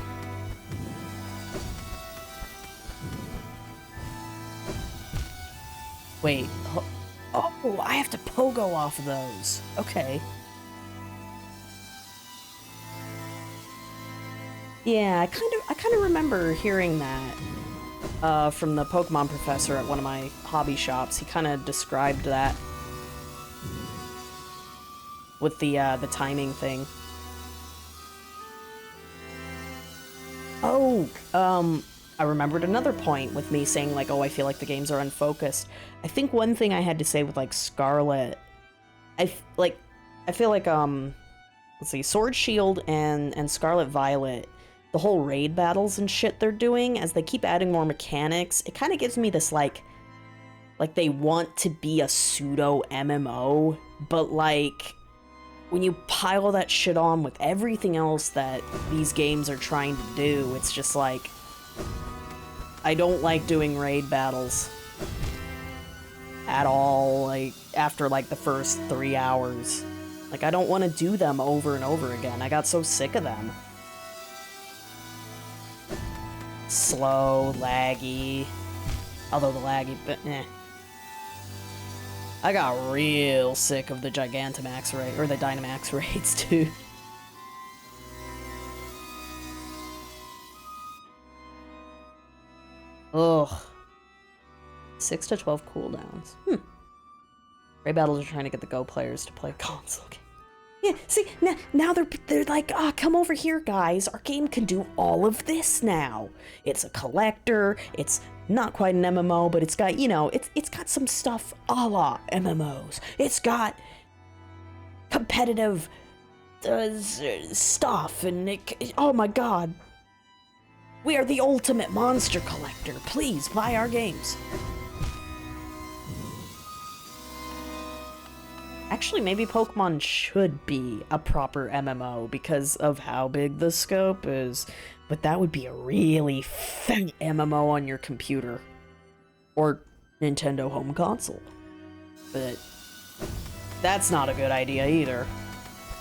Wait. Oh, I have to pogo off of those. Okay. Yeah, I kind of remember hearing that from the Pokemon professor at one of my hobby shops. He kind of described that with the timing thing. Oh, I remembered another point with me saying, like, oh, I feel like the games are unfocused. I think one thing I had to say with, like, Scarlet, I feel like, let's see, Sword Shield and Scarlet Violet, the whole raid battles and shit they're doing, as they keep adding more mechanics, it kind of gives me this, like they want to be a pseudo MMO, but, like, when you pile that shit on with everything else that these games are trying to do, it's just like, I don't like doing raid battles at all, like, after, like, the first 3 hours. Like, I don't want to do them over and over again. I got so sick of them. Slow, laggy. Although the laggy, but eh. I got real sick of the Gigantamax raid, or the Dynamax raids, too. Ugh. 6 to 12 cooldowns. Ray Battles are trying to get the Go players to play console game. Yeah, see, now they're like, come over here, guys. Our game can do all of this now. It's a collector. It's not quite an MMO, but it's got, you know, it's got some stuff a la MMOs. It's got competitive stuff, and oh my god. We are the ultimate monster collector. Please buy our games. Actually, maybe Pokemon should be a proper MMO because of how big the scope is. But that would be a really fat MMO on your computer. Or Nintendo home console. But that's not a good idea either.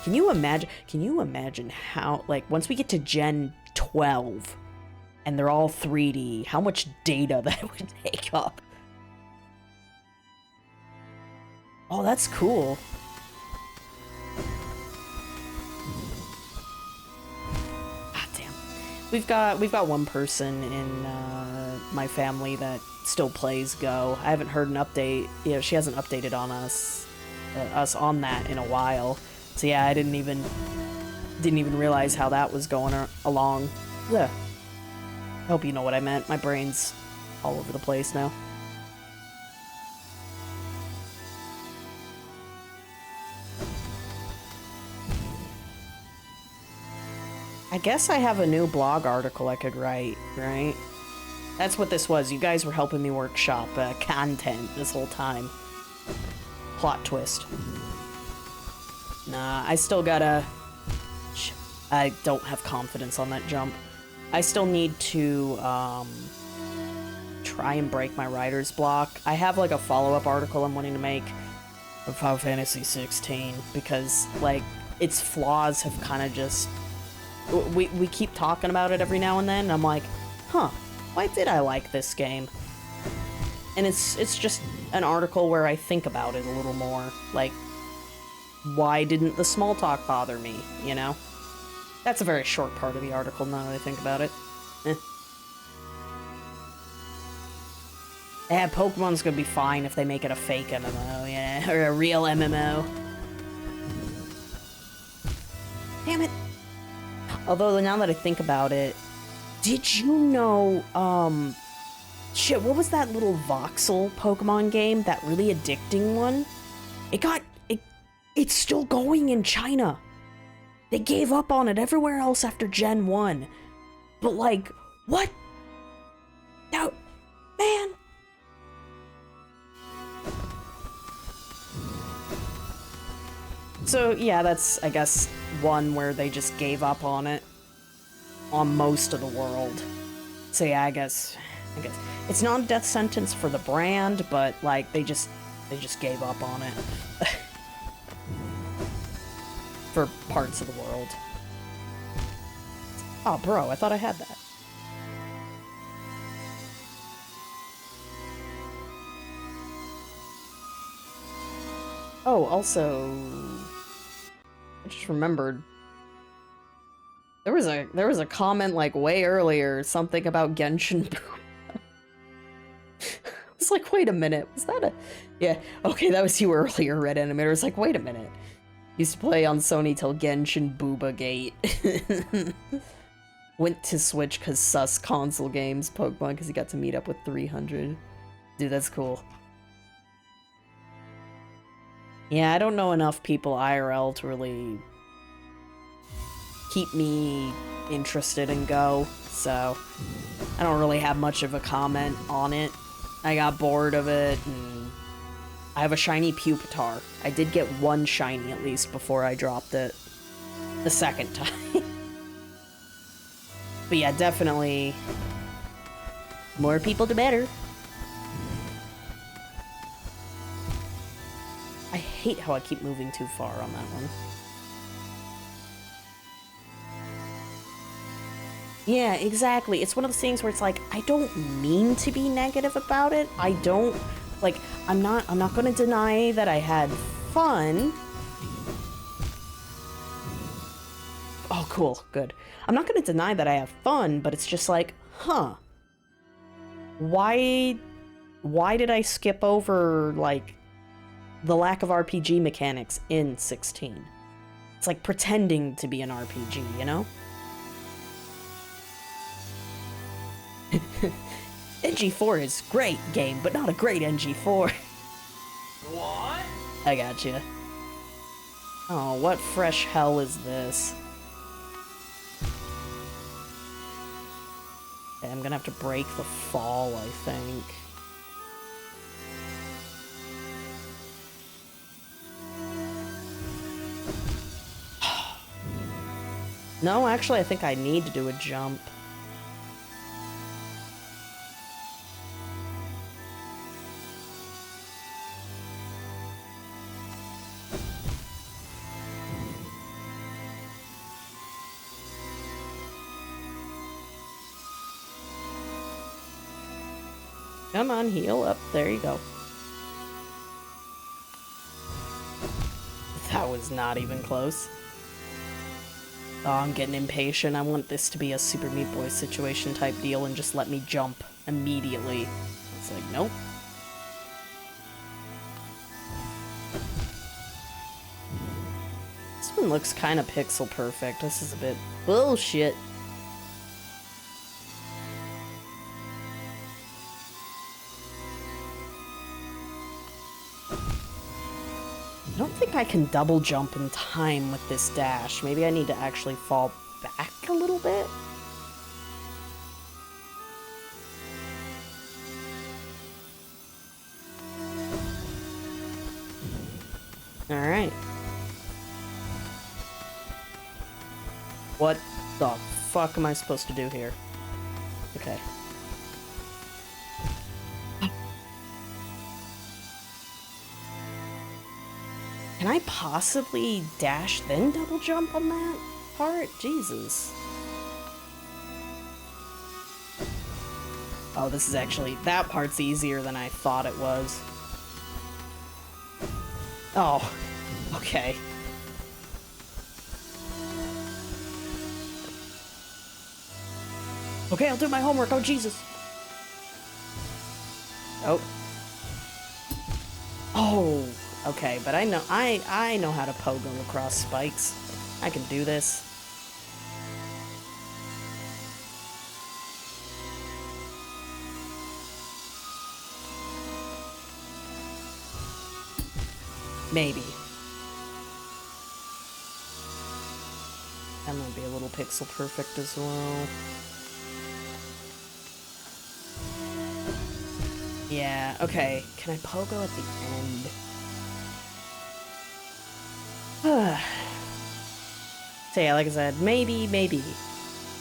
Can you imagine how, like, once we get to Gen 12 and they're all 3D, how much data that would take up? Oh, that's cool. Ah, damn. We've got one person in my family that still plays Go. I haven't heard an update. You know, she hasn't updated on us on that in a while. So yeah, I didn't even realize how that was going along. Ugh. I hope you know what I meant. My brain's all over the place now. I guess I have a new blog article I could write, right? That's what this was. You guys were helping me workshop content this whole time. Plot twist. Nah, I still gotta... I don't have confidence on that jump. I still need to, try and break my writer's block. I have, like, a follow-up article I'm wanting to make of Final Fantasy 16, because, like, its flaws have kind of just... We keep talking about it every now and then, and I'm like, huh, why did I like this game? And it's just an article where I think about it a little more. Like, why didn't the small talk bother me, you know? That's a very short part of the article now that I think about it. Yeah, Pokemon's gonna be fine if they make it a fake MMO, yeah, or a real MMO. Damn it. Although, now that I think about it, did you know, shit, what was that little voxel Pokemon game? That really addicting one? It's still going in China. They gave up on it everywhere else after Gen 1. But, like, what? No, man. So, yeah, that's, I guess, one where they just gave up on it. On most of the world. So, yeah, I guess it's not a death sentence for the brand, but, like, they just gave up on it. For parts of the world. Oh, bro, I thought I had that. Oh, also... I just remembered. There was a comment, like, way earlier, something about Genshin Impact. I was like, wait a minute, was that a... Yeah, okay, that was you earlier, Red Animator. It's like, wait a minute. Used to play on Sony till Genshin Booba Gate. Went to Switch cause sus console games, Pokemon, cause he got to meet up with 300. Dude, that's cool. Yeah, I don't know enough people IRL to really keep me interested in Go, so I don't really have much of a comment on it. I got bored of it, and I have a shiny Pupitar. I did get one shiny at least before I dropped it the second time. But yeah, definitely more people the better. I hate how I keep moving too far on that one. Yeah, exactly. It's one of those things where it's like, I don't mean to be negative about it. I don't, like, I'm not gonna deny that I had fun. Oh, cool, good. I'm not gonna deny that I have fun, but it's just like, huh. Why Why did I skip over, like, the lack of RPG mechanics in 16? It's like pretending to be an RPG, you know? NG4 is great game, but not a great NG4. What? I gotcha. Oh, what fresh hell is this? Okay, I'm gonna have to break the fall, I think. No, actually, I think I need to do a jump. Come on, heal up. There you go. That was not even close. Oh, I'm getting impatient. I want this to be a Super Meat Boy situation type deal and just let me jump immediately. It's like, nope. This one looks kind of pixel perfect. This is a bit bullshit. I don't think I can double jump in time with this dash. Maybe I need to actually fall back a little bit? Alright. What the fuck am I supposed to do here? Okay. Can I possibly dash then double jump on that part? Jesus. Oh, this is actually... that part's easier than I thought it was. Oh, okay. Okay, I'll do my homework. Oh, Jesus. Oh. Oh. Okay, but I know how to pogo across spikes. I can do this. Maybe. That might be a little pixel perfect as well. Yeah, okay. Can I pogo at the end? So yeah, like I said, maybe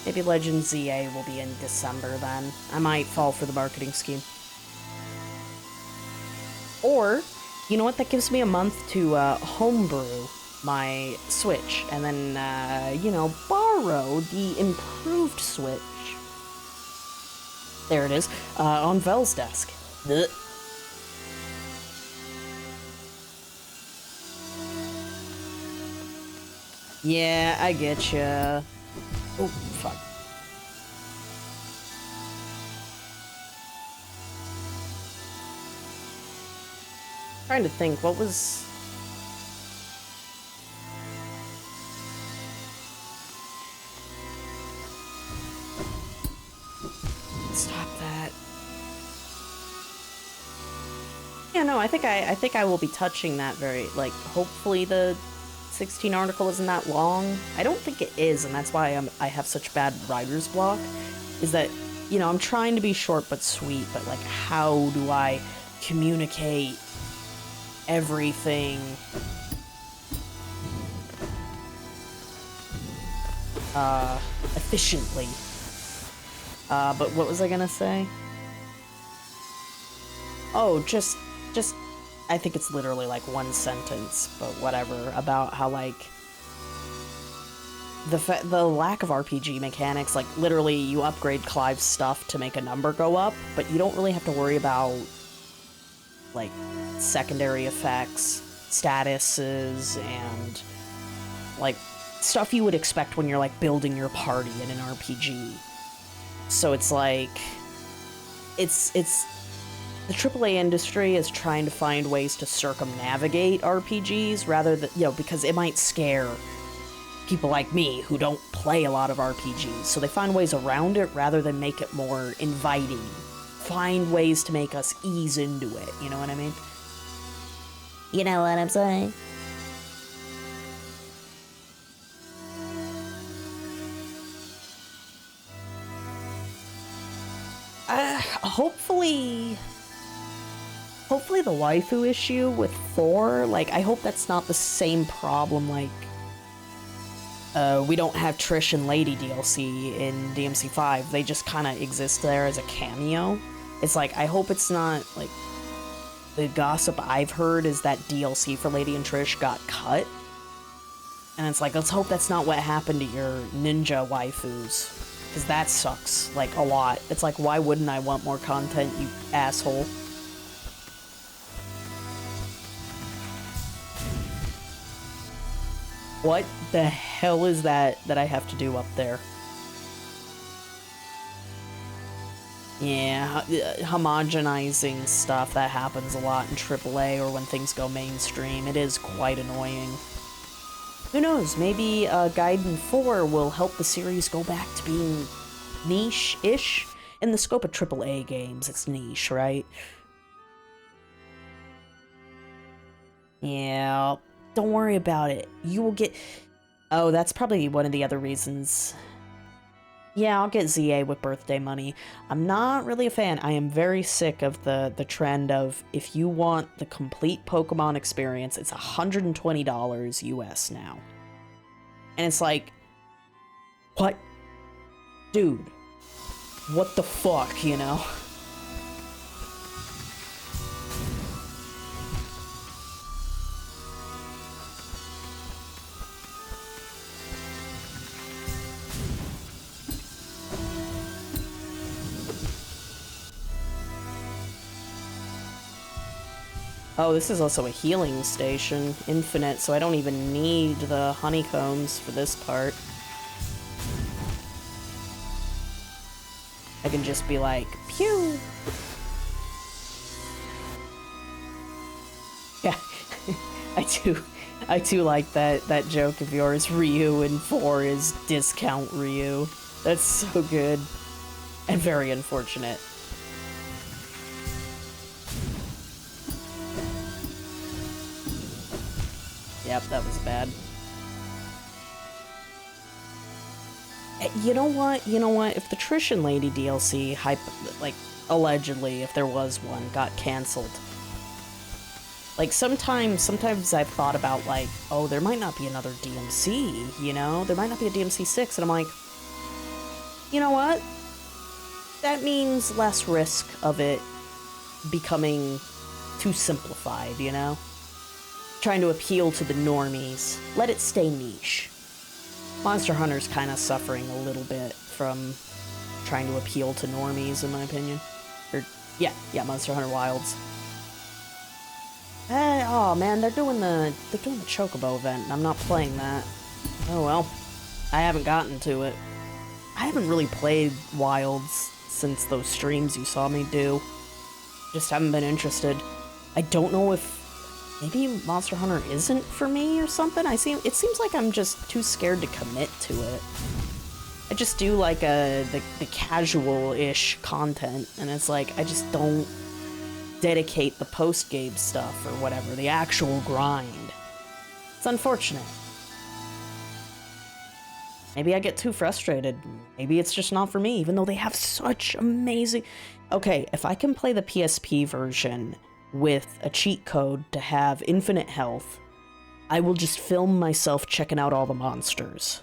Legend ZA will be in December then. I might fall for the marketing scheme. Or, you know what, that gives me a month to homebrew my Switch, and then, you know, borrow the improved Switch. There it is, on Vel's desk. Ugh. Yeah, I get ya. Oh, fuck. Trying to think, what was... Stop that. Yeah, no, I think I will be touching that very, like, hopefully the 16 article isn't that long. I don't think it is, and that's why I have such bad writer's block, is that, you know, I'm trying to be short but sweet, but, like, how do I communicate everything efficiently? But what was I gonna say? Oh, just I think it's literally like one sentence, but whatever, about how, like, the lack of RPG mechanics, like, literally you upgrade Clive's stuff to make a number go up, but you don't really have to worry about, like, secondary effects, statuses, and, like, stuff you would expect when you're, like, building your party in an RPG. So it's like, it's the AAA industry is trying to find ways to circumnavigate RPGs rather than, because it might scare people like me who don't play a lot of RPGs. So they find ways around it rather than make it more inviting. Find ways to make us ease into it, you know what I mean? You know what I'm saying? Hopefully the waifu issue with 4, like, I hope that's not the same problem, like, we don't have Trish and Lady DLC in DMC 5, they just kind of exist there as a cameo. It's like, I hope it's not, like, the gossip I've heard is that DLC for Lady and Trish got cut. And it's like, let's hope that's not what happened to your ninja waifus. Because that sucks, like, a lot. It's like, why wouldn't I want more content, you asshole? What the hell is that I have to do up there? Yeah, homogenizing stuff, that happens a lot in AAA or when things go mainstream. It is quite annoying. Who knows, maybe Gaiden 4 will help the series go back to being niche-ish? In the scope of AAA games, it's niche, right? Yeah, don't worry about it. You will get... Oh, that's probably one of the other reasons. Yeah, I'll get ZA with birthday money. I'm not really a fan. I am very sick of the trend of, if you want the complete Pokemon experience, it's $120 US now. And it's like, what? Dude, what the fuck, you know? Oh, this is also a healing station, infinite, so I don't even need the honeycombs for this part. I can just be like, pew! Yeah, I do like that joke of yours. Ryu in 4 is discount Ryu. That's so good. And very unfortunate. Yep, that was bad. You know what? If the Trish and Lady DLC, allegedly, if there was one, got cancelled. Like, sometimes I've thought about, like, oh, there might not be another DMC, you know? There might not be a DMC 6, and I'm like, you know what? That means less risk of it becoming too simplified, you know? Trying to appeal to the normies. Let it stay niche. Monster Hunter's kind of suffering a little bit from trying to appeal to normies, in my opinion. Or, yeah, Monster Hunter Wilds. Oh man, they're doing the Chocobo event, and I'm not playing that. Oh well. I haven't gotten to it. I haven't really played Wilds since those streams you saw me do. Just haven't been interested. I don't know if maybe Monster Hunter isn't for me or something. It seems like I'm just too scared to commit to it. I just do like the casual-ish content, and it's like I just don't dedicate the post-game stuff or whatever, the actual grind. It's unfortunate. Maybe I get too frustrated. Maybe it's just not for me, even though they have such amazing... Okay, if I can play the PSP version with a cheat code to have infinite health, I will just film myself checking out all the monsters.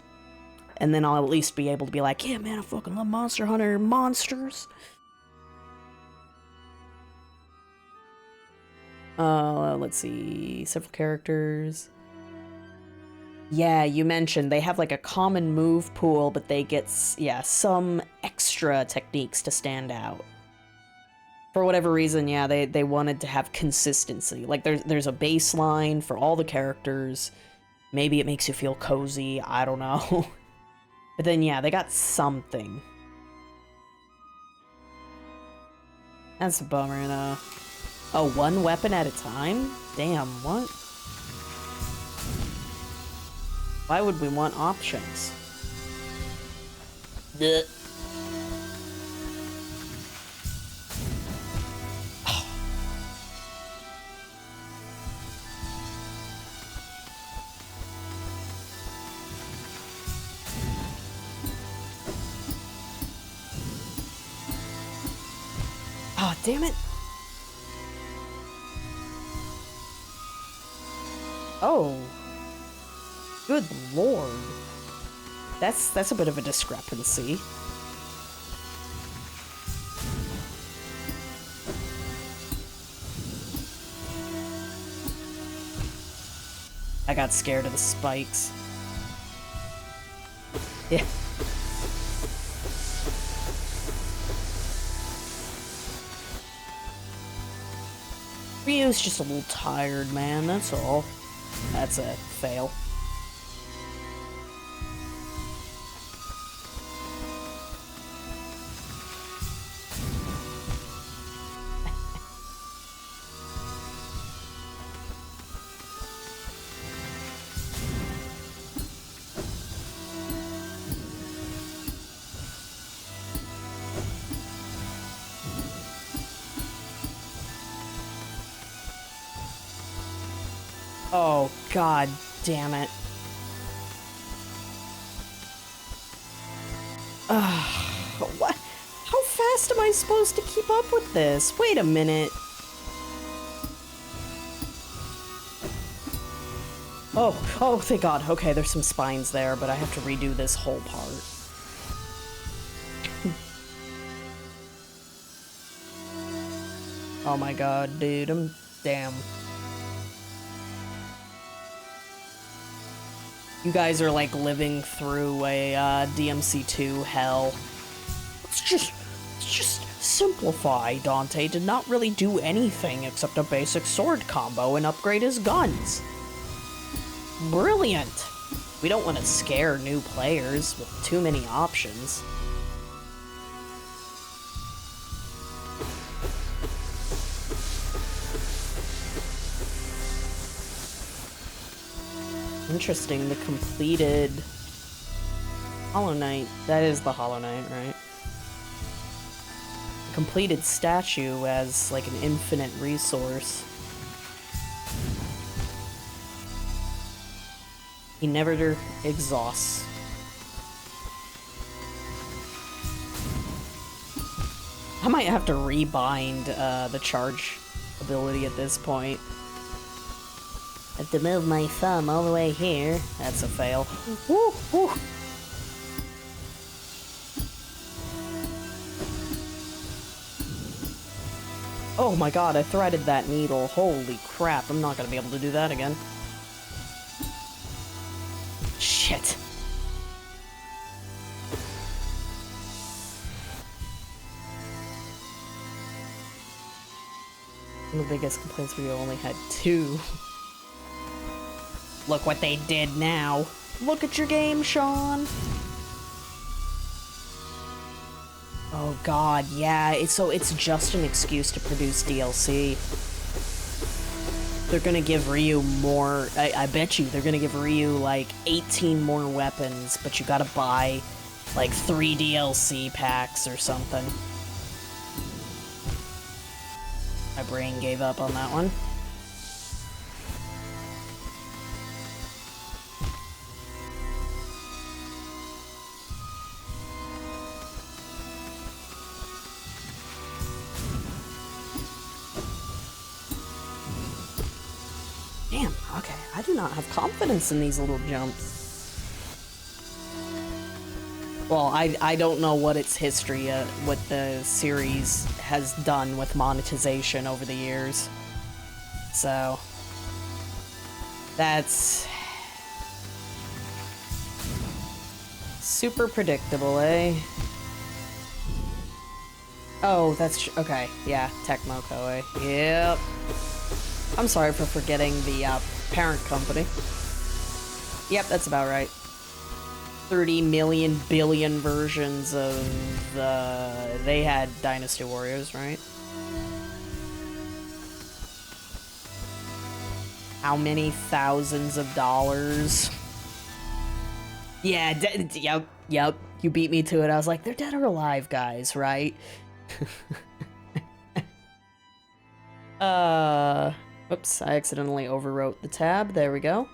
And then I'll at least be able to be like, yeah, man, I fucking love Monster Hunter monsters. Let's see, several characters. Yeah, you mentioned they have like a common move pool, but they get, some extra techniques to stand out. For whatever reason, yeah, they wanted to have consistency. Like, there's a baseline for all the characters. Maybe it makes you feel cozy, I don't know. But then, yeah, they got something. That's a bummer, though. Oh, one weapon at a time? Damn, what? Why would we want options? Duh. Oh, damn it. Oh. Good lord. That's a bit of a discrepancy. I got scared of the spikes. Yeah. Ryu's just a little tired, man, that's all. That's a fail. Oh, god damn it. What? How fast am I supposed to keep up with this? Wait a minute. Oh, thank god. Okay, there's some spines there, but I have to redo this whole part. Oh my god, dude, damn. You guys are like living through a DMC2 hell. Let's just simplify. Dante did not really do anything except a basic sword combo and upgrade his guns. Brilliant. We don't want to scare new players with too many options. Interesting, the completed Hollow Knight. That is the Hollow Knight, right? Completed statue as like an infinite resource. He never exhausts. I might have to rebind the charge ability at this point. I have to move my thumb all the way here. That's a fail. Woo, woo. Oh my god, I threaded that needle. Holy crap, I'm not gonna be able to do that again. Shit. One of the biggest complaints, we only had 2. Look what they did now. Look at your game, Sean. Oh god, yeah, so it's just an excuse to produce DLC. They're gonna give Ryu more, I bet you, they're gonna give Ryu like 18 more weapons, but you gotta buy like 3 DLC packs or something. My brain gave up on that one. Damn, okay, I do not have confidence in these little jumps. Well, I don't know what its history, what the series has done with monetization over the years. So, that's super predictable, eh? Oh, that's, okay, yeah, Tecmo Koei, yep. I'm sorry for forgetting the parent company. Yep, that's about right. 30 million billion versions of they had Dynasty Warriors, right? how many thousands of dollars? Yeah, yep. You beat me to it. I was like, they're dead or alive, guys, right? Whoops, I accidentally overwrote the tab. There we go.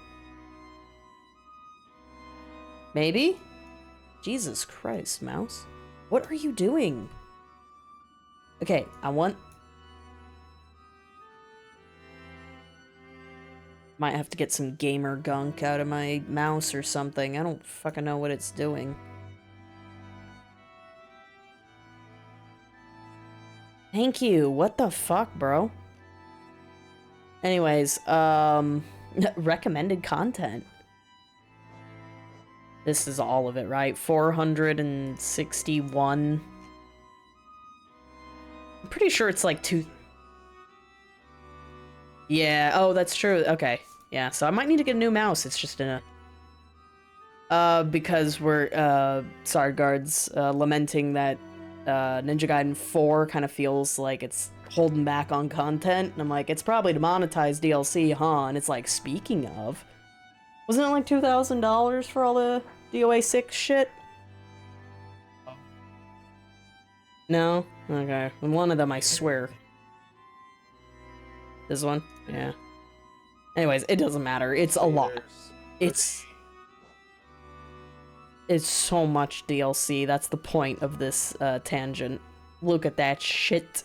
Maybe? Jesus Christ, mouse. What are you doing? Okay, I want... Might have to get some gamer gunk out of my mouse or something. I don't fucking know what it's doing. Thank you. What the fuck, bro? Anyways, recommended content. This is all of it, right? 461. I'm pretty sure it's like two... Yeah, oh, that's true. Okay. Yeah, so I might need to get a new mouse. It's just in a... because we're, sorry, guards, lamenting that, Ninja Gaiden 4 kind of feels like it's holding back on content. And I'm like, it's probably to monetize DLC, huh? And it's like, speaking of... Wasn't it like $2,000 for all the DOA 6 shit? No? Okay. And one of them, I swear. This one? Yeah. Anyways, it doesn't matter. It's a lot. It's so much DLC. That's the point of this tangent. Look at that shit.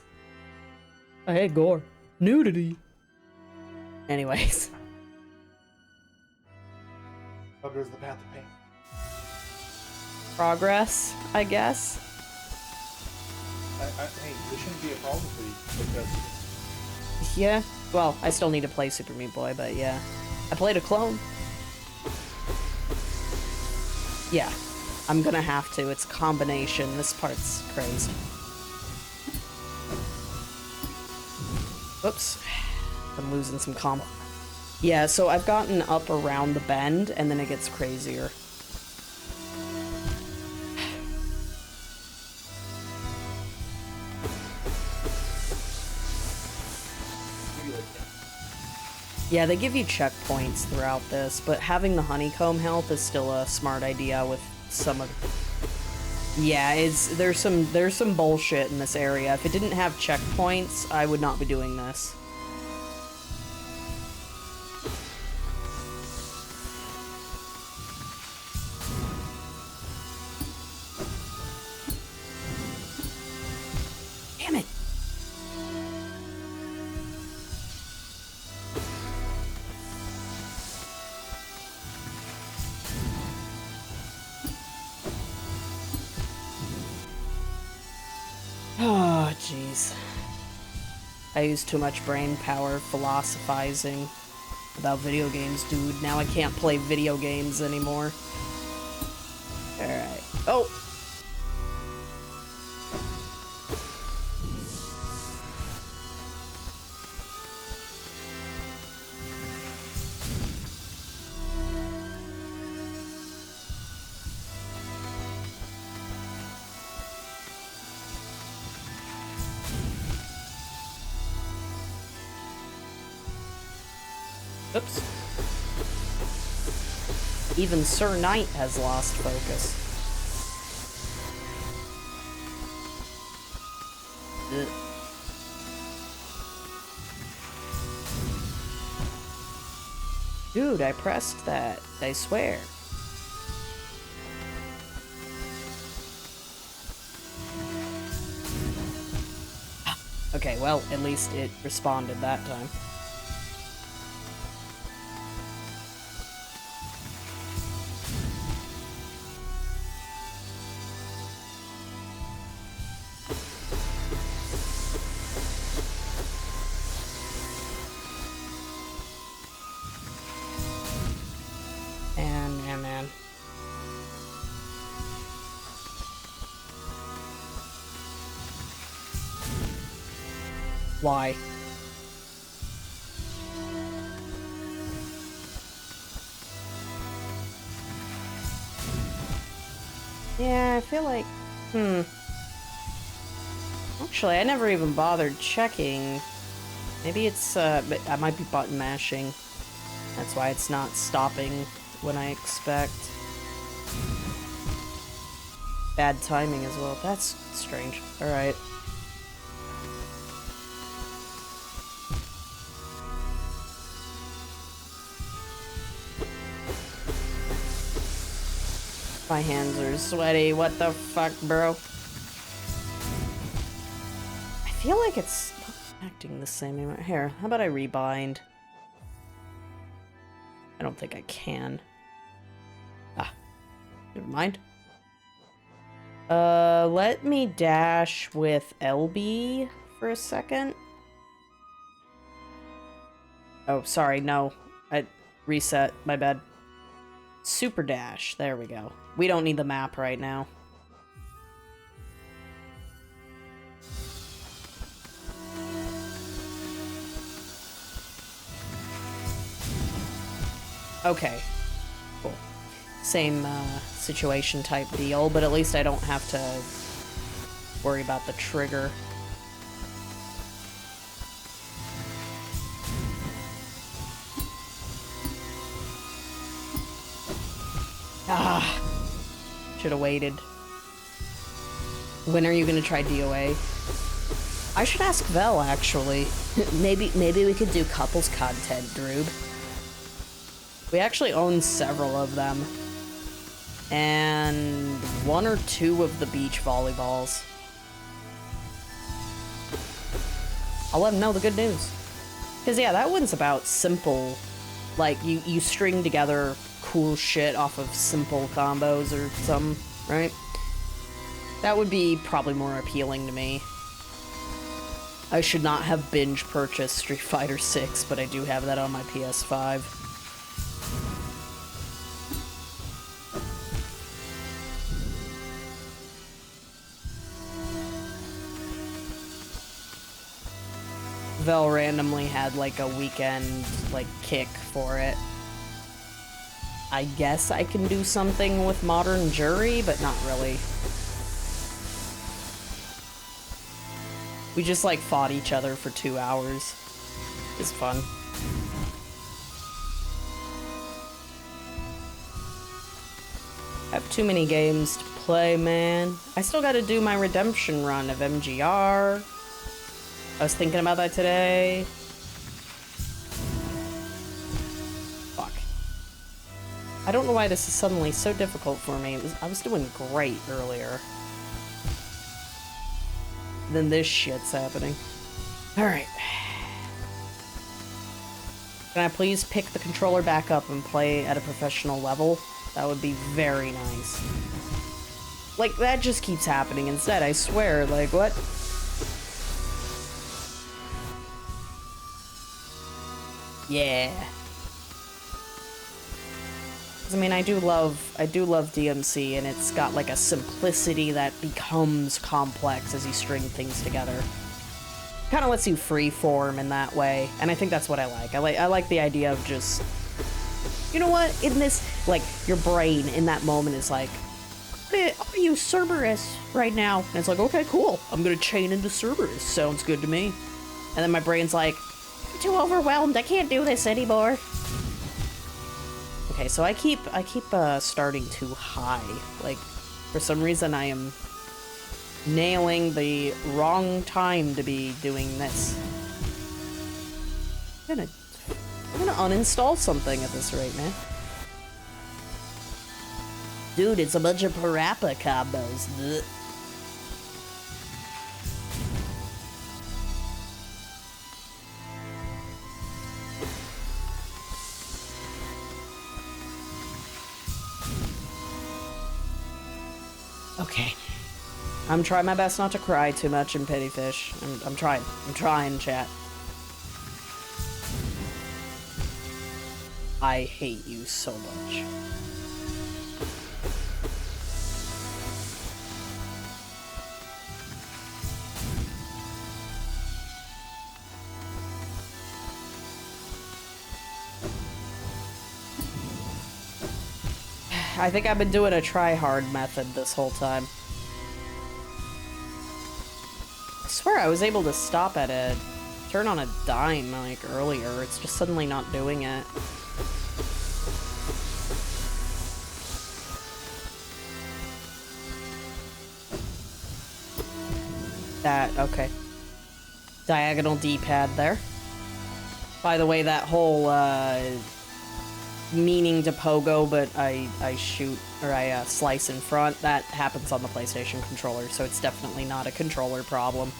Hey, gore. Nudity. Anyways. How goes the path to pain? Progress, I guess. Hey, this shouldn't be a problem for you because... Yeah. Well, I still need to play Super Meat Boy, but yeah. I played a clone. Yeah. I'm gonna have to. It's a combination. This part's crazy. Oops. I'm losing some comp. Yeah, so I've gotten up around the bend, and then it gets crazier. Yeah, they give you checkpoints throughout this, but having the honeycomb health is still a smart idea with some of... Yeah, there's some bullshit in this area. If it didn't have checkpoints, I would not be doing this. Damn it! Oh, jeez. I use too much brain power philosophizing about video games, dude. Now I can't play video games anymore. Alright. Oh! Oops. Even Sir Knight has lost focus. Ugh. Dude, I pressed that. I swear. Okay, well, at least it responded that time. Man. Why? Yeah, I feel like... Actually, I never even bothered checking. Maybe it's, I might be button mashing. That's why it's not stopping when I expect. Bad timing as well. That's strange. Alright. My hands are sweaty. What the fuck, bro? I feel like it's not acting the same anymore. Here, how about I rebind? I don't think I can. Ah, never mind. Let me dash with LB for a second. Oh, sorry, no. I reset, my bad. Super dash, there we go. We don't need the map right now. Okay, cool. Same situation type deal, but at least I don't have to worry about the trigger. Ah, should have waited. When are you gonna try DOA? I should ask Vel, actually. maybe we could do couples content, Droob. We actually own several of them. And 1 or 2 of the beach volleyballs. I'll let them know the good news. Because, yeah, that one's about simple. Like, you string together cool shit off of simple combos or something, right? That would be probably more appealing to me. I should not have binge purchased Street Fighter 6, but I do have that on my PS5. Vel randomly had like a weekend like kick for it. I guess I can do something with Modern Jury, but not really. We just like fought each other for 2 hours. It's fun. I have too many games to play, man. I still gotta do my redemption run of MGR. I was thinking about that today. Fuck. I don't know why this is suddenly so difficult for me. I was doing great earlier. Then this shit's happening. Alright. Can I please pick the controller back up and play at a professional level? That would be very nice. Like, that just keeps happening instead, I swear. Like, what? Yeah. I mean, I do love DMC, and it's got like a simplicity that becomes complex as you string things together. Kind of lets you freeform in that way, and I think that's what I like. I like the idea of just, you know what? In this, like, your brain in that moment is like, I'll use Cerberus right now, and it's like, okay, cool. I'm gonna chain into Cerberus. Sounds good to me. And then my brain's like, I'm too overwhelmed. I can't do this anymore. Okay, so I keep starting too high. Like, for some reason I am nailing the wrong time to be doing this. I'm gonna uninstall something at this rate, man. Dude, it's a bunch of Parappa combos. Blech. Okay. I'm trying my best not to cry too much in Pettyfish. I'm trying. I'm trying, chat. I hate you so much. I think I've been doing a try-hard method this whole time. I swear I was able to stop at a turn on a dime, like, earlier. It's just suddenly not doing it. That, okay. Diagonal D-pad there. By the way, that whole, meaning to pogo, but I shoot, or I slice in front, that happens on the PlayStation controller, so it's definitely not a controller problem.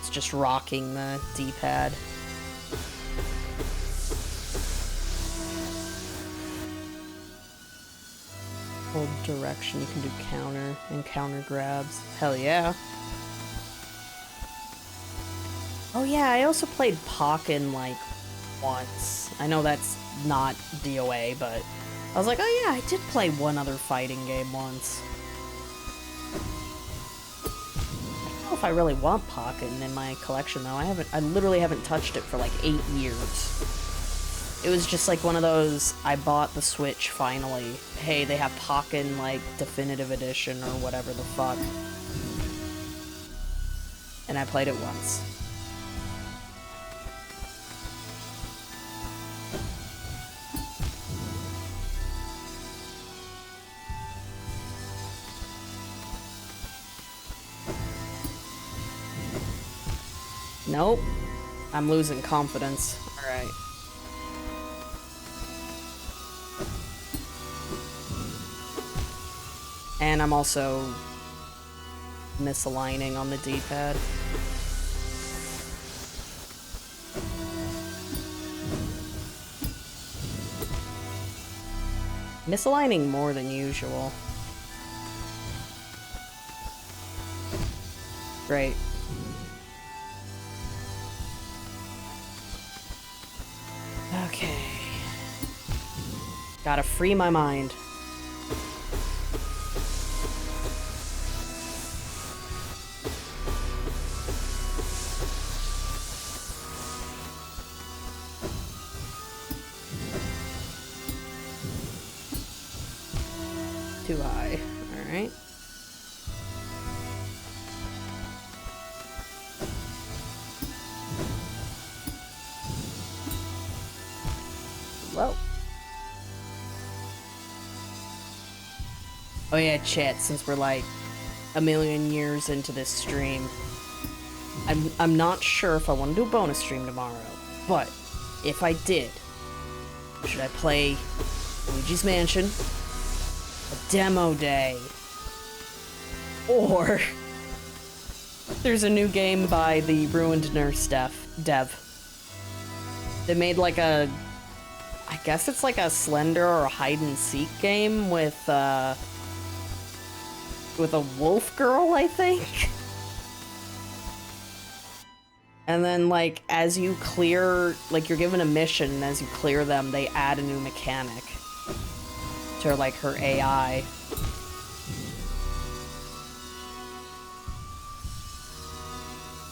It's just rocking the D-pad. Hold direction, you can do counter and counter grabs. Hell yeah. Oh yeah, I also played Pokken like once. I know that's not DOA, but I was like, oh yeah, I did play one other fighting game once. I don't know if I really want Pokken in my collection though. I literally haven't touched it for like 8 years. It was just like one of those, I bought the Switch finally. Hey, they have Pokken like Definitive Edition or whatever the fuck. And I played it once. Nope. I'm losing confidence. Alright. And I'm also misaligning on the D-pad. Misaligning more than usual. Great. Okay. Gotta free my mind. Too high. Alright. Whoa. Oh yeah, chat, since we're like a million years into this stream, I'm not sure if I want to do a bonus stream tomorrow, but if I did, should I play Luigi's Mansion, a demo day, or there's a new game by the Ruined Nurse dev. They made like a, I guess it's like a Slender or a hide and seek game with a wolf girl, I think. And then like as you clear, like you're given a mission, and as you clear them, they add a new mechanic to like her AI.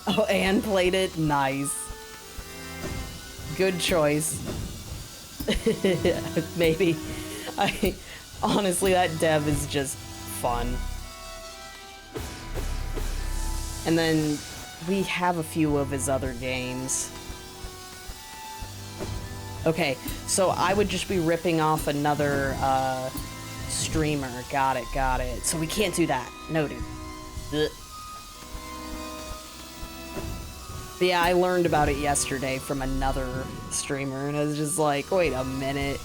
Oh, Anne played it? Nice. Good choice. Maybe. Honestly, that dev is just fun. And then we have a few of his other games. Okay, so I would just be ripping off another streamer. Got it. So we can't do that. Noted. Ugh. But yeah, I learned about it yesterday from another streamer, and I was just like, wait a minute.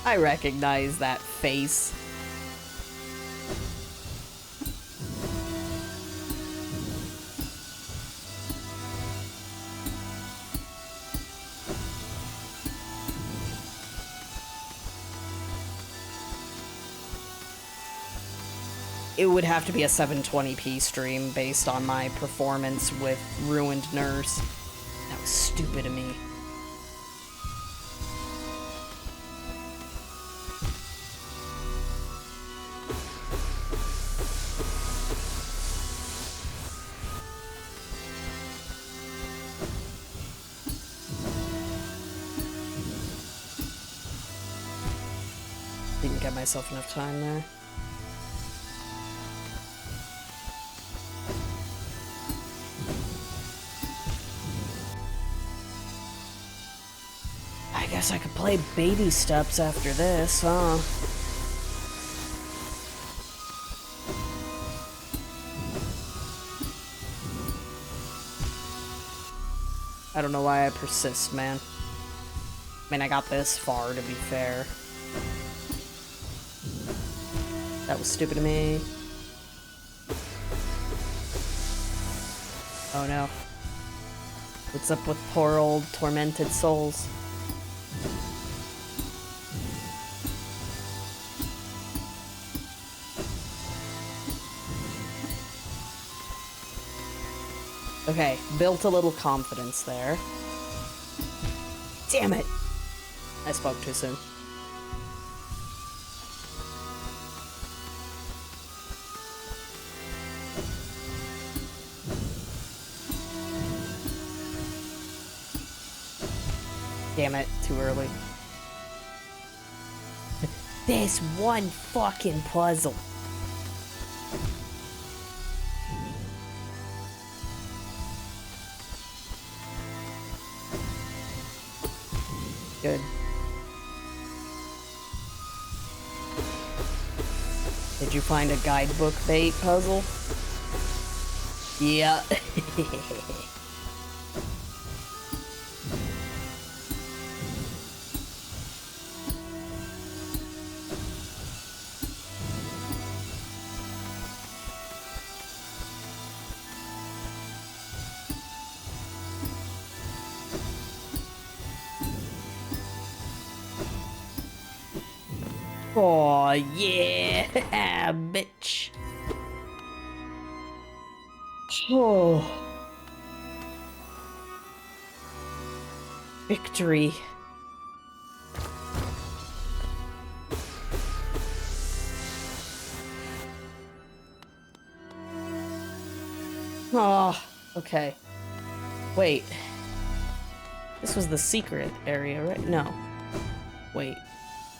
I recognize that face. It would have to be a 720p stream based on my performance with Ruined Nurse. That was stupid of me. Didn't get myself enough time there. I guess I could play Baby Steps after this, huh? I don't know why I persist, man. I mean, I got this far, to be fair. That was stupid of me. Oh no. What's up with poor old tormented souls? Okay, built a little confidence there. Damn it! I spoke too soon. Damn it, too early. This one fucking puzzle. Good. Did you find a guidebook bait puzzle? Yeah. Oh yeah, bitch. Oh. Victory. Oh, okay. Wait. This was the secret area, right? No. Wait.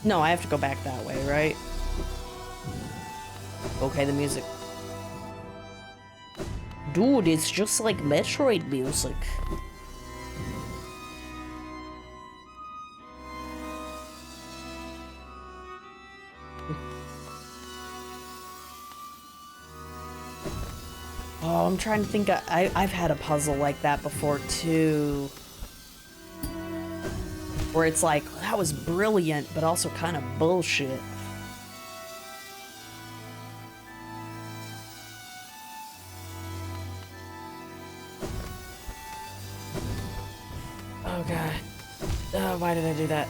No, I have to go back that way, right? Okay, the music. Dude, it's just like Metroid music. Oh, I'm trying to think. I've had a puzzle like that before, too. Where it's like, that was brilliant, but also kind of bullshit. Oh god. Oh, why did I do that?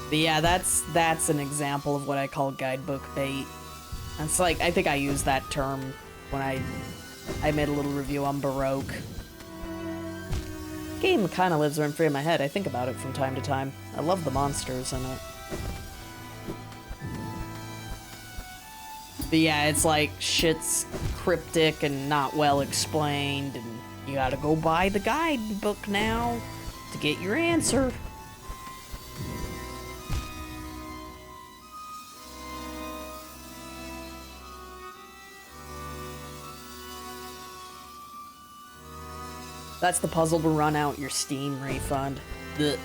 But yeah, that's an example of what I call guidebook bait. It's like, I think I used that term when I made a little review on Baroque. Game kind of lives rent free in my head. I think about it from time to time. I love the monsters in it. But yeah, it's like shit's cryptic and not well explained, and you gotta go buy the guidebook now to get your answer. That's the puzzle to run out your Steam refund. Ugh.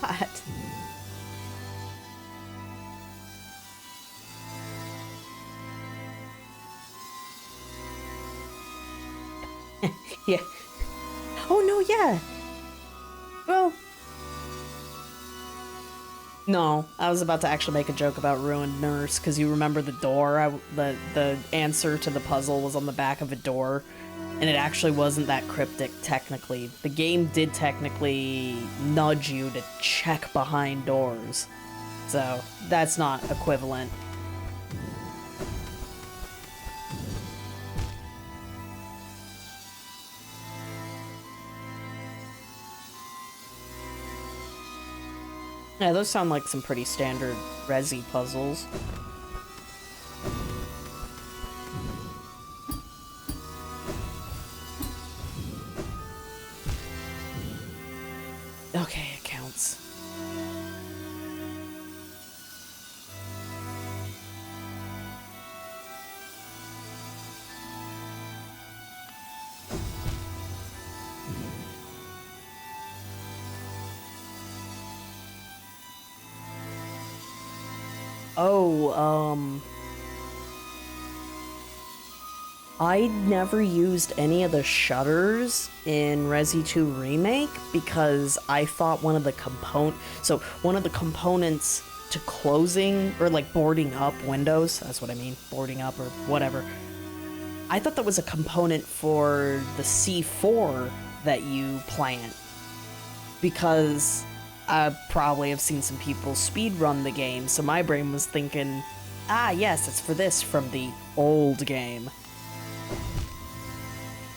What? Yeah. Oh, no, yeah. Well. No, I was about to actually make a joke about Ruined Nurse, because you remember the door? The answer to the puzzle was on the back of a door, and it actually wasn't that cryptic, technically. The game did technically nudge you to check behind doors, so that's not equivalent. Yeah, those sound like some pretty standard Resi puzzles. Okay, it counts. Oh, I never used any of the shutters in Resi 2 Remake because I thought one of the components to closing or like boarding up windows, that's what I mean, boarding up or whatever. I thought that was a component for the C4 that you plant because I probably have seen some people speedrun the game, so my brain was thinking, ah yes, it's for this from the old game.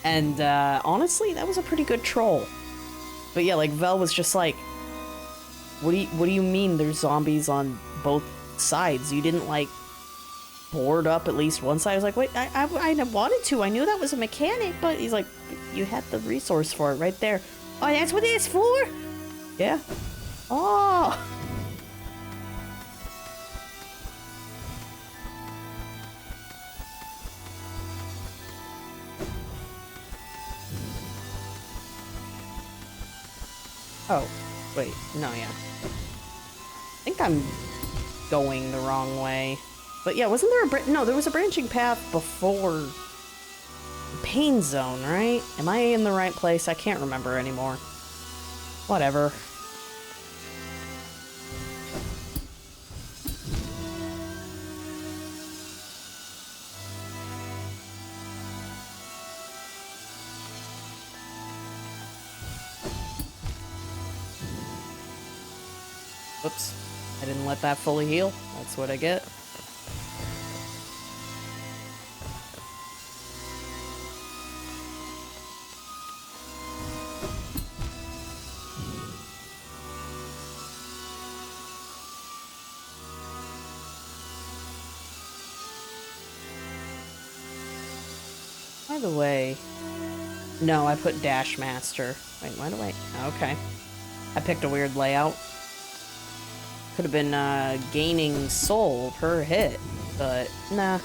And honestly, that was a pretty good troll. But yeah, like Vel was just like, what do you mean there's zombies on both sides? You didn't like board up at least one side? I was like, wait, I wanted to. I knew that was a mechanic, but he's like, you had the resource for it right there. Oh, that's what it's for? Yeah. Oh. Oh, wait, no, yeah. I think I'm going the wrong way. But yeah, wasn't there no, there was a branching path before the Pain Zone, right? Am I in the right place? I can't remember anymore. Whatever. Whoops. I didn't let that fully heal. That's what I get. By the way... No, I put Dash Master. Wait, why do I... Okay. I picked a weird layout. Could have been gaining soul per hit, but nah.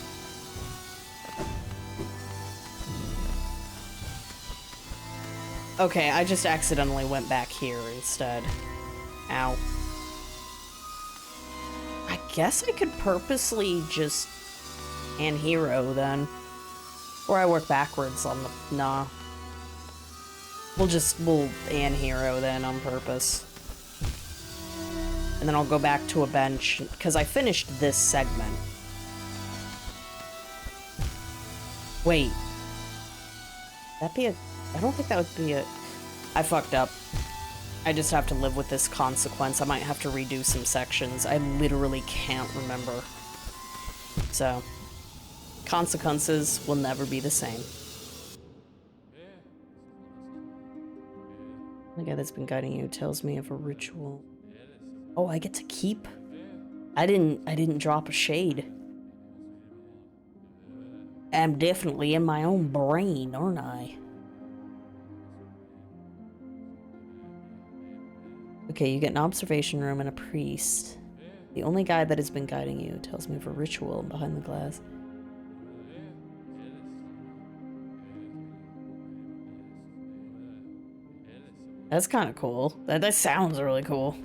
Okay, I just accidentally went back here instead. Ow. I guess I could purposely just Anhero then. Or I work backwards on the... Nah. We'll Anhero then on purpose. And then I'll go back to a bench, because I finished this segment. Wait. That be a... I don't think that would be a... I fucked up. I just have to live with this consequence. I might have to redo some sections. I literally can't remember. So, consequences will never be the same. The guy that's been guiding you tells me of a ritual. Oh, I get to keep? I didn't drop a shade. I'm definitely in my own brain, aren't I? Okay, you get an observation room and a priest. The only guy that has been guiding you tells me of a ritual behind the glass. That's kind of cool. That sounds really cool.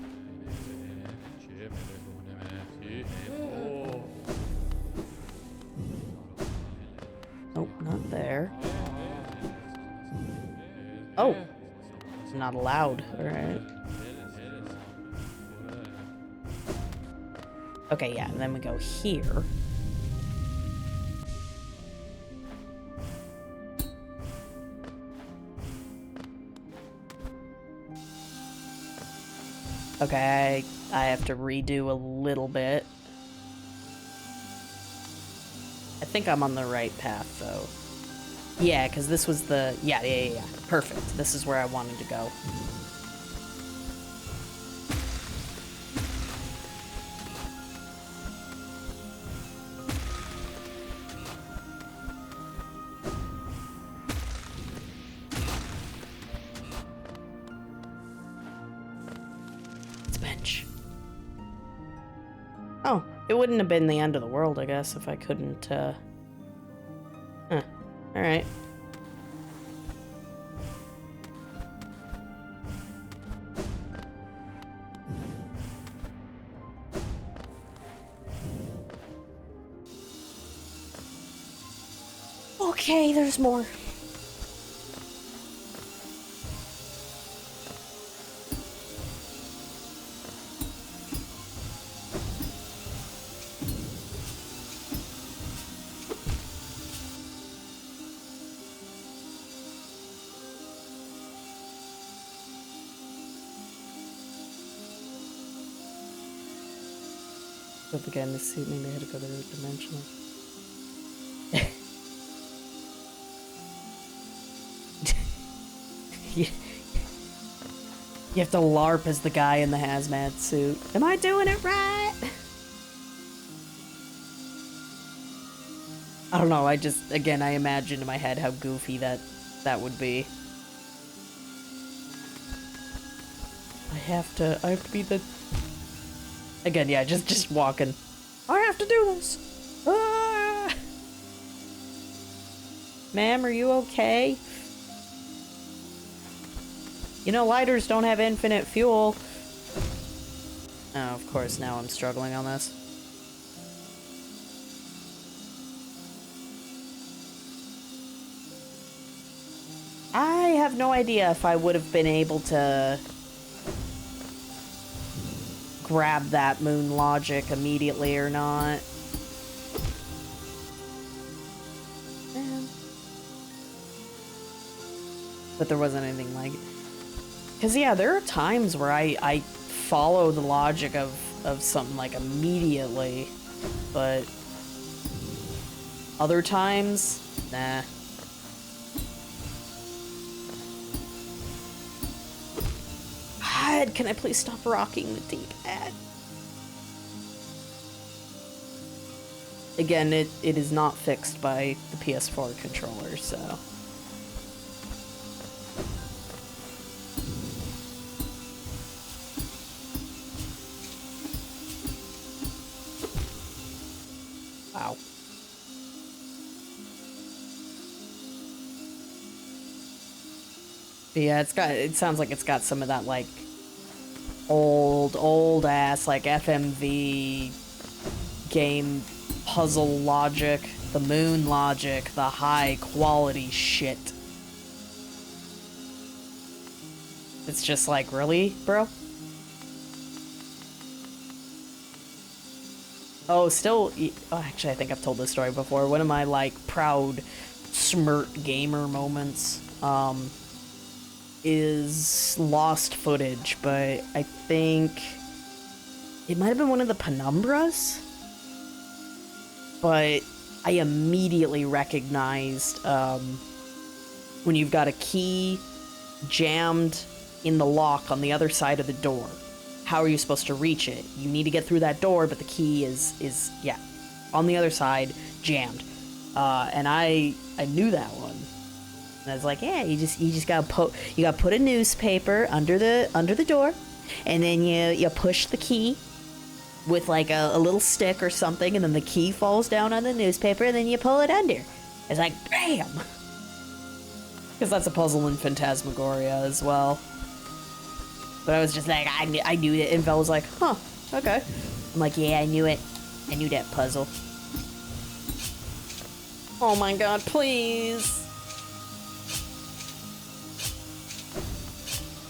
Nope, not there. Oh! Not allowed. Alright. Okay, yeah, and then we go here. Okay, I have to redo a little bit. I think I'm on the right path, though. Yeah, because this was the... Yeah. Perfect. This is where I wanted to go. bench. Oh, it wouldn't have been the end of the world, I guess, if I couldn't, alright. Okay, there's more. Up again to see maybe I had to go to the dimensional. You have to LARP as the guy in the hazmat suit. Am I doing it right? I don't know, I just, again, I imagine in my head how goofy that would be. I have to be the... Again, yeah, just walking. I have to do this! Ah! Ma'am, are you okay? You know, lighters don't have infinite fuel. Oh, of course, now I'm struggling on this. I have no idea if I would have been able to grab that moon logic immediately or not. But there wasn't anything like it. Because, yeah, there are times where I follow the logic of something, like, immediately. But other times, nah. God, can I please stop rocking the D-pad? Again, it is not fixed by the PS4 controller, so... Wow. But yeah, it sounds like it's got some of that, like, old ass, like, FMV game puzzle logic, the moon logic, the high quality shit. It's just like, really, bro? Oh, still, oh, actually, I think I've told this story before. One of my, like, proud smirt gamer moments, is lost footage, but I think it might have been one of the Penumbras, but I immediately recognized, when you've got a key jammed in the lock on the other side of the door. How are you supposed to reach it? You need to get through that door, but the key is yeah, on the other side, jammed. And I knew that one. And I was like, yeah, you just gotta put a newspaper under the door, and then you push the key with like a little stick or something, and then the key falls down on the newspaper, and then you pull it under. It's like, bam! Because that's a puzzle in Phantasmagoria as well. But I was just like, I knew it, and Vel was like, huh, okay. I'm like, yeah, I knew it. I knew that puzzle. Oh my god, please!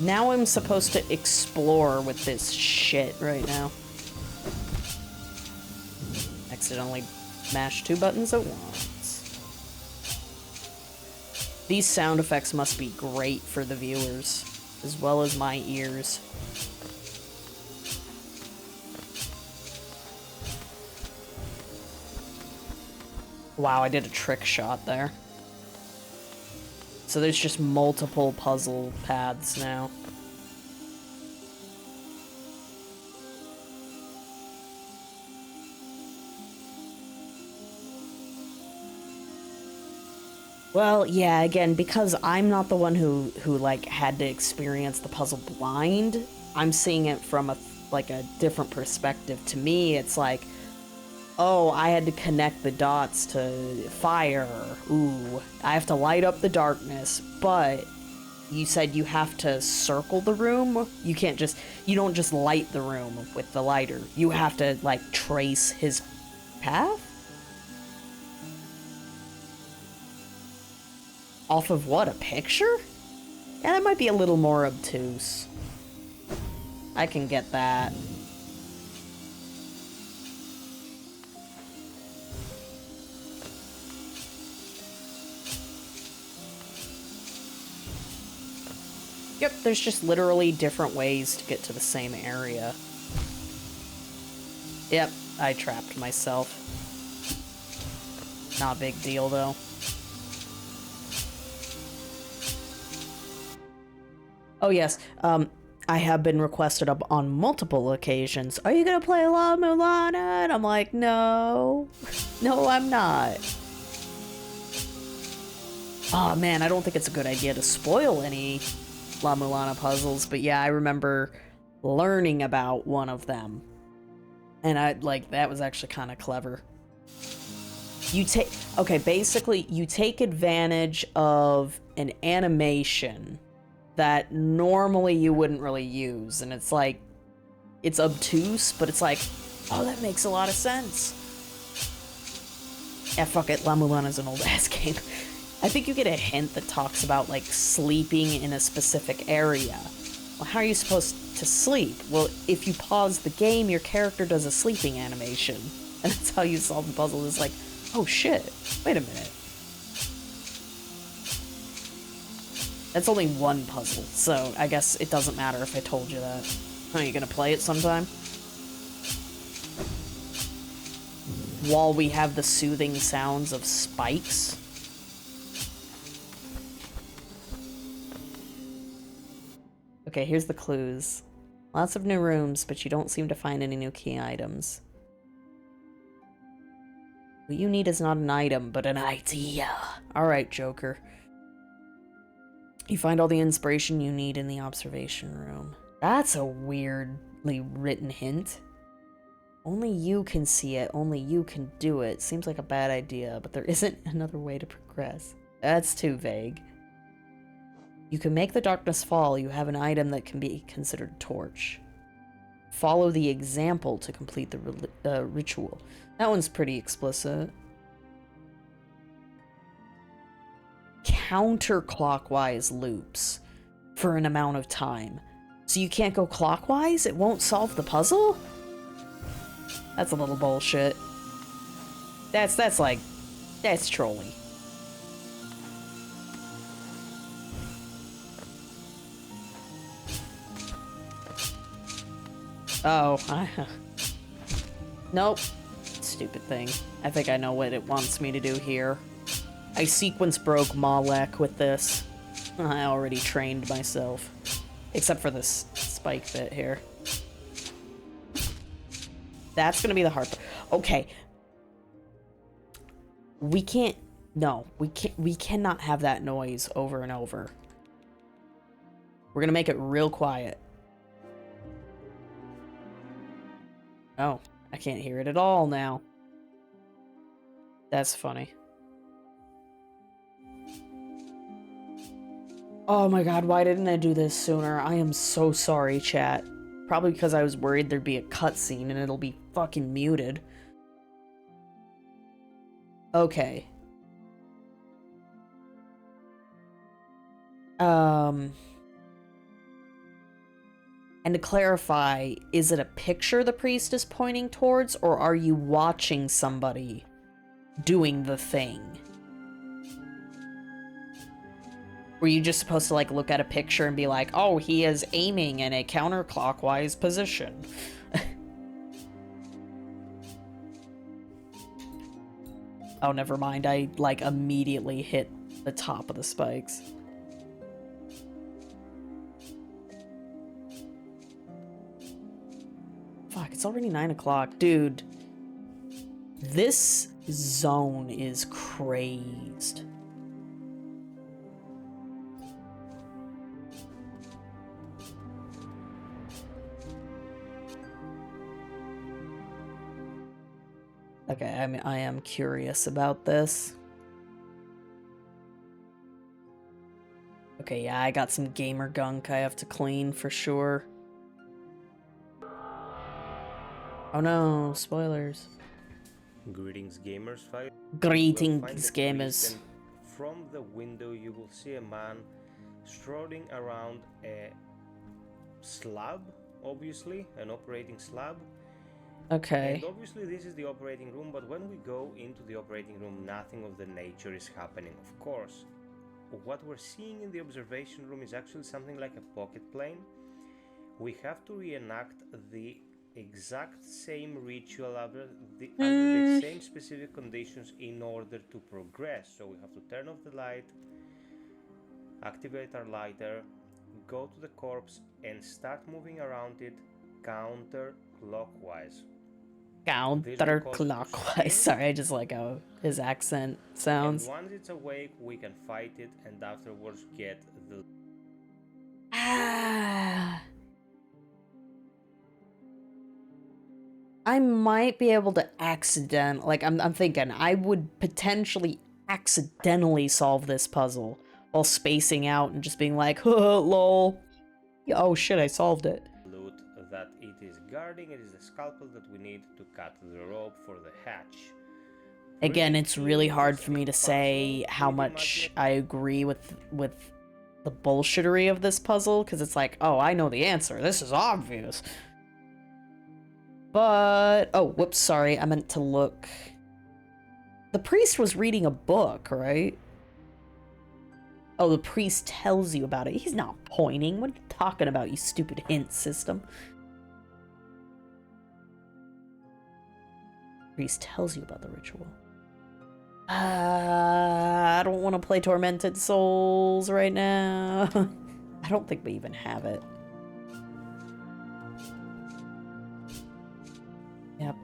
Now I'm supposed to explore with this shit right now. Accidentally mashed 2 buttons at once. These sound effects must be great for the viewers, as well as my ears. Wow, I did a trick shot there. So there's just multiple puzzle paths now. Well, yeah, again, because I'm not the one who like had to experience the puzzle blind, I'm seeing it from a like a different perspective. To me, it's like, oh, I had to connect the dots to fire. Ooh, I have to light up the darkness, but you said you have to circle the room. You don't just light the room with the lighter. You have to, like, trace his path? Off of what, a picture? Yeah, that might be a little more obtuse. I can get that. Yep, there's just literally different ways to get to the same area. Yep, I trapped myself. Not a big deal, though. Oh, yes, I have been requested up on multiple occasions. Are you gonna play La Mulana? And I'm like, no. No, I'm not. Oh, man, I don't think it's a good idea to spoil any La Mulana puzzles, but yeah, I remember learning about one of them. And that was actually kind of clever. Basically, you take advantage of an animation that normally you wouldn't really use, and it's like, it's obtuse, but it's like, oh, that makes a lot of sense. Yeah, fuck it, La Mulana's an old-ass game. I think you get a hint that talks about, like, sleeping in a specific area. Well, how are you supposed to sleep? Well, if you pause the game, your character does a sleeping animation. And that's how you solve the puzzle. It's like, oh shit, wait a minute. That's only one puzzle, so I guess it doesn't matter if I told you that. Are you gonna play it sometime? While we have the soothing sounds of spikes. Okay, here's the clues. Lots of new rooms, but you don't seem to find any new key items. What you need is not an item, but an idea. Alright, Joker. You find all the inspiration you need in the observation room. That's a weirdly written hint. Only you can see it, only you can do it. Seems like a bad idea, but there isn't another way to progress. That's too vague. You can make the darkness fall. You have an item that can be considered a torch. Follow the example to complete the ritual. That one's pretty explicit. Counterclockwise loops for an amount of time. So you can't go clockwise? It won't solve the puzzle? That's a little bullshit. That's trolly. Oh, nope. Stupid thing. I think I know what it wants me to do here. I sequence broke Malek with this. I already trained myself. Except for this spike bit here. That's gonna be the hard part. Okay. We can't... No. We cannot have that noise over and over. We're gonna make it real quiet. Oh, I can't hear it at all now. That's funny. Oh my god, why didn't I do this sooner? I am so sorry, chat. Probably because I was worried there'd be a cutscene and it'll be fucking muted. Okay. And to clarify, is it a picture the priest is pointing towards, or are you watching somebody doing the thing? Were you just supposed to, like, look at a picture and be like, oh, he is aiming in a counterclockwise position? Oh, never mind. I, like, immediately hit the top of the spikes. Fuck, it's already 9 o'clock. Dude, this zone is crazed. Okay, I am curious about this. Okay, yeah, I got some gamer gunk I have to clean for sure. Oh no, spoilers. Greetings, gamers. Greetings, gamers. From the window, you will see a man strolling around a slab, obviously, an operating slab. Okay. And obviously, this is the operating room, but when we go into the operating room, nothing of the nature is happening, of course. What we're seeing in the observation room is actually something like a pocket plane. We have to reenact the exact same ritual under the same specific conditions in order to progress. So we have to turn off the light, activate our lighter, go to the corpse and start moving around it counterclockwise. Counterclockwise. Sorry, I just like how his accent sounds. And once it's awake, we can fight it and afterwards get the... I might be able to I'm thinking I would potentially accidentally solve this puzzle while spacing out and just being like, lol. Oh shit, I solved it. Loot that it is guarding, it is the scalpel that we need to cut the rope for the hatch. Again, it's really hard for me to say how much I agree with the bullshittery of this puzzle, because it's like, oh, I know the answer. This is obvious. But, oh, whoops, sorry, I meant to look. The priest was reading a book, right? Oh, the priest tells you about it. He's not pointing. What are you talking about, you stupid hint system? Priest tells you about the ritual. I don't want to play Tormented Souls right now. I don't think we even have it. Yep.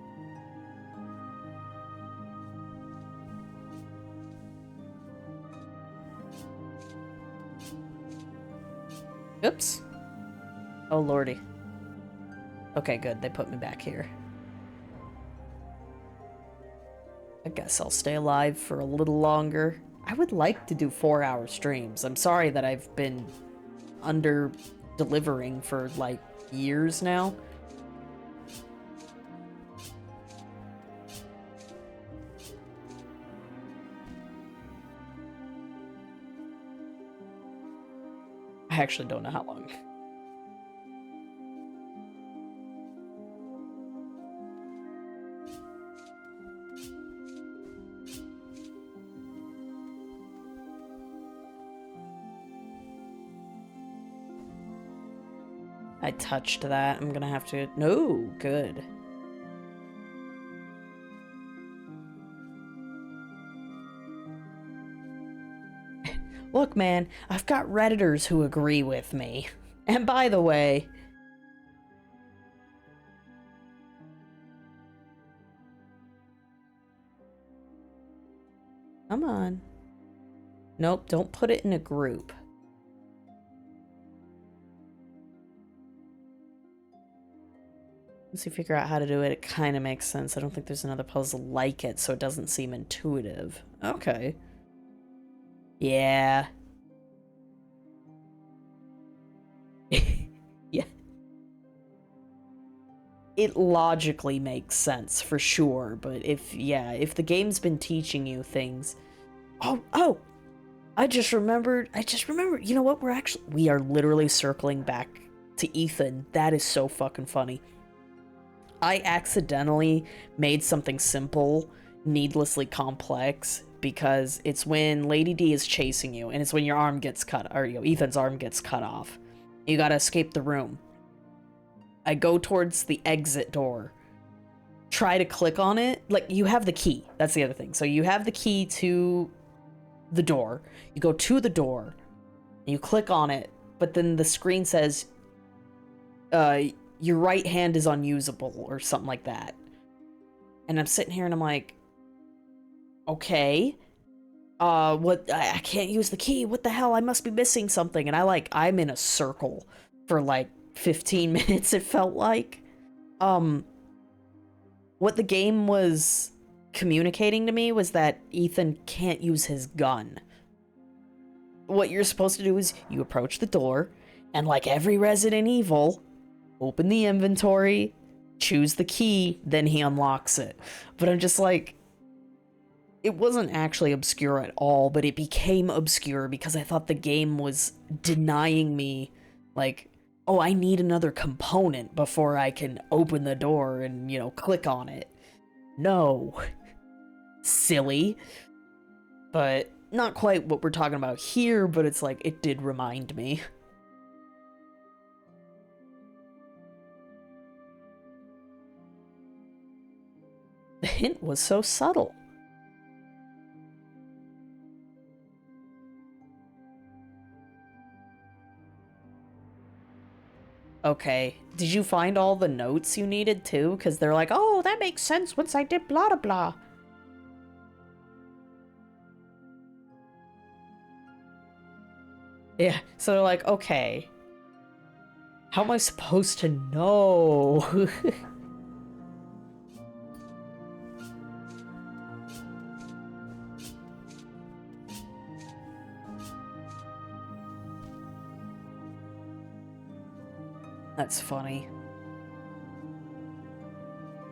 Oops. Oh lordy. Okay, good. They put me back here. I guess I'll stay alive for a little longer. I would like to do 4-hour streams. I'm sorry that I've been under-delivering for, like, years now. I actually don't know how long. I touched that. I'm gonna have to... No, good. Look, man, I've got Redditors who agree with me. And by the way... Come on. Nope, don't put it in a group. Once you figure out how to do it, it kind of makes sense. I don't think there's another puzzle like it, so it doesn't seem intuitive. Okay. Yeah. Yeah. It logically makes sense, for sure, but if the game's been teaching you things... Oh! I just remembered, you know what, we are literally circling back to Ethan. That is so fucking funny. I accidentally made something simple needlessly complex because it's when Lady D is chasing you and it's when your arm gets cut, or Ethan's arm gets cut off. You gotta escape the room. I go towards the exit door. Try to click on it. Like, you have the key. That's the other thing. So you have the key to the door. You go to the door. And you click on it. But then the screen says, your right hand is unusable or something like that. And I'm sitting here and I'm like, okay. I can't use the key. What the hell? I must be missing something. And I'm in a circle for like 15 minutes, it felt like. What the game was communicating to me was that Ethan can't use his gun. What you're supposed to do is you approach the door, and like every Resident Evil, open the inventory, choose the key, then he unlocks it. But I'm just like, it wasn't actually obscure at all, but it became obscure because I thought the game was denying me, like, oh, I need another component before I can open the door and, you know, click on it. No. Silly. But not quite what we're talking about here, but it's like, it did remind me. The hint was so subtle. Okay, did you find all the notes you needed too? Because they're like, oh, that makes sense once I did blah blah blah. Yeah, so they're like, okay, how am I supposed to know? That's funny.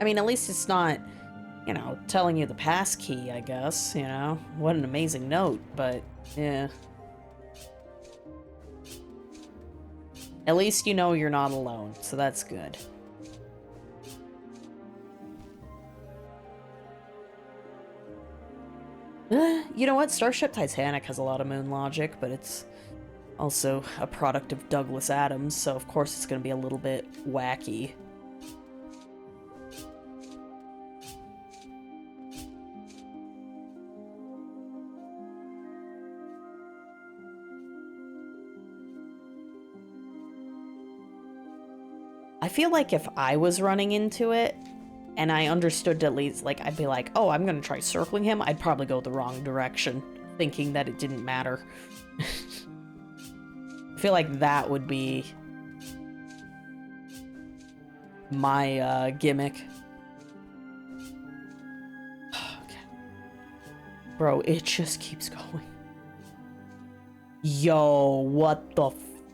I mean, at least it's not, you know, telling you the passkey, I guess, you know? What an amazing note, but, yeah. At least you know you're not alone, so that's good. You know what? Starship Titanic has a lot of moon logic, but it's also a product of Douglas Adams, so of course it's going to be a little bit wacky. I feel like if I was running into it, and I understood at least, like, I'd be like, oh, I'm gonna try circling him, I'd probably go the wrong direction, thinking that it didn't matter. I feel like that would be my gimmick. Okay. Bro, it just keeps going. Yo, what the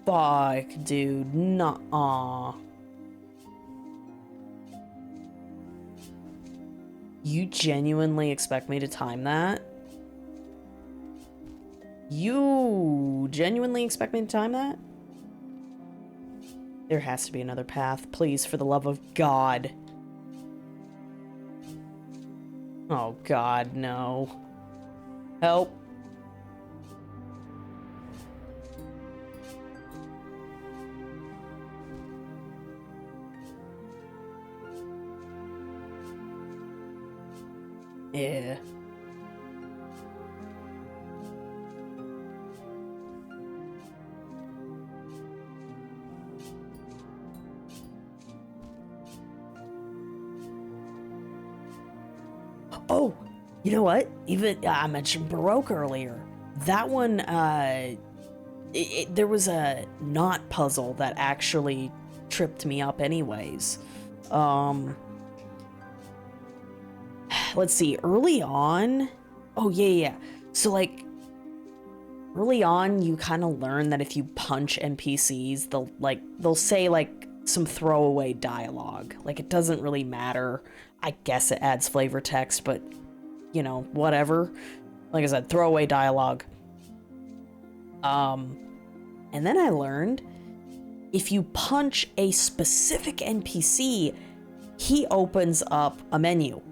fuck, dude? Nuh-uh. You genuinely expect me to time that? You genuinely expect me to time that? There has to be another path. Please, for the love of God. Oh, God, no. Help. Yeah. Oh, you know what? Even I mentioned Baroque earlier. That one, there was a knot puzzle that actually tripped me up anyways. Let's see, early on... Oh, yeah. So, like, early on, you kind of learn that if you punch NPCs, they'll say, like, some throwaway dialogue. Like, it doesn't really matter. I guess it adds flavor text, but, you know, whatever. Like I said, throwaway dialogue. And then I learned, if you punch a specific NPC, he opens up a menu.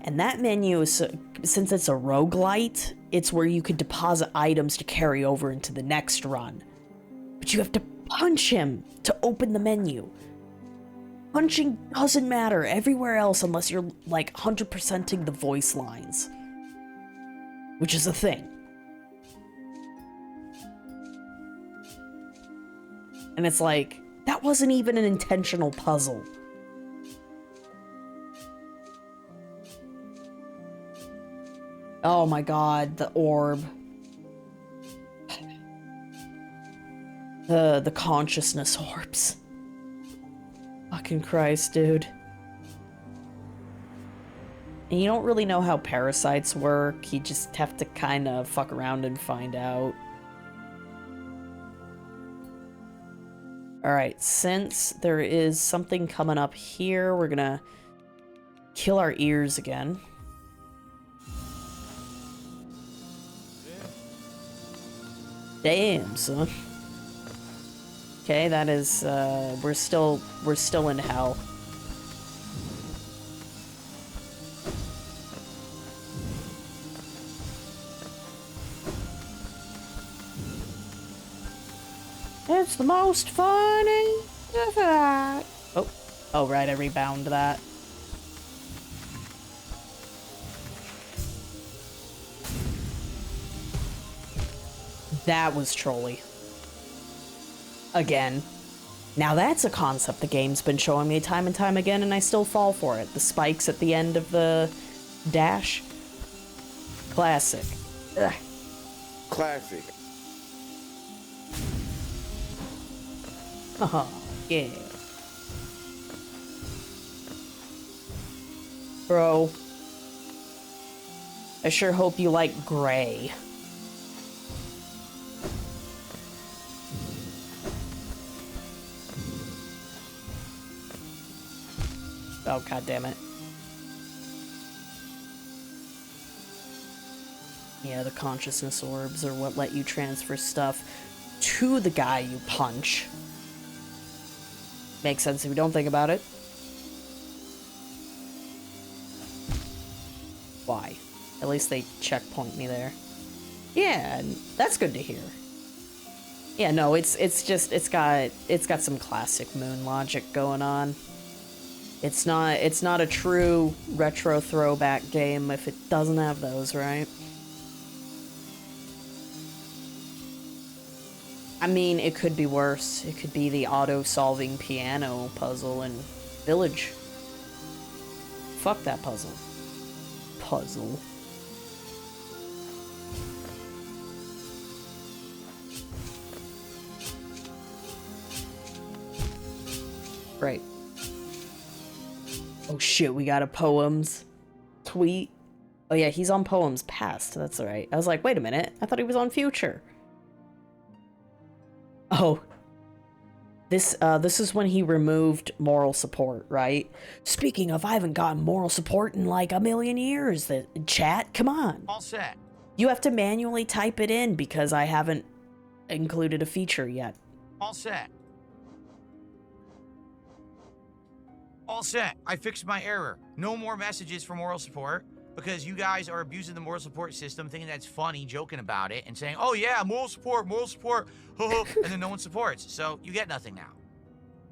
And that menu is, since it's a roguelite, it's where you could deposit items to carry over into the next run. But you have to punch him to open the menu. Punching doesn't matter everywhere else unless you're, like, 100%ing the voice lines. Which is a thing. And it's like, that wasn't even an intentional puzzle. Oh my god, the orb. The consciousness orbs. Fucking Christ, dude. And you don't really know how parasites work. You just have to kind of fuck around and find out. Alright, since there is something coming up here, we're gonna kill our ears again. Damn, son. Okay, that is, we're still in hell. It's the most funny ever. Oh, right, I rebound that. That was trolly. Again. Now that's a concept the game's been showing me time and time again, and I still fall for it. The spikes at the end of the dash. Classic. Ugh. Classic. Haha, yeah. Bro. I sure hope you like gray. Oh, god damn it. Yeah, the consciousness orbs are what let you transfer stuff to the guy you punch. Makes sense if you don't think about it. Why? At least they checkpoint me there. Yeah, that's good to hear. Yeah, no, it's got some classic Moon logic going on. It's not a true retro throwback game if it doesn't have those, right? I mean, it could be worse. It could be the auto-solving piano puzzle in Village. Fuck that puzzle. Puzzle. Right. Oh shit, we got a Poems tweet. Oh yeah, he's on Poems Past. That's alright. I was like, wait a minute. I thought he was on Future. Oh. This is when he removed moral support, right? Speaking of, I haven't gotten moral support in like a million years. Chat, come on. All set. You have to manually type it in because I haven't included a feature yet. All set. All set. I fixed my error. No more messages for moral support because you guys are abusing the moral support system, thinking that's funny, joking about it, and saying, oh yeah, moral support, and then no one supports. So you get nothing now.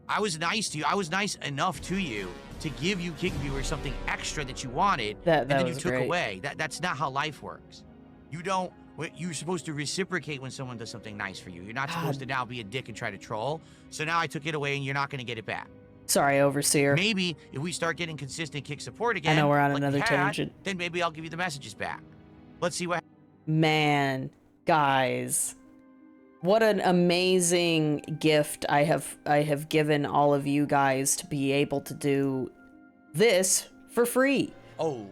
I was nice to you. I was nice enough to you to give you Kick Viewer something extra that you wanted, and then you took away. That's not how life works. You're supposed to reciprocate when someone does something nice for you. You're not supposed to now be a dick and try to troll. So now I took it away and you're not going to get it back. Sorry, Overseer. Maybe if we start getting consistent kick support again, I know we're on like another tangent. Then maybe I'll give you the messages back. Let's see what. Man, guys, what an amazing gift I have given all of you guys to be able to do this for free. Oh.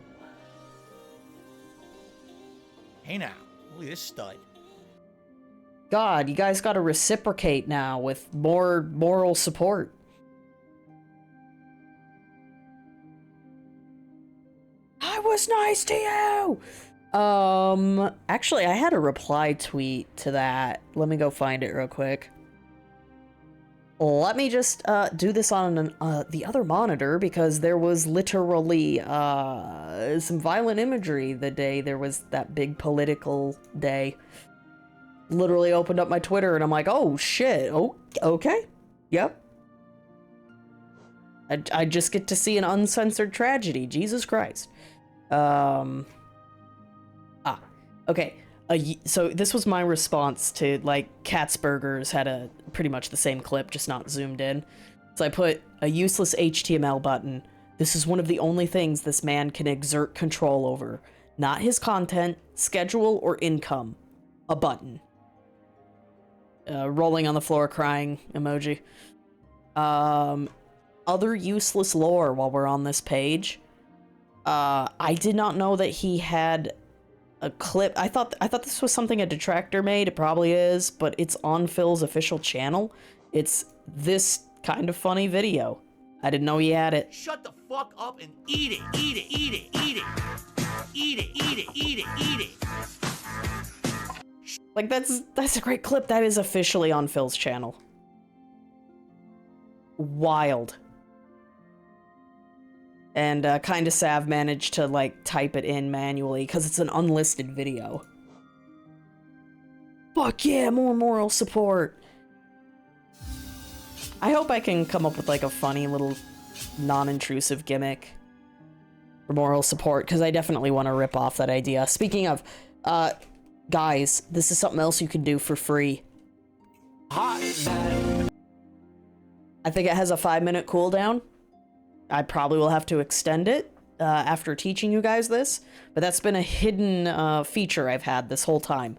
Hey now, look at this stud. God, you guys got to reciprocate now with more moral support. I was nice to you! Actually, I had a reply tweet to that. Let me go find it real quick. Let me just, do this on the other monitor, because there was literally, some violent imagery the day there was that big political day. Literally opened up my Twitter, and I'm like, oh, shit, oh, okay, yep. I just get to see an uncensored tragedy, Jesus Christ. Okay. So this was my response to, like, Katzberger's had a pretty much the same clip, just not zoomed in. So I put a useless HTML button. This is one of the only things this man can exert control over. Not his content, schedule, or income. A button. Rolling on the floor crying emoji. Other useless lore while we're on this page. I did not know that he had a clip. I thought this was something a detractor made. It probably is, but it's on Phil's official channel. It's this kind of funny video. I didn't know he had it. Shut the fuck up and eat it, eat it, eat it, eat it. Eat it, eat it, eat it, eat it. Like, that's a great clip. That is officially on Phil's channel. Wild. And Kinda Sav managed to, like, type it in manually because it's an unlisted video. Fuck yeah, more moral support. I hope I can come up with, like, a funny little non-intrusive gimmick for moral support, because I definitely want to rip off that idea. Speaking of, guys, this is something else you can do for free. I think it has a 5-minute cooldown. I probably will have to extend it after teaching you guys this, but that's been a hidden feature I've had this whole time.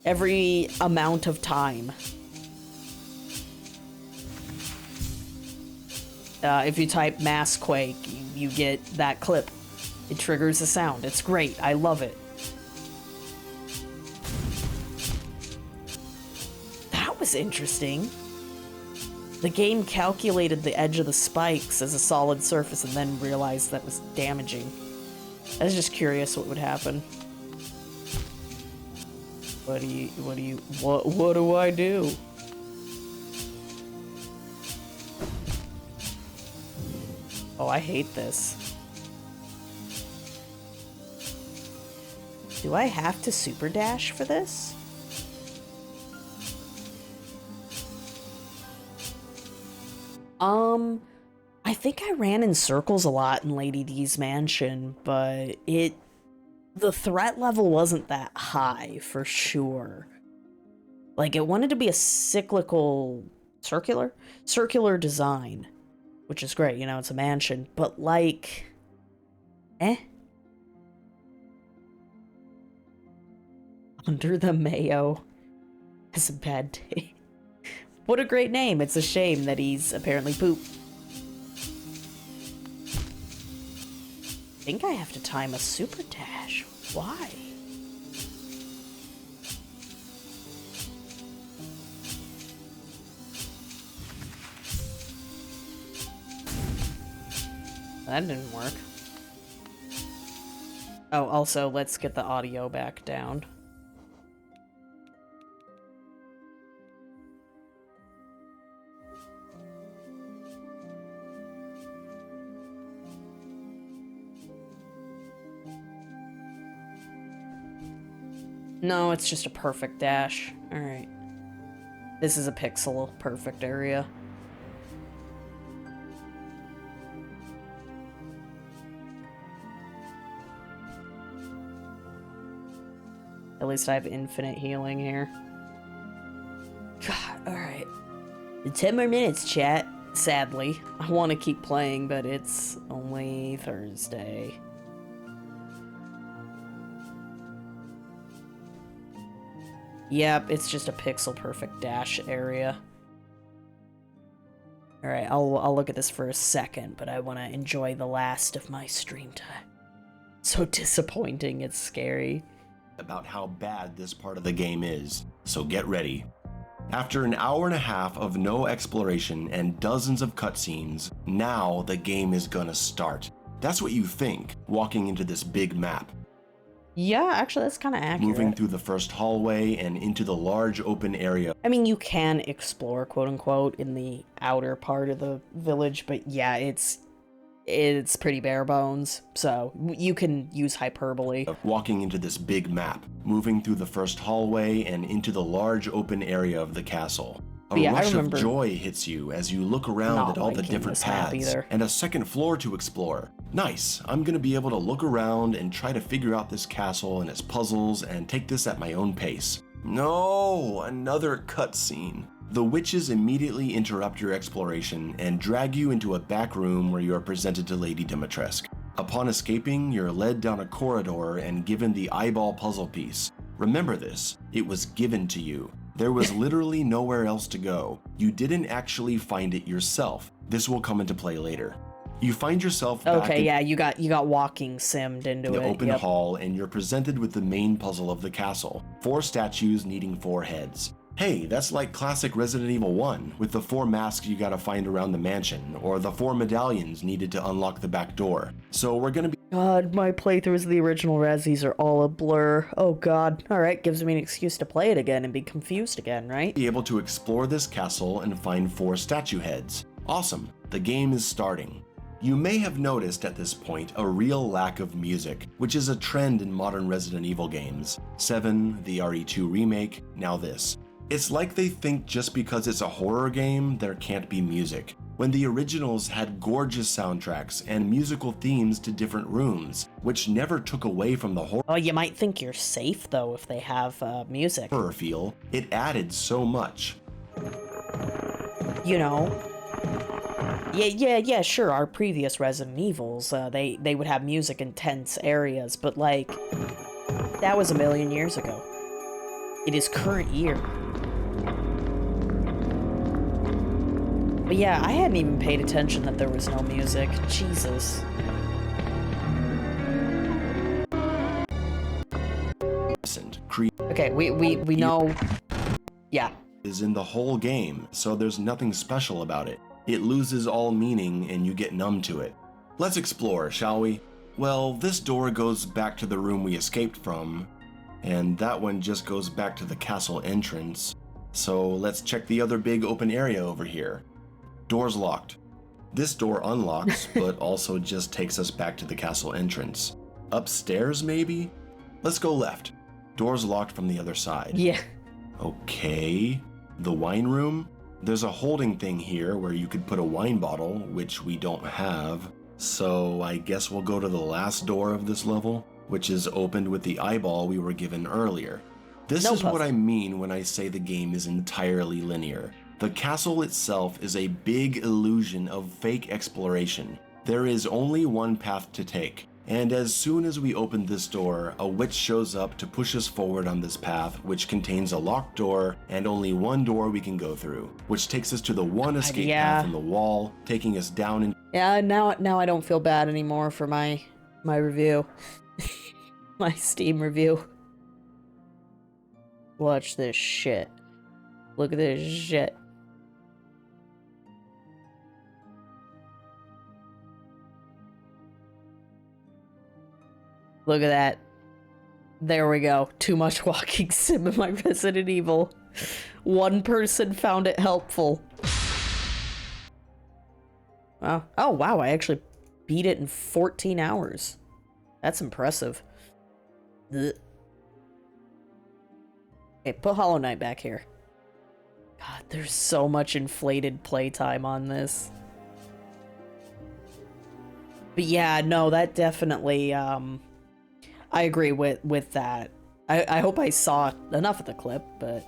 Every amount of time. If you type Mass Quake, you get that clip. It triggers the sound. It's great. I love it. That was interesting. The game calculated the edge of the spikes as a solid surface and then realized that was damaging. I was just curious what would happen. What do I do? Oh, I hate this. Do I have to super dash for this? I think I ran in circles a lot in Lady D's mansion, but the threat level wasn't that high for sure. Like, it wanted to be a circular design, which is great, you know, it's a mansion, but like, Under the Mayo has a bad day. What a great name. It's a shame that he's apparently poop. I think I have to time a super dash. Why? That didn't work. Oh, also, let's get the audio back down. No, it's just a perfect dash. Alright. This is a pixel perfect area. At least I have infinite healing here. God, alright. 10 more minutes, chat. Sadly. I want to keep playing, but it's only Thursday. Yep, it's just a pixel perfect dash area. Alright, I'll look at this for a second, but I want to enjoy the last of my stream time. So disappointing, it's scary. About how bad this part of the game is, so get ready. After an hour and a half of no exploration and dozens of cutscenes, now the game is gonna start. That's what you think, walking into this big map. Yeah, actually, that's kind of accurate. Moving through the first hallway and into the large open area. I mean, you can explore, quote-unquote, in the outer part of the village, but yeah, it's pretty bare bones, so you can use hyperbole. Walking into this big map, moving through the first hallway and into the large open area of the castle. A rush of joy hits you as you look around at all the different paths and a second floor to explore. Nice, I'm gonna be able to look around and try to figure out this castle and its puzzles and take this at my own pace. No, another cutscene. The witches immediately interrupt your exploration and drag you into a back room where you are presented to Lady Dimitrescu. Upon escaping, you're led down a corridor and given the eyeball puzzle piece. Remember this, it was given to you. There was literally nowhere else to go. You didn't actually find it yourself. This will come into play later. You find yourself back okay, yeah, you got walking simmed into the it. open hall, and you're presented with the main puzzle of the castle. 4 statues needing 4 heads. Hey, that's like classic Resident Evil 1, with the 4 masks you gotta find around the mansion, or the 4 medallions needed to unlock the back door. So we're gonna be— God, my playthroughs of the original Resis are all a blur. Oh god. Alright, gives me an excuse to play it again and be confused again, right? Be able to explore this castle and find 4 statue heads. Awesome, the game is starting. You may have noticed at this point a real lack of music, which is a trend in modern Resident Evil games. 7, the RE2 remake, now this. It's like they think just because it's a horror game, there can't be music, when the originals had gorgeous soundtracks and musical themes to different rooms, which never took away from the horror. Oh, you might think you're safe, though, if they have music. Horror feel. It added so much. You know? Yeah, sure, our previous Resident Evils, they would have music in tense areas, but, like, that was a million years ago. It is current year. But yeah, I hadn't even paid attention that there was no music. Jesus. Okay, we know. Yeah. Is in the whole game, so there's nothing special about it. It loses all meaning and you get numb to it. Let's explore, shall we? Well, this door goes back to the room we escaped from, and that one just goes back to the castle entrance. So let's check the other big open area over here. Door's locked. This door unlocks, but also just takes us back to the castle entrance. Upstairs, maybe? Let's go left. Door's locked from the other side. Yeah. Okay. The wine room? There's a holding thing here where you could put a wine bottle, which we don't have. So I guess we'll go to the last door of this level, which is opened with the eyeball we were given earlier. This is what I mean when I say the game is entirely linear. The castle itself is a big illusion of fake exploration. There is only one path to take, and as soon as we open this door, a witch shows up to push us forward on this path, which contains a locked door and only one door we can go through, which takes us to the one escape path from the wall, taking us down in— Yeah, now I don't feel bad anymore for my review. My Steam review. Watch this shit. Look at this shit. Look at that. There we go. Too much walking sim in my Resident Evil. One person found it helpful. Wow. Oh, wow. I actually beat it in 14 hours. That's impressive. Ugh. Okay, put Hollow Knight back here. God, there's so much inflated playtime on this. But yeah, no, that definitely, I agree with that. I hope I saw enough of the clip, but...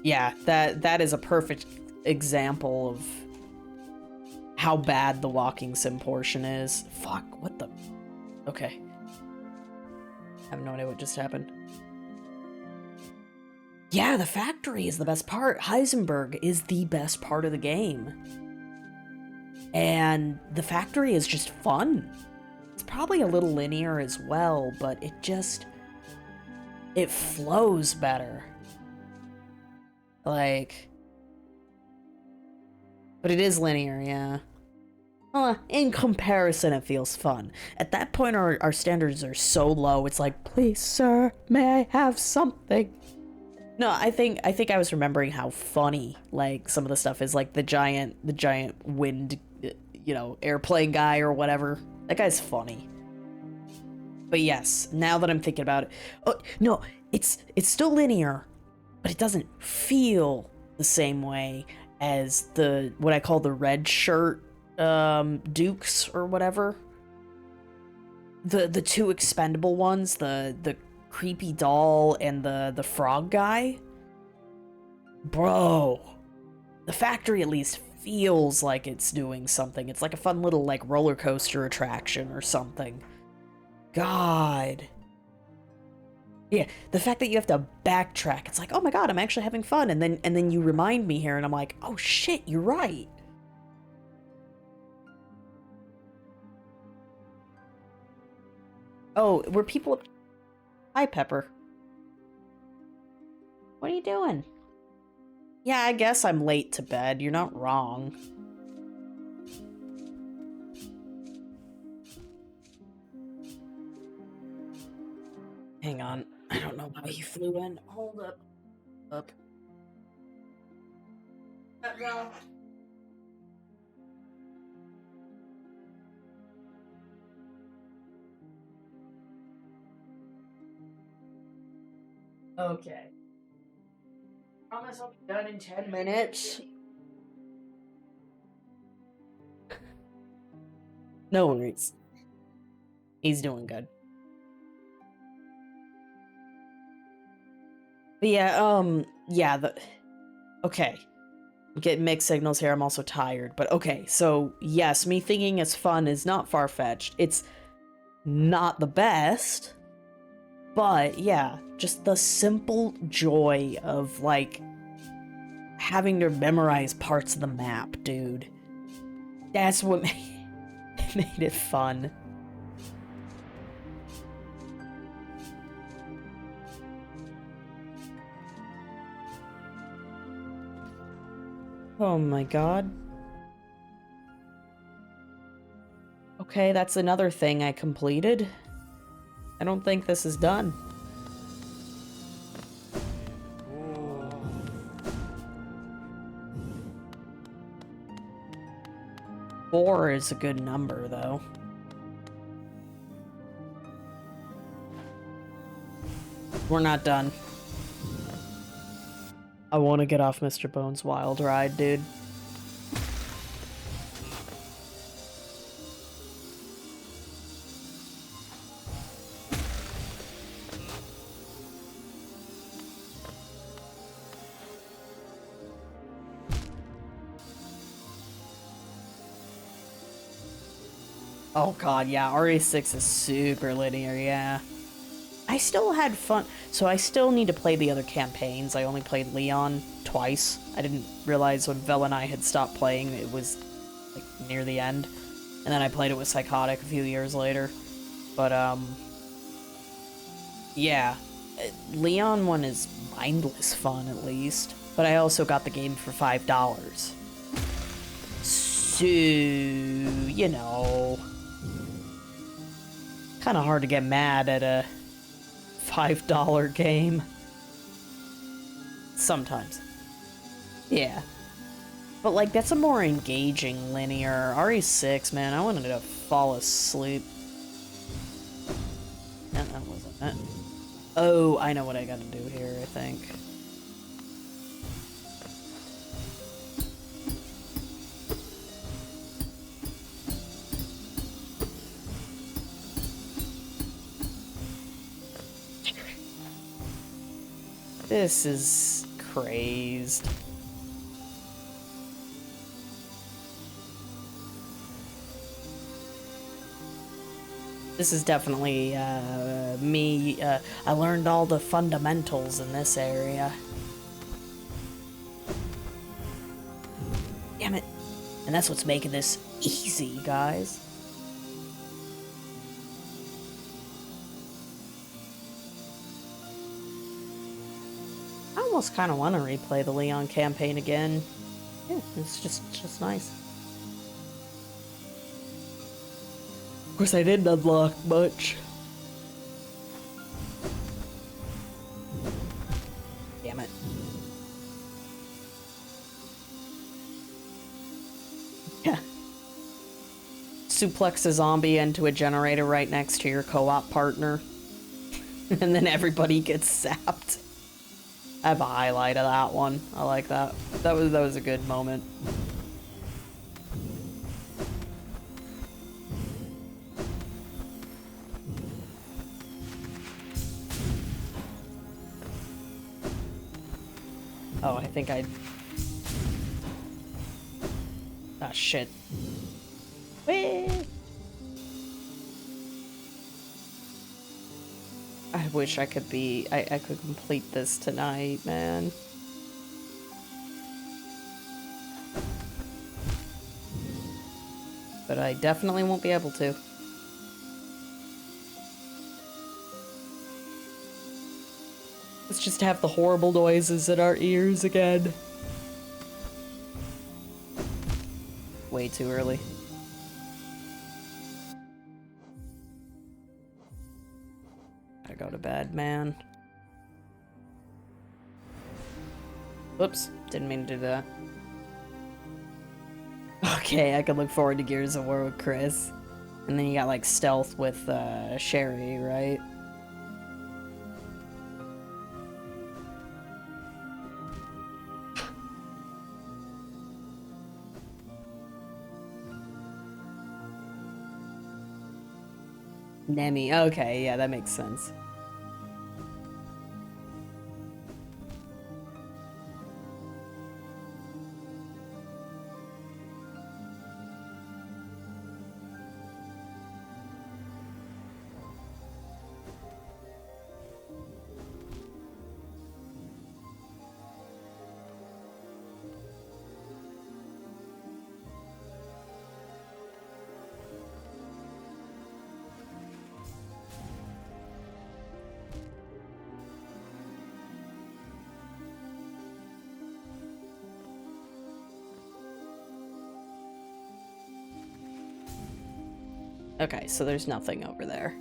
Yeah, that is a perfect example of how bad the walking sim portion is. Fuck, what the... Okay. I have no idea what just happened. Yeah, the factory is the best part. Heisenberg is the best part of the game. And the factory is just fun. It's probably a little linear as well, but it flows better. Like, but it is linear, yeah. In comparison, it feels fun. At that point, our standards are so low, it's like, please, sir, may I have something? No, I think I was remembering how funny, like, some of the stuff is, like, the giant wind, you know, airplane guy or whatever. That guy's funny. But yes, now that I'm thinking about it, oh, no, it's still linear, but it doesn't feel the same way as what I call the red shirt dukes or whatever. The two expendable ones, the creepy doll and the frog guy. Bro, the factory at least feels like it's doing something. It's like a fun little like roller coaster attraction or something. God. Yeah, the fact that you have to backtrack, it's like, oh my god, I'm actually having fun, and then you remind me here, and I'm like, oh shit, you're right. Oh, were people... Hi, Pepper. What are you doing? Yeah, I guess I'm late to bed. You're not wrong. Hang on. I don't know why he flew in. Hold up. Up. No. Okay. Promise I'll be done in 10 minutes. No worries. He's doing good. But yeah, okay. I'm getting mixed signals here, I'm also tired. But okay, so yes, me thinking it's fun is not far-fetched. It's not the best, but yeah, just the simple joy of, like, having to memorize parts of the map, dude. That's what made it fun. Oh my god. Okay, that's another thing I completed. I don't think this is done. Four is a good number, though. We're not done. I want to get off Mr. Bones' wild ride, dude. Oh god, yeah, RE6 is super linear, yeah. I still had fun. So I still need to play the other campaigns. I only played Leon twice. I didn't realize when Vel and I had stopped playing it was like near the end. And then I played it with Psychotic a few years later. But yeah. Leon one is mindless fun at least. But I also got the game for $5. So, you know, kind of hard to get mad at a $5 game. Sometimes. Yeah. But, like, that's a more engaging linear. RE6, man, I wanted to fall asleep. No, that wasn't it. Oh, I know what I gotta do here, I think. This is crazed. This is definitely, me, I learned all the fundamentals in this area. Damn it. And that's what's making this easy, guys. I almost kind of want to replay the Leon campaign again. Yeah, it's just nice. Of course, I didn't unlock much. Damn it. Yeah. Suplex a zombie into a generator right next to your co-op partner. And then everybody gets zapped. I have a highlight of that one. I like that. That was a good moment. Oh, I think I... Ah, shit. Whee! I wish I could I could complete this tonight, man. But I definitely won't be able to. Let's just have the horrible noises in our ears again. Way too early. Gotta go to bed, man. Whoops, didn't mean to do that. Okay, I can look forward to Gears of War with Chris. And then you got like stealth with Sherry, right? Nemi, okay, yeah, that makes sense. Okay, so there's nothing over there.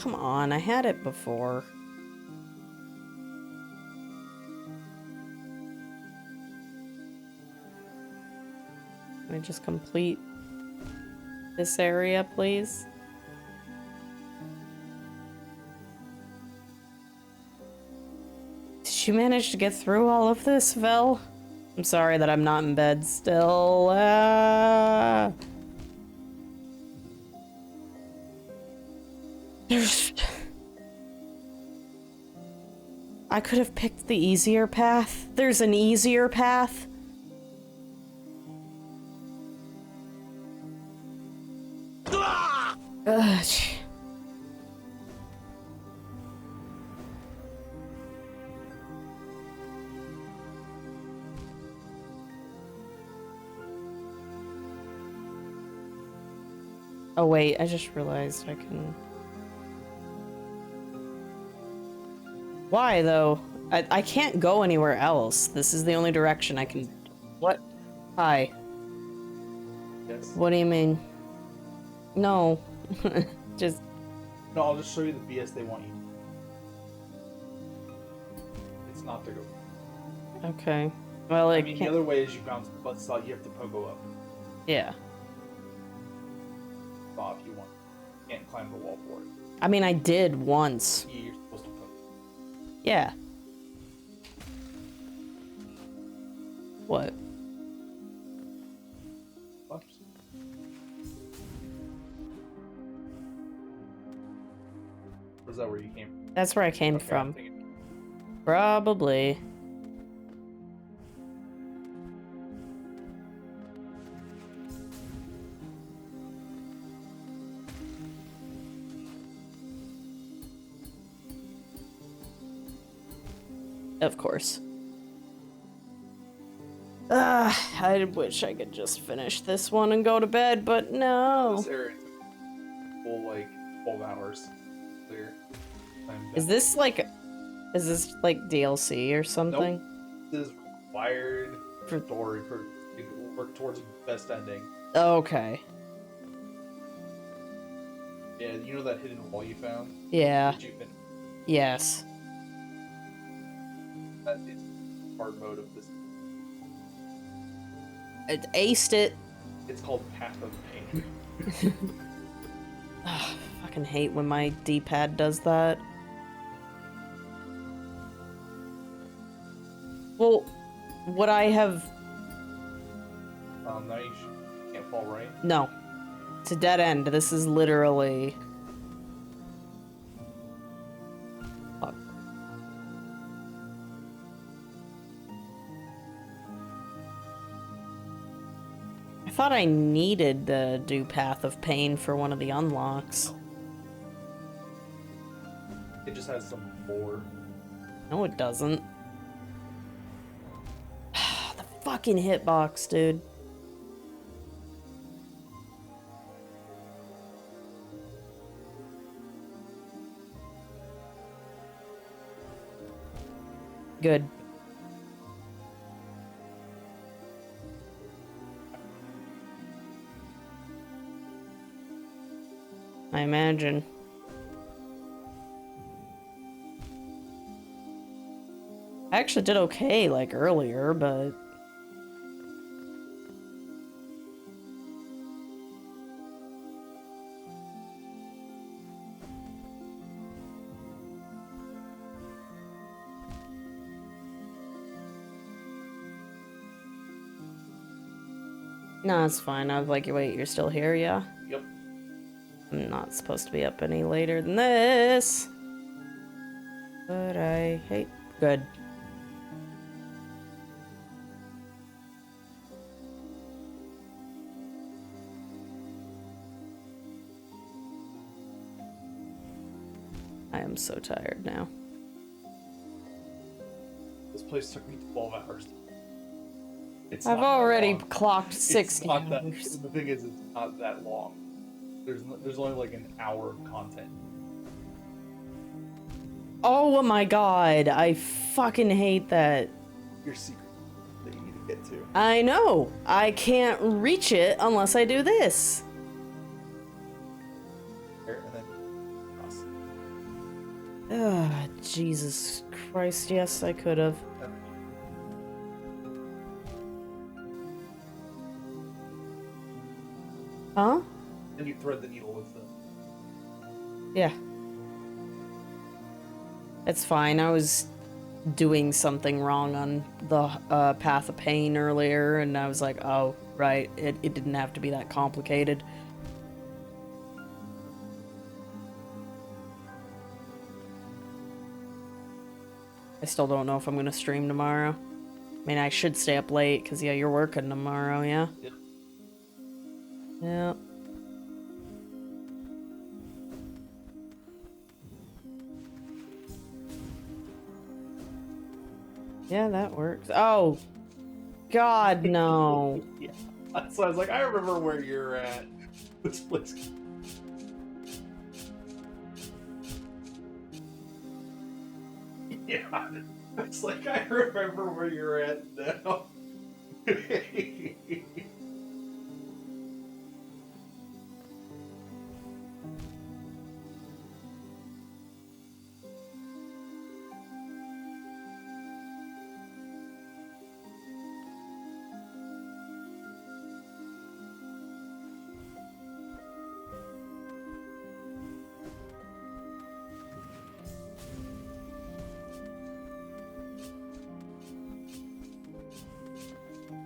Come on, I had it before. Can I just complete this area, please? Did you manage to get through all of this, Vel? I'm sorry that I'm not in bed still. I could have picked the easier path. There's an easier path. Ugh. Oh wait, I just realized I can... Why, though? I can't go anywhere else. This is the only direction I can... What? Hi. Yes. What do you mean? No. Just... No, I'll just show you the BS they want you. It's not to go. Okay. Well, I mean, the other way is you bounce the butt slot, you have to pogo up. Yeah. Bob, if you want. You can't climb the wall for it. I mean, I did once. You're supposed to pogo. Yeah. What? Oops. Or is that where you came from? That's where I came from. Probably. Of course. I wish I could just finish this one and go to bed, but no. This area took full, like, 12 hours clear. Is this like DLC or something? Nope. This is required for story for you to work towards the best ending. Okay. Yeah, you know that hidden wall you found? Yeah. Did you finish? Yes. That is hard mode of this. I aced it. It's called Path of Pain. Ugh, fucking hate when my D-pad does that. Well, would I have... Now you can't fall right? No. It's a dead end. This is literally... Fuck. thought I needed to do Path of Pain for one of the unlocks. It just has some more. No, it doesn't. The fucking hitbox, dude. Good. I imagine. I actually did okay, like, earlier, but... No, it's fine. I was like, wait, you're still here, yeah? Yep. I'm not supposed to be up any later than this. But I hate... Good. I am so tired now. This place took me 12 hours. I've already clocked 60 hours. That, the thing is, it's not that long. There's only like an hour of content. Oh my god, I fucking hate that. Your secret that you need to get to. I know. I can't reach it unless I do this. Here, and then cross. Ugh, Jesus Christ, yes, I could have. Huh? Then you thread the needle with the... Yeah. It's fine. I was doing something wrong on the Path of Pain earlier, and I was like, oh, right, it didn't have to be that complicated. I still don't know if I'm going to stream tomorrow. I mean, I should stay up late, because, yeah, you're working tomorrow, yeah? Yep. Yep. Yeah, that works. Oh, God, no. Yeah. So I was like, I remember where you're at. This place. Yeah. It's like, I remember where you're at now.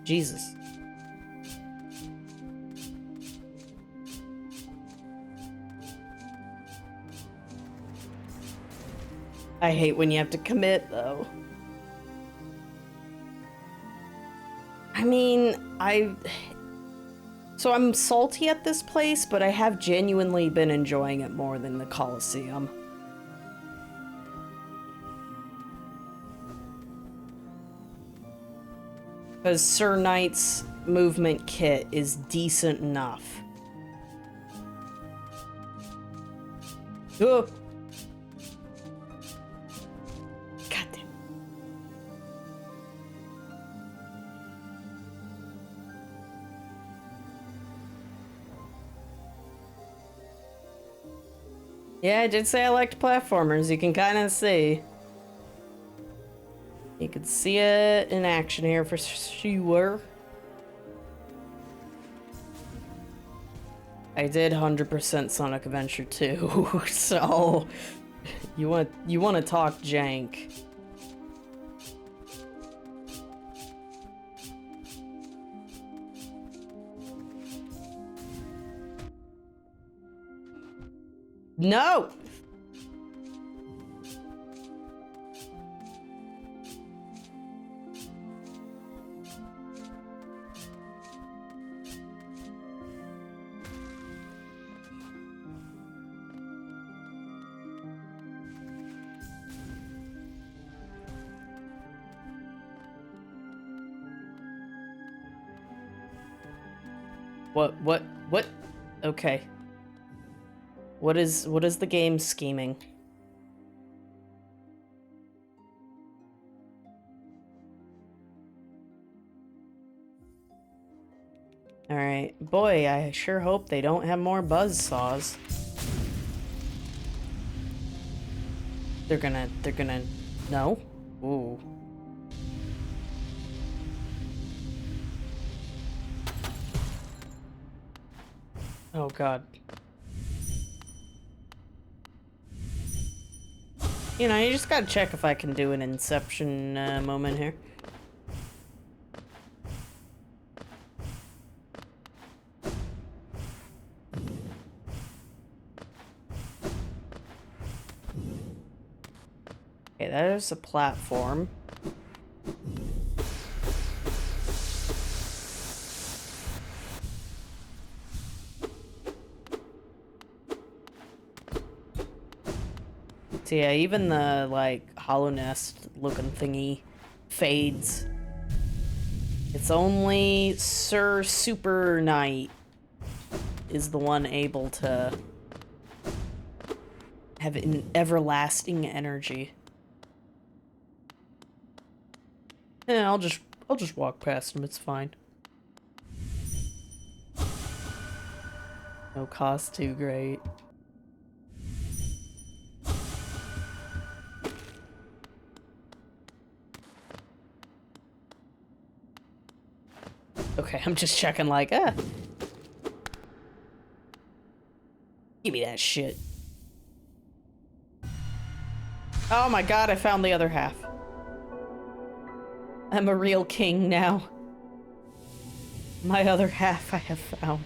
Jesus. I hate when you have to commit, though. I mean, So I'm salty at this place, but I have genuinely been enjoying it more than the Colosseum. Because Sir Knight's movement kit is decent enough. Ugh. God damn. Yeah, I did say I liked platformers. You can kind of see. You can see it in action here for sure. I did 100% Sonic Adventure 2, so you want to talk jank. No. What? Okay. What is the game scheming? Alright. Boy, I sure hope they don't have more buzzsaws. They're gonna... No? Ooh. Oh god. You know, you just gotta check if I can do an Inception moment here. Okay, that is a platform. So yeah, even the, like, Hollow Nest looking thingy fades. It's only Sir Super Knight is the one able to have an everlasting energy. Yeah, I'll just walk past him, it's fine. No cost too great. Okay, I'm just checking like, Give me that shit. Oh my god, I found the other half. I'm a real king now. My other half I have found.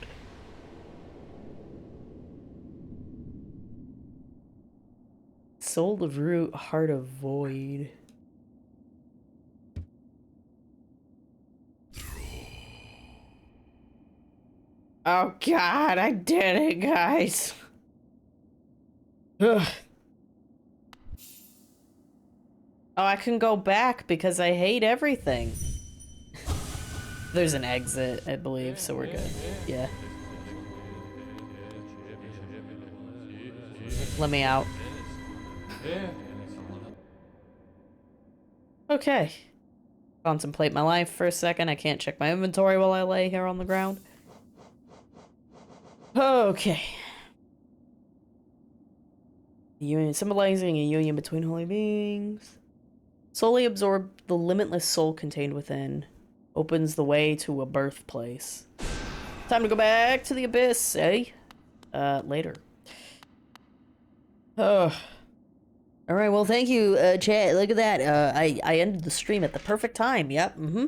Soul of Root, Heart of Void. Oh god, I did it, guys. Ugh. Oh, I can go back because I hate everything. There's an exit, I believe, so we're good. Yeah. Let me out. Okay. Contemplate my life for a second. I can't check my inventory while I lay here on the ground. Okay. The union, symbolizing a union between holy beings. Solely absorb the limitless soul contained within. Opens the way to a birthplace. Time to go back to the abyss, eh? Later. Oh. Alright, well thank you, chat. Look at that. I ended the stream at the perfect time. Yep, mm-hmm.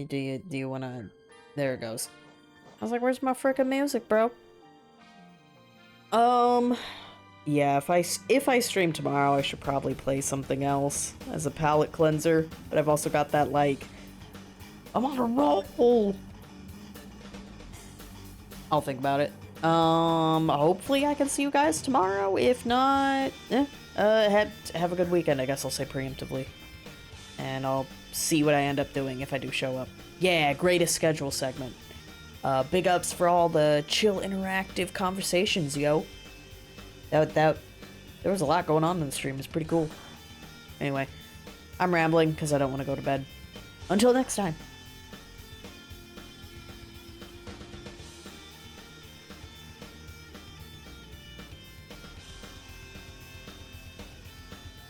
Do you wanna... There it goes. I was like, where's my frickin' music, bro? Yeah, if I stream tomorrow, I should probably play something else as a palate cleanser. But I've also got that, like... I'm on a roll! I'll think about it. Hopefully I can see you guys tomorrow. If not, have a good weekend, I guess I'll say preemptively. And I'll see what I end up doing if I do show up. Yeah, greatest schedule segment. Big ups for all the chill interactive conversations, yo. There was a lot going on in the stream. It's pretty cool. Anyway, I'm rambling because I don't want to go to bed. Until next time.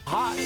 Hot